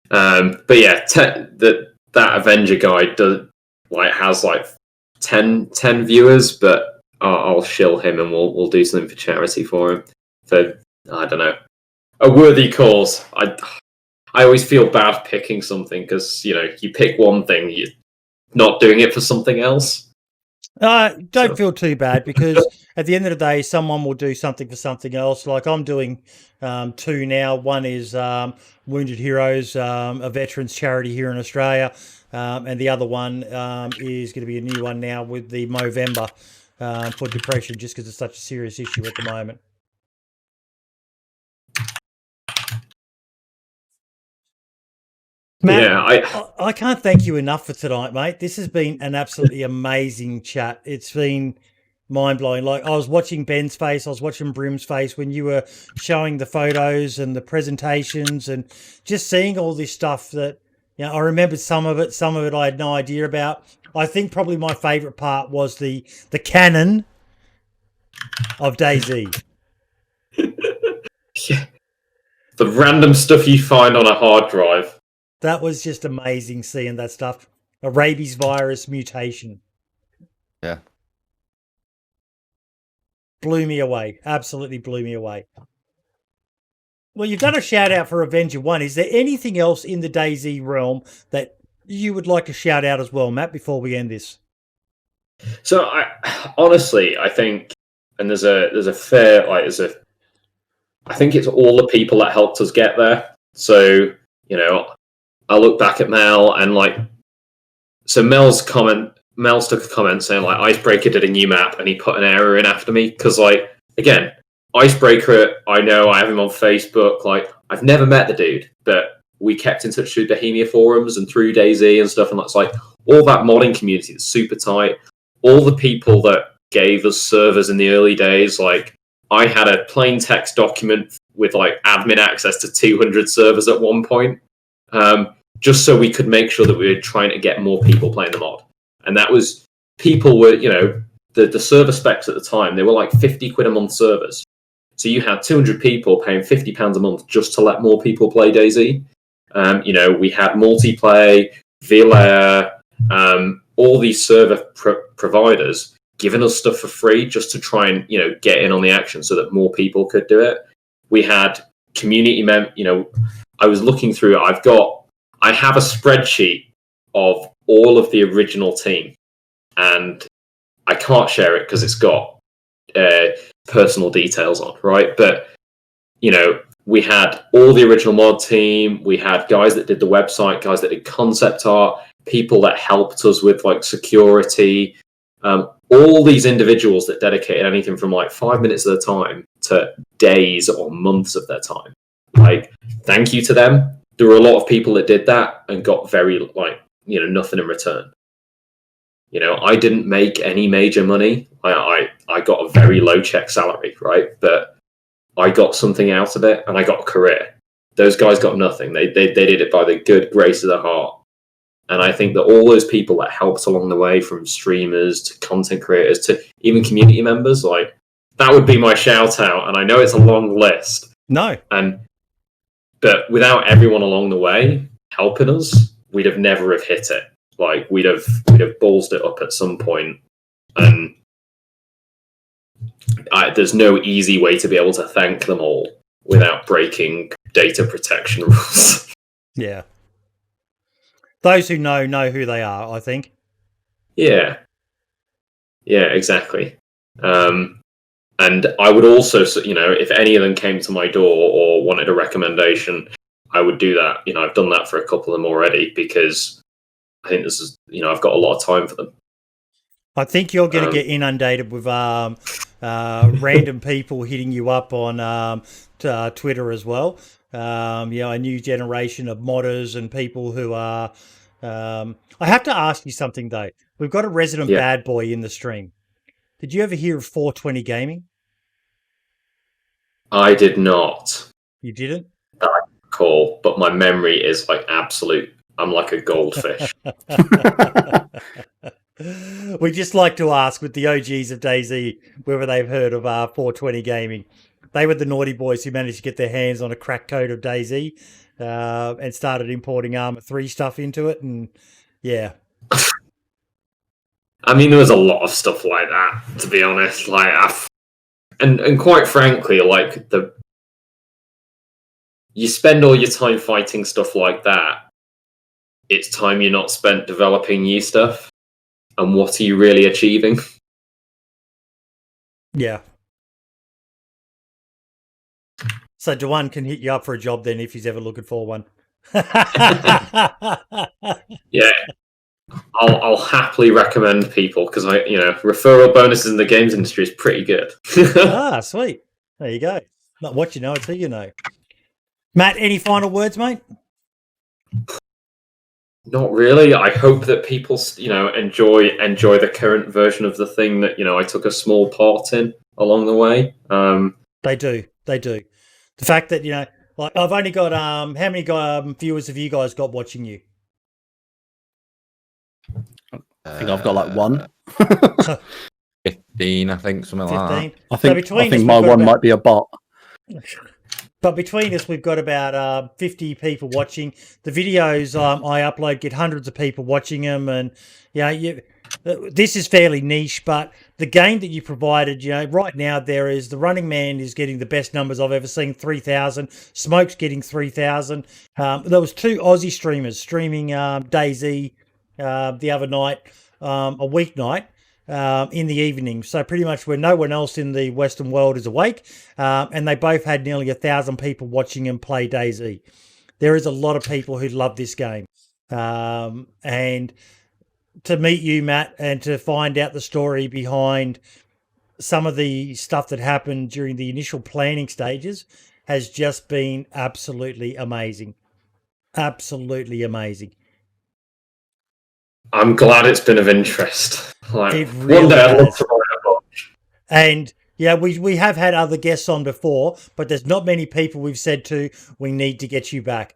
Speaker 3: But yeah, that Avenger guy has 10 viewers, but I'll shill him and we'll do something for charity for him. For, I don't know, a worthy cause. I always feel bad picking something because, you pick one thing, you're not doing it for something else.
Speaker 5: Don't feel too bad, because at the end of the day, someone will do something for something else. Like, I'm doing 2 now. One is Wounded Heroes, a veterans charity here in Australia. And the other one is going to be a new one now with the Movember for depression, just because it's such a serious issue at the moment. Matt, yeah, I can't thank you enough for tonight, mate. This has been an absolutely amazing chat. It's been mind-blowing. Like, I was watching Ben's face, I was watching Brim's face when you were showing the photos and the presentations and just seeing all this stuff that, I remembered some of it I had no idea about. I think probably my favourite part was the canon of DayZ.
Speaker 3: Yeah. The random stuff you find on a hard drive.
Speaker 5: That was just amazing seeing that stuff. A rabies virus mutation.
Speaker 4: Yeah.
Speaker 5: Blew me away. Absolutely blew me away. Well, you've done a shout out for Avenger 1. Is there anything else in the DayZ realm that you would like to shout out as well, Matt, before we end this?
Speaker 3: So honestly, I think, and there's a fair, I think it's all the people that helped us get there. So, I look back at Mel and so Mel stuck a comment saying Icebreaker did a new map and he put an error in after me because again, Icebreaker, I know, I have him on Facebook. I've never met the dude, but we kept in touch through Bohemia forums and through DayZ and stuff, and that's all that modding community that's super tight. All the people that gave us servers in the early days, I had a plain text document with admin access to 200 servers at one point. Just so we could make sure that we were trying to get more people playing the mod. And that was, people were, the server specs at the time, they were 50 quid a month servers. So you had 200 people paying £50 a month just to let more people play DayZ. We had multiplayer, Villair, all these server providers giving us stuff for free just to try and, get in on the action so that more people could do it. We had community I was looking through it. I have a spreadsheet of all of the original team, and I can't share it because it's got personal details on, right? But, we had all the original mod team. We had guys that did the website, guys that did concept art, people that helped us with security, all these individuals that dedicated anything from 5 minutes at a time to days or months of their time. Like, thank you to them. There were a lot of people that did that and got very, nothing in return. I didn't make any major money. I got a very low check salary, right? But I got something out of it, and I got a career. Those guys got nothing. They did it by the good grace of their heart. And I think that all those people that helped along the way, from streamers to content creators to even community members, like, that would be my shout out. And I know it's a long list.
Speaker 5: No.
Speaker 3: But without everyone along the way helping us, we'd have never have hit it. Like, we'd have ballsed it up at some point. And there's no easy way to be able to thank them all without breaking data protection rules.
Speaker 5: Yeah. Those who know who they are, I think.
Speaker 3: Yeah. Yeah, exactly. And I would also, if any of them came to my door or wanted a recommendation, I would do that. I've done that for a couple of them already, because I think this is, I've got a lot of time for them. I
Speaker 5: think you're going to get inundated with random people hitting you up on Twitter as well. A new generation of modders and people who are... I have to ask you something, though. We've got a resident bad boy in the stream. Did you ever hear of 420 Gaming?
Speaker 3: I did not.
Speaker 5: You didn't?
Speaker 3: I recall, but my memory is like absolute. I'm like a goldfish.
Speaker 5: We just like to ask with the OGs of DayZ whether they've heard of 420 Gaming. They were the naughty boys who managed to get their hands on a crack code of DayZ and started importing Arma 3 stuff into it. And yeah.
Speaker 3: I mean, there was a lot of stuff like that, to be honest. And quite frankly, you spend all your time fighting stuff like that. It's time you're not spent developing new stuff. And what are you really achieving?
Speaker 5: Yeah. So Daone can hit you up for a job then if he's ever looking for one.
Speaker 3: Yeah. I'll happily recommend people, because referral bonuses in the games industry is pretty good.
Speaker 5: Sweet. There you go. Not what you know, it's who you know. Matt, any final words, mate?
Speaker 3: Not really. I hope that people, enjoy the current version of the thing that, I took a small part in along the way.
Speaker 5: They do. The fact that, I've only got, how many viewers have you guys got watching you?
Speaker 2: I think I've got like one.
Speaker 4: 15, I think, something 15. Like that.
Speaker 2: I think my one might be a bot.
Speaker 5: But between us, we've got about 50 people watching. The videos I upload get hundreds of people watching them. And, this is fairly niche, but the game that you provided, right now the Running Man is getting the best numbers I've ever seen, 3,000. Smoke's getting 3,000. There was 2 Aussie streamers streaming DayZ the other night, a weeknight, in the evening. So pretty much when no one else in the Western world is awake, and they both had nearly 1,000 people watching them play DayZ. There is a lot of people who love this game. And to meet you, Matt, and to find out the story behind some of the stuff that happened during the initial planning stages has just been absolutely amazing. Absolutely amazing.
Speaker 3: I'm glad it's been of interest.
Speaker 5: It really
Speaker 3: one day I'd love to write a book.
Speaker 5: And yeah, we have had other guests on before, but there's not many people we've said to, we need to get you back.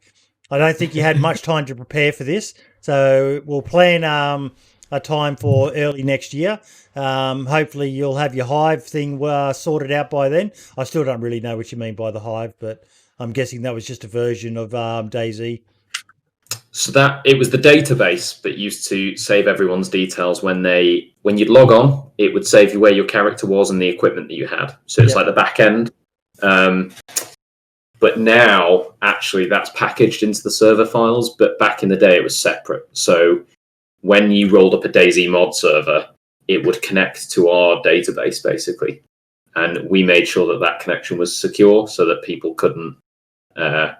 Speaker 5: I don't think you had much time to prepare for this. So we'll plan a time for early next year. Hopefully you'll have your Hive thing sorted out by then. I still don't really know what you mean by the Hive, but I'm guessing that was just a version of DayZ.
Speaker 3: So it was the database that used to save everyone's details when you'd log on, it would save you where your character was and the equipment that you had. So it's like the back end. But now, actually, that's packaged into the server files. But back in the day, it was separate. So when you rolled up a DayZ mod server, it would connect to our database, basically. And we made sure that connection was secure so that people couldn't game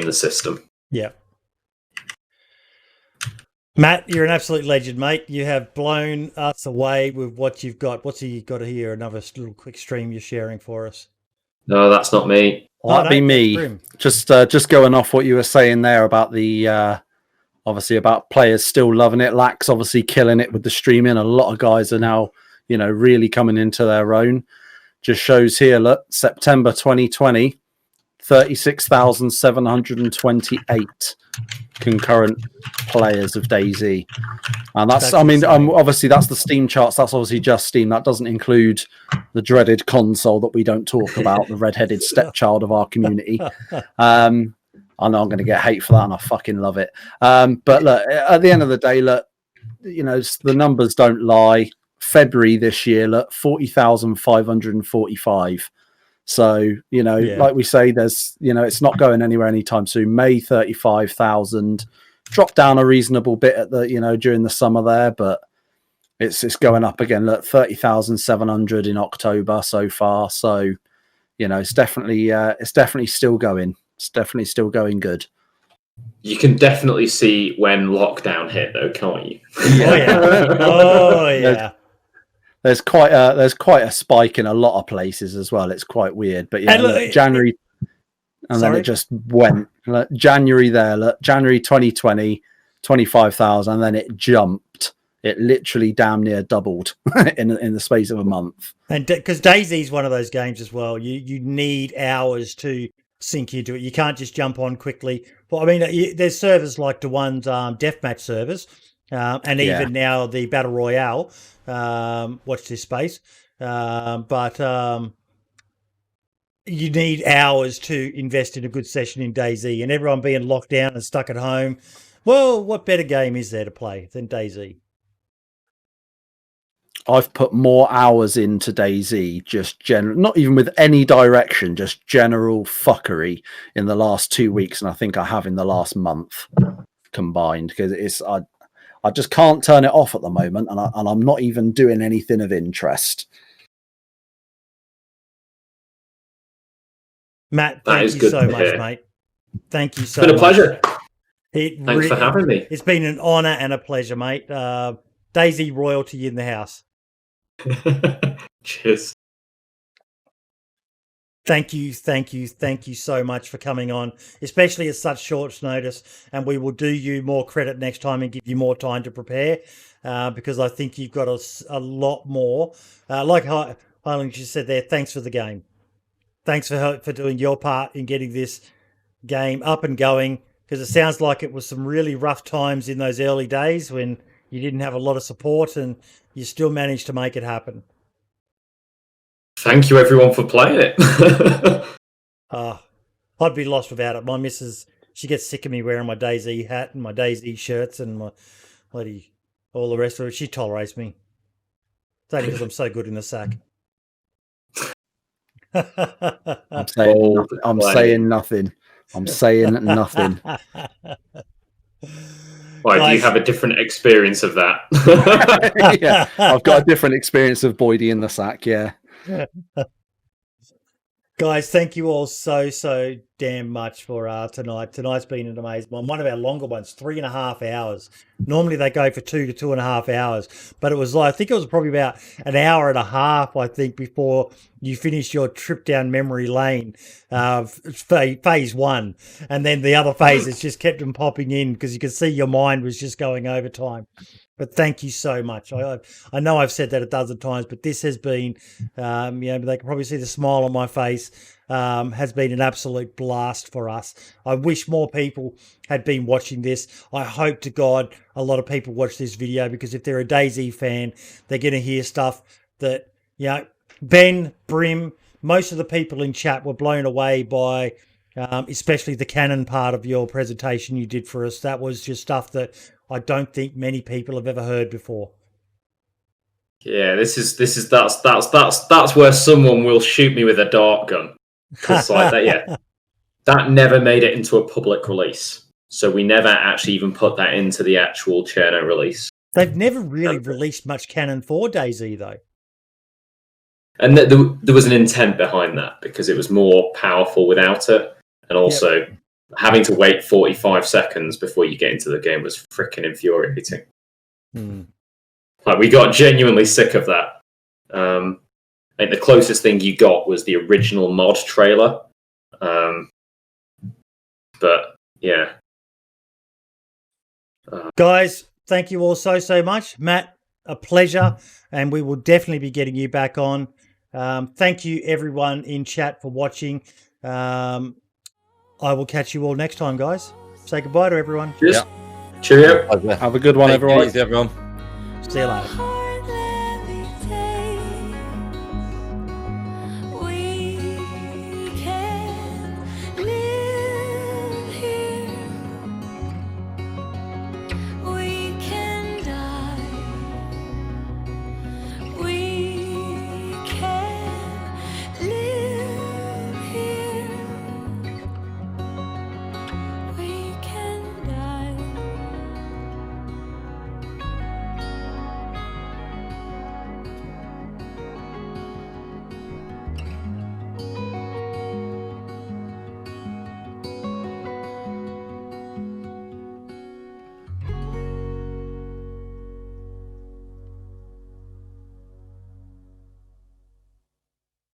Speaker 3: the system.
Speaker 5: Yeah. Matt, you're an absolute legend, mate. You have blown us away with what you've got. What's you got here? Another little quick stream you're sharing for us.
Speaker 3: No, that's not me.
Speaker 2: Well, that'd be me. Just going off what you were saying there about the obviously about players still loving it. Lax obviously killing it with the streaming. A lot of guys are now, really coming into their own. Just shows here, look, September 2020, 36,728 concurrent players of DayZ. And obviously that's the Steam charts. That's obviously just Steam. That doesn't include the dreaded console that we don't talk about, the redheaded stepchild of our community. I know I'm going to get hate for that, and I fucking love it. But look, at the end of the day, look, the numbers don't lie. February this year, look, 40,545. So, like we say, there's, it's not going anywhere anytime soon. May 35,000, dropped down a reasonable bit at the, during the summer there, but it's going up again. Look, 30,700 in October so far. So, it's definitely still going. It's definitely still going good.
Speaker 3: You can definitely see when lockdown hit, though, can't you?
Speaker 5: Oh yeah.
Speaker 2: There's quite a spike in a lot of places as well. It's quite weird, but January, then it just went. January 2020, 25,000, and then it jumped. It literally damn near doubled in the space of a month. And
Speaker 5: because DayZ is one of those games as well, you need hours to sink into it. You can't just jump on quickly. Well, I mean, there's servers like the one's deathmatch servers, and even now the battle royale. Watch this space. But you need hours to invest in a good session in DayZ, and everyone being locked down and stuck at home. Well, what better game is there to play than DayZ?
Speaker 2: I've put more hours into DayZ, just general, not even with any direction, just general fuckery in the last 2 weeks, and I think I have in the last month combined, because I just can't turn it off at the moment, and I'm not even doing anything of interest.
Speaker 5: Matt, thank you so much, mate. Thank you so much.
Speaker 3: It's been a pleasure.
Speaker 5: Thanks
Speaker 3: for having me.
Speaker 5: It's been an honour and a pleasure, mate. DayZ royalty in the house.
Speaker 3: Cheers.
Speaker 5: Thank you so much for coming on, especially at such short notice. And we will do you more credit next time and give you more time to prepare, because I think you've got a lot more. Like Highland just said there, thanks for the game. Thanks for doing your part in getting this game up and going, because it sounds like it was some really rough times in those early days when you didn't have a lot of support, and you still managed to make it happen.
Speaker 3: Thank you, everyone, for playing it.
Speaker 5: I'd be lost without it. My missus, she gets sick of me wearing my DayZ hat and my DayZ shirts and my all the rest of it. She tolerates me. It's only because I'm so good in the sack.
Speaker 2: I'm saying nothing. I'm saying nothing.
Speaker 3: Why, do you have a different experience of that?
Speaker 2: Yeah, I've got a different experience of Boydie in the sack, yeah.
Speaker 5: Guys, thank you all so damn much for tonight. Tonight's been an amazing one. One of our longer ones, 3.5 hours. Normally they go for 2 to 2.5 hours, but it was I think it was probably about an hour and a half, I think, before you finished your trip down memory lane, phase one, and then the other phases just kept them popping in because you could see your mind was just going overtime. But thank you so much. I know I've said that 1,000 times, but this has been, they can probably see the smile on my face, has been an absolute blast for us. I wish more people had been watching this. I hope to God a lot of people watch this video, because if they're a DayZ fan, they're going to hear stuff that, Ben, Brim, most of the people in chat were blown away by, especially the canon part of your presentation you did for us. That was just stuff that I don't think many people have ever heard before.
Speaker 3: Yeah, that's where someone will shoot me with a dart gun. It's like that, that never made it into a public release, so we never actually even put that into the actual Cherno release.
Speaker 5: They've never really released much canon for DayZ though,
Speaker 3: and there was an intent behind that because it was more powerful without it, and also having to wait 45 seconds before you get into the game was freaking infuriating. Like, we got genuinely sick of that. I think the closest thing you got was the original mod trailer. But yeah.
Speaker 5: Guys, thank you all so much. Matt, a pleasure, and we will definitely be getting you back on. Thank you, everyone in chat, for watching. I will catch you all next time, guys. Say goodbye to everyone.
Speaker 3: Cheers. Cheerio.
Speaker 2: Have a good one, everyone.
Speaker 4: Easy, everyone.
Speaker 5: See you later.